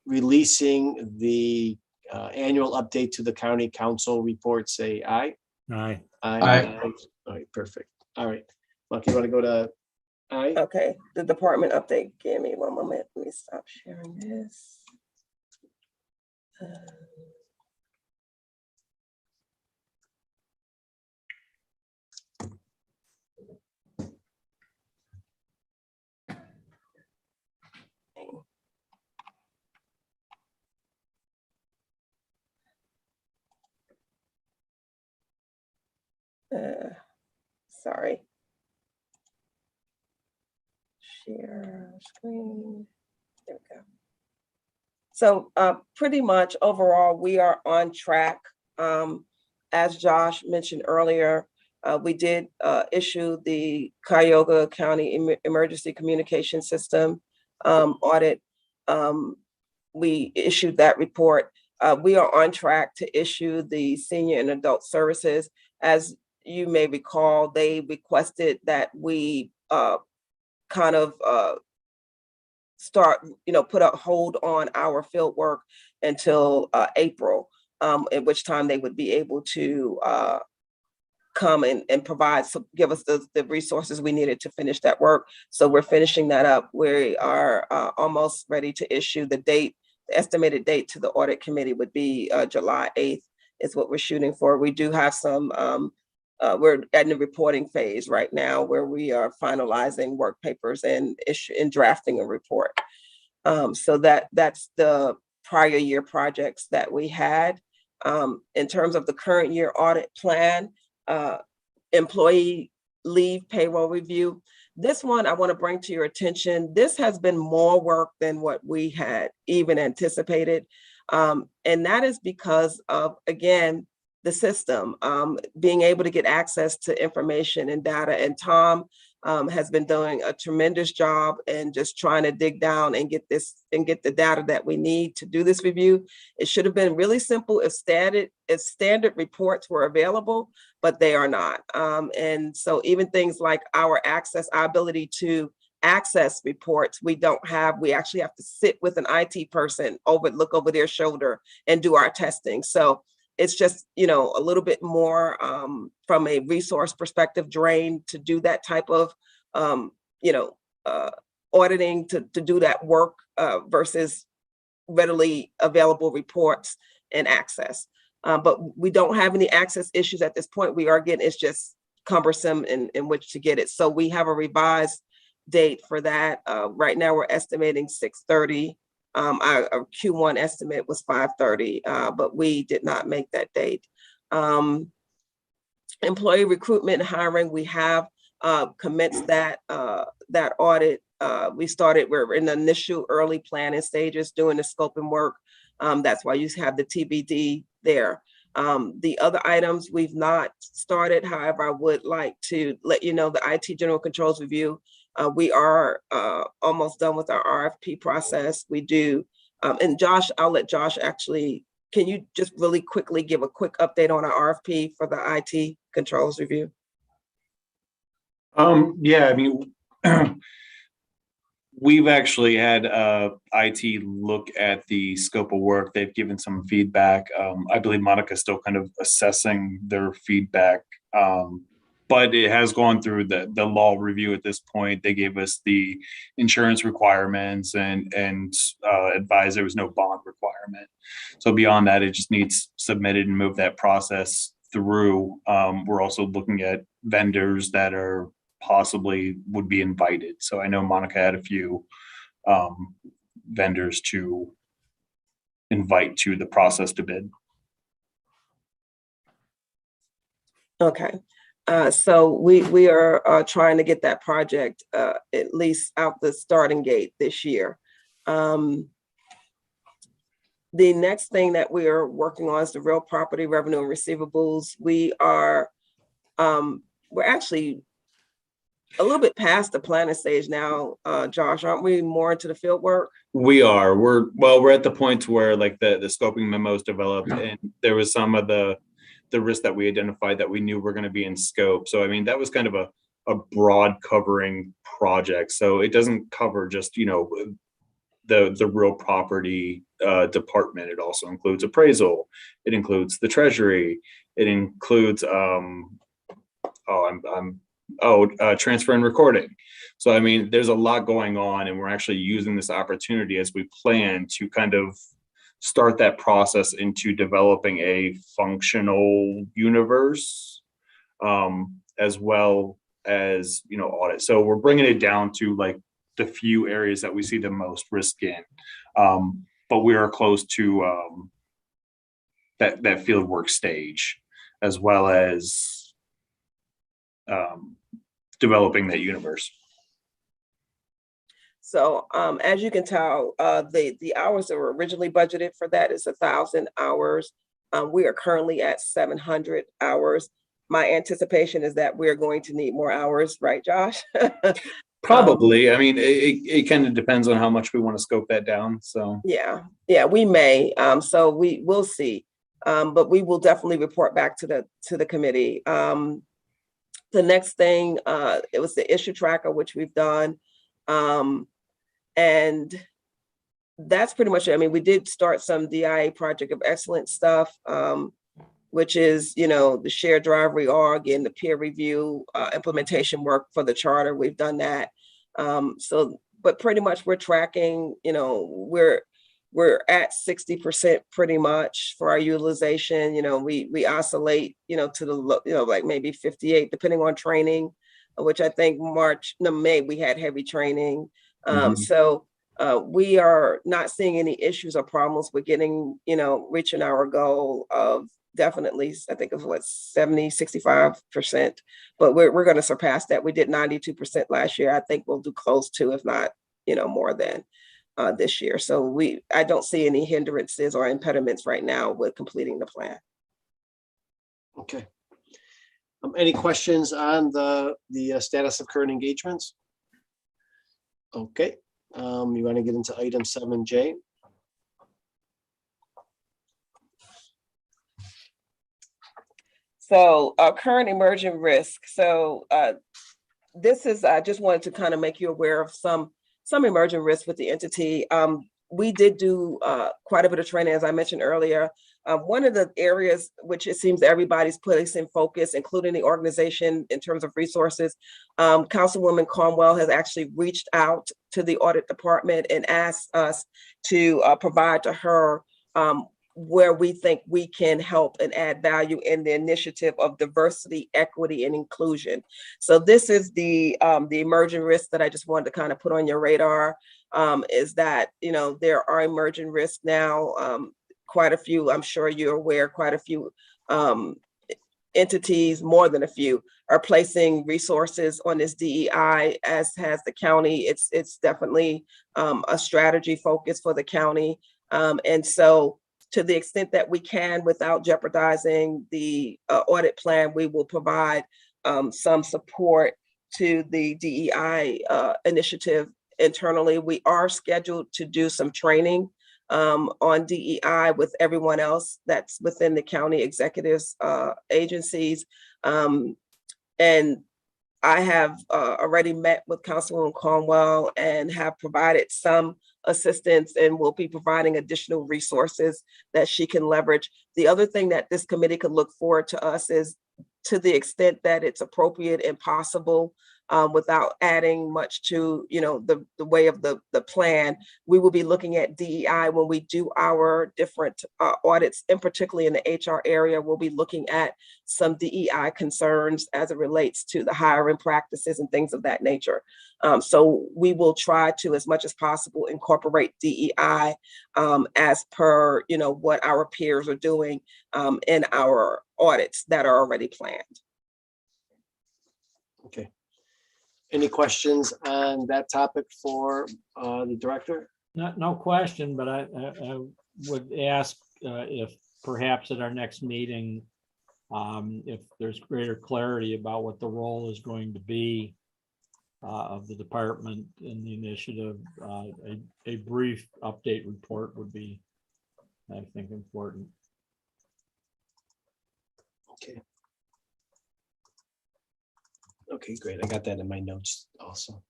[SPEAKER 1] releasing the annual update to the county council report, say aye.
[SPEAKER 5] Aye.
[SPEAKER 3] Aye.
[SPEAKER 1] All right, perfect. All right. Lucky, you want to go to aye?
[SPEAKER 2] Okay, the department update. Give me one moment. Let me stop sharing this. Sorry. Share screen. There we go. So pretty much overall, we are on track. As Josh mentioned earlier, we did issue the Kyogre County Emergency Communication System audit. We issued that report. We are on track to issue the Senior and Adult Services. As you may recall, they requested that we kind of start, put a hold on our field work until April, at which time they would be able to come and provide, give us the resources we needed to finish that work. So we're finishing that up. We are almost ready to issue the date. The estimated date to the audit committee would be July 8th is what we're shooting for. We do have some, we're in the reporting phase right now where we are finalizing work papers and drafting a report. So that's the prior year projects that we had. In terms of the current year audit plan, employee leave payroll review. This one I want to bring to your attention. This has been more work than what we had even anticipated. And that is because of, again, the system, being able to get access to information and data. And Tom has been doing a tremendous job and just trying to dig down and get the data that we need to do this review. It should have been really simple if standard reports were available, but they are not. And so even things like our ability to access reports, we don't have. We actually have to sit with an IT person, look over their shoulder and do our testing. So it's just, a little bit more from a resource perspective drain to do that type of, auditing to do that work versus readily available reports and access. But we don't have any access issues at this point. We are getting, it's just cumbersome in which to get it. So we have a revised date for that. Right now we're estimating 6:30. Our Q1 estimate was 5:30, but we did not make that date. Employee recruitment and hiring, we have commenced that audit. We're in the initial early planning stages doing the scope and work. That's why you have the TBD there. The other items we've not started. However, I would like to let you know the IT general controls review. We are almost done with our RFP process. We do, and Josh, I'll let Josh actually, can you just really quickly give a quick update on our RFP for the IT controls review?
[SPEAKER 11] Yeah, I mean, we've actually had IT look at the scope of work. They've given some feedback. I believe Monica's still kind of assessing their feedback, but it has gone through the law review at this point. They gave us the insurance requirements and advised there was no bond requirement. So beyond that, it just needs submitted and move that process through. We're also looking at vendors that are possibly would be invited. So I know Monica had a few vendors to invite to the process to bid.
[SPEAKER 2] Okay. So we are trying to get that project at least out the starting gate this year. The next thing that we are working on is the real property revenue and receivables. We're actually a little bit past the planning stage now, Josh. Aren't we more into the field work?
[SPEAKER 11] We are. We're at the point where like the scoping memos developed, and there was some of the risks that we identified that we knew were going to be in scope. So I mean, that was kind of a broad covering project. So it doesn't cover just, you know, the real property department. It also includes appraisal. It includes the treasury. It includes transfer and recording. So I mean, there's a lot going on, and we're actually using this opportunity as we plan to kind of start that process into developing a functional universe, as well as, you know, audit. So we're bringing it down to like the few areas that we see the most risk in, but we are close to that field work stage, as well as developing that universe.
[SPEAKER 2] So as you can tell, the hours that were originally budgeted for that is 1,000 hours. We are currently at 700 hours. My anticipation is that we're going to need more hours, right, Josh?
[SPEAKER 11] Probably. I mean, it kind of depends on how much we want to scope that down. So
[SPEAKER 2] yeah, we may. So we will see, but we will definitely report back to the committee. The next thing, it was the issue tracker, which we've done. And that's pretty much it. I mean, we did start some DIA Project of Excellence stuff, which is, you know, the shared drive reorg and the peer review implementation work for the charter. We've done that. But pretty much we're tracking, you know, we're at 60% pretty much for our utilization. You know, we oscillate, you know, to the, you know, like maybe 58, depending on training, which I think May, we had heavy training. So we are not seeing any issues or problems with getting, you know, reaching our goal of definitely, I think of what, 65%, but we're going to surpass that. We did 92% last year. I think we'll do close to, if not, you know, more than this year. So I don't see any hindrances or impediments right now with completing the plan.
[SPEAKER 1] Okay. Any questions on the status of current engagements? Okay. You want to get into item 7J?
[SPEAKER 2] So current emerging risk. So this is, I just wanted to kind of make you aware of some emerging risks with the entity. We did do quite a bit of training, as I mentioned earlier. One of the areas which it seems everybody's placing focus, including the organization in terms of resources, Councilwoman Cornwell has actually reached out to the audit department and asked us to provide to her where we think we can help and add value in the initiative of diversity, equity, and inclusion. So this is the emerging risk that I just wanted to kind of put on your radar, is that, you know, there are emerging risks now. Quite a few, I'm sure you're aware, quite a few entities, more than a few, are placing resources on this DEI, as has the county. It's definitely a strategy focus for the county. And so to the extent that we can, without jeopardizing the audit plan, we will provide some support to the DEI initiative internally. We are scheduled to do some training on DEI with everyone else that's within the county executives agencies. And I have already met with Councilwoman Cornwell and have provided some assistance and will be providing additional resources that she can leverage. The other thing that this committee could look forward to us is, to the extent that it's appropriate and possible, without adding much to, the way of the plan, we will be looking at DEI when we do our different audits, and particularly in the HR area, we'll be looking at some DEI concerns as it relates to the hiring practices and things of that nature. So we will try to, as much as possible, incorporate DEI as per, what our peers are doing in our audits that are already planned.
[SPEAKER 1] Okay. Any questions on that topic for the director?
[SPEAKER 5] No question, but I would ask if perhaps at our next meeting, if there's greater clarity about what the role is going to be of the department in the initiative, a brief update report would be, I think, important.
[SPEAKER 1] Okay. Okay, great. I got that in my notes also.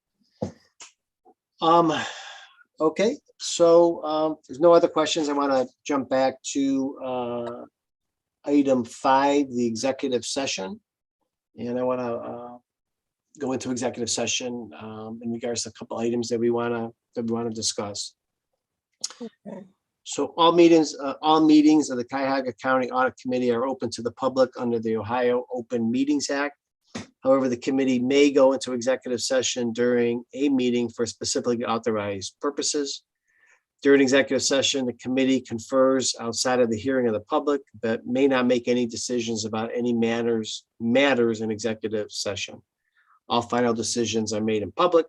[SPEAKER 1] Okay, so there's no other questions. I want to jump back to item 5, the executive session. And I want to go into executive session in regards to a couple items that we want to discuss.
[SPEAKER 2] Okay.
[SPEAKER 1] So all meetings of the Cuyahoga County Audit Committee are open to the public under the Ohio Open Meetings Act. However, the committee may go into executive session during a meeting for specifically authorized purposes. During executive session, the committee confers outside of the hearing of the public, but may not make any decisions about any matters in executive session. All final decisions are made in public.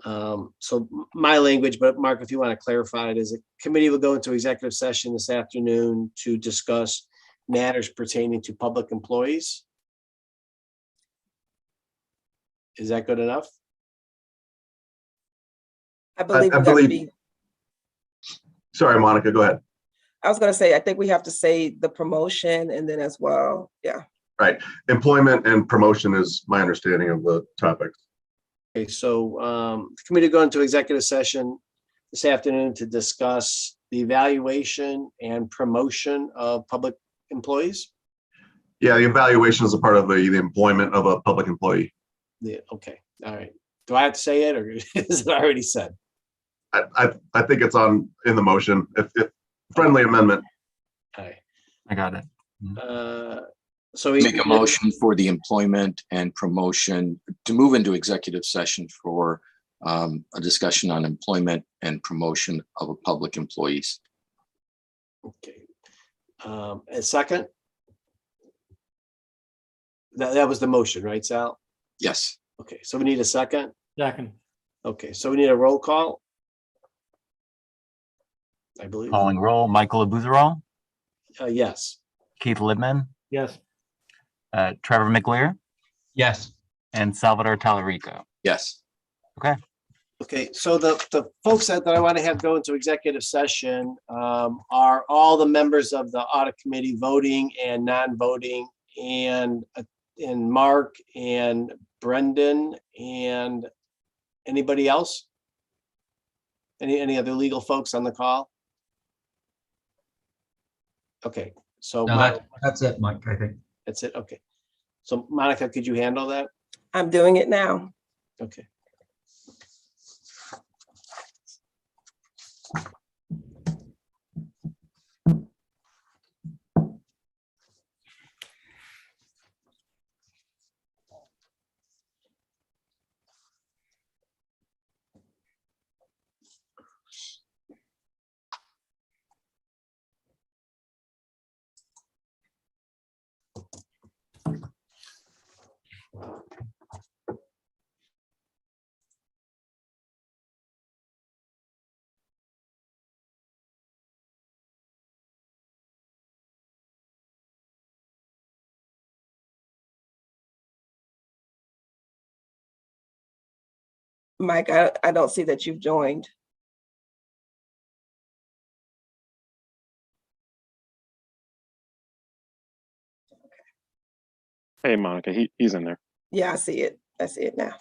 [SPEAKER 1] So my language, but Mark, if you want to clarify it, is the committee will go into executive session this afternoon to discuss matters pertaining to public employees. Is that good enough?
[SPEAKER 2] I believe
[SPEAKER 9] I
[SPEAKER 2] we have to
[SPEAKER 9] believe-
[SPEAKER 2] be,
[SPEAKER 9] Sorry, Monica, go ahead.
[SPEAKER 2] I was going to say, I think we have to say the promotion and then as well. Yeah.
[SPEAKER 9] Right. Employment and promotion is my understanding of the topics.
[SPEAKER 1] Okay, so the committee will go into executive session this afternoon to discuss the evaluation and promotion of public employees.
[SPEAKER 9] Yeah, the evaluation is a part of the employment of a public employee.
[SPEAKER 1] Yeah, okay, all right. Do I have to say it or is it already said?
[SPEAKER 9] I think it's in the motion. If friendly amendment.
[SPEAKER 1] All right.
[SPEAKER 4] I got it.
[SPEAKER 1] So we
[SPEAKER 7] Make a motion for the employment and promotion to move into executive session for a discussion on employment and promotion of public employees.
[SPEAKER 1] Okay. A second? That was the motion, right, Sal?
[SPEAKER 7] Yes.
[SPEAKER 1] Okay, so we need a second.
[SPEAKER 5] Second.
[SPEAKER 1] Okay, so we need a roll call. I believe.
[SPEAKER 4] Calling roll, Michael Abuzarol,
[SPEAKER 1] Yes.
[SPEAKER 4] Keith Libman,
[SPEAKER 5] Yes.
[SPEAKER 4] Trevor McLear,
[SPEAKER 3] Yes.
[SPEAKER 4] and Salvador Talarico.
[SPEAKER 7] Yes.
[SPEAKER 1] Okay, so the folks that I want to have go into executive session are all the members of the audit committee, voting and non-voting, and Mark and Brendan and anybody else? Any other legal folks on the call? Okay, so
[SPEAKER 3] No, that's it, Mike, I think.
[SPEAKER 1] that's it. Okay. So Monica, could you handle that?
[SPEAKER 2] I'm doing it now.
[SPEAKER 1] Okay.
[SPEAKER 2] Mike, I don't see that you've joined.
[SPEAKER 14] Hey, Monica, he's in there.
[SPEAKER 2] Yeah, I see it. That's it now.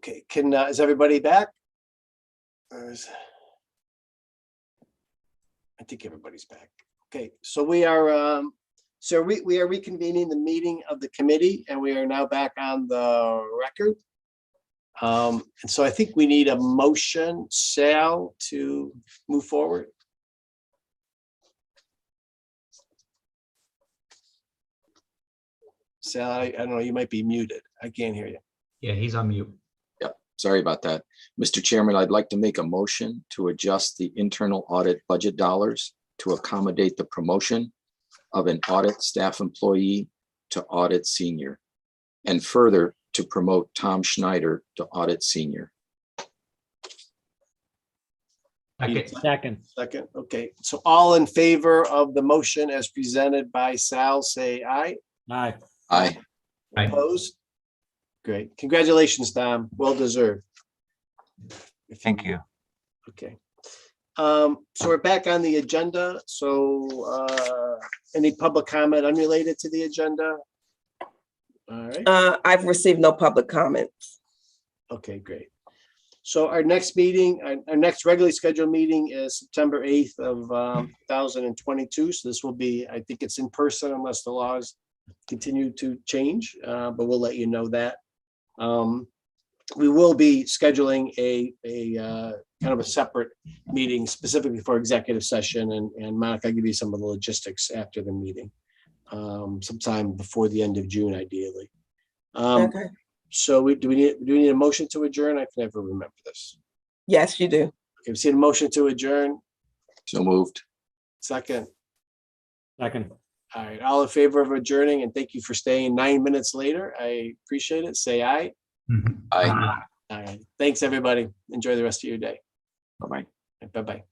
[SPEAKER 1] Okay, is everybody back? Or I think everybody's back. Okay, so we are reconvening the meeting of the committee, and we are now back on the record. And so I think we need a motion, Sal, to move forward. Sal, I don't know, you might be muted. I can't hear you.
[SPEAKER 3] Yeah, he's on mute.
[SPEAKER 7] Yep, sorry about that. Mr. Chairman, I'd like to make a motion to adjust the internal audit budget dollars to accommodate the promotion of an audit staff employee to audit senior, and further to promote Tom Schneider to audit senior.
[SPEAKER 5] Second.
[SPEAKER 1] Second, okay. So all in favor of the motion as presented by Sal, say aye.
[SPEAKER 5] Aye.
[SPEAKER 7] Aye.
[SPEAKER 3] Aye.
[SPEAKER 1] Opposed? Great. Congratulations, Tom. Well deserved.
[SPEAKER 4] Thank you.
[SPEAKER 1] Okay. So we're back on the agenda. So any public comment unrelated to the agenda? All right.
[SPEAKER 2] I've received no public comments.
[SPEAKER 1] Okay, great. So our next meeting, our next regularly scheduled meeting is September 8th of 2022. So this will be, I think it's in person unless the laws continue to change, but we'll let you know that. We will be scheduling a kind of a separate meeting specifically for executive session, and Monica, I'll give you some of the logistics after the meeting, sometime before the end of June, ideally.
[SPEAKER 2] Okay.
[SPEAKER 1] So do we need a motion to adjourn? I can never remember this.
[SPEAKER 2] Yes, you do.
[SPEAKER 1] Okay, we see a motion to adjourn.
[SPEAKER 7] So moved.
[SPEAKER 1] Second.
[SPEAKER 5] Second.
[SPEAKER 1] All right, all in favor of adjourning, and thank you for staying 9 minutes later. I appreciate it. Say aye.
[SPEAKER 7] Aye.
[SPEAKER 1] All right. Thanks, everybody. Enjoy the rest of your day.
[SPEAKER 7] Bye-bye.
[SPEAKER 1] Bye-bye.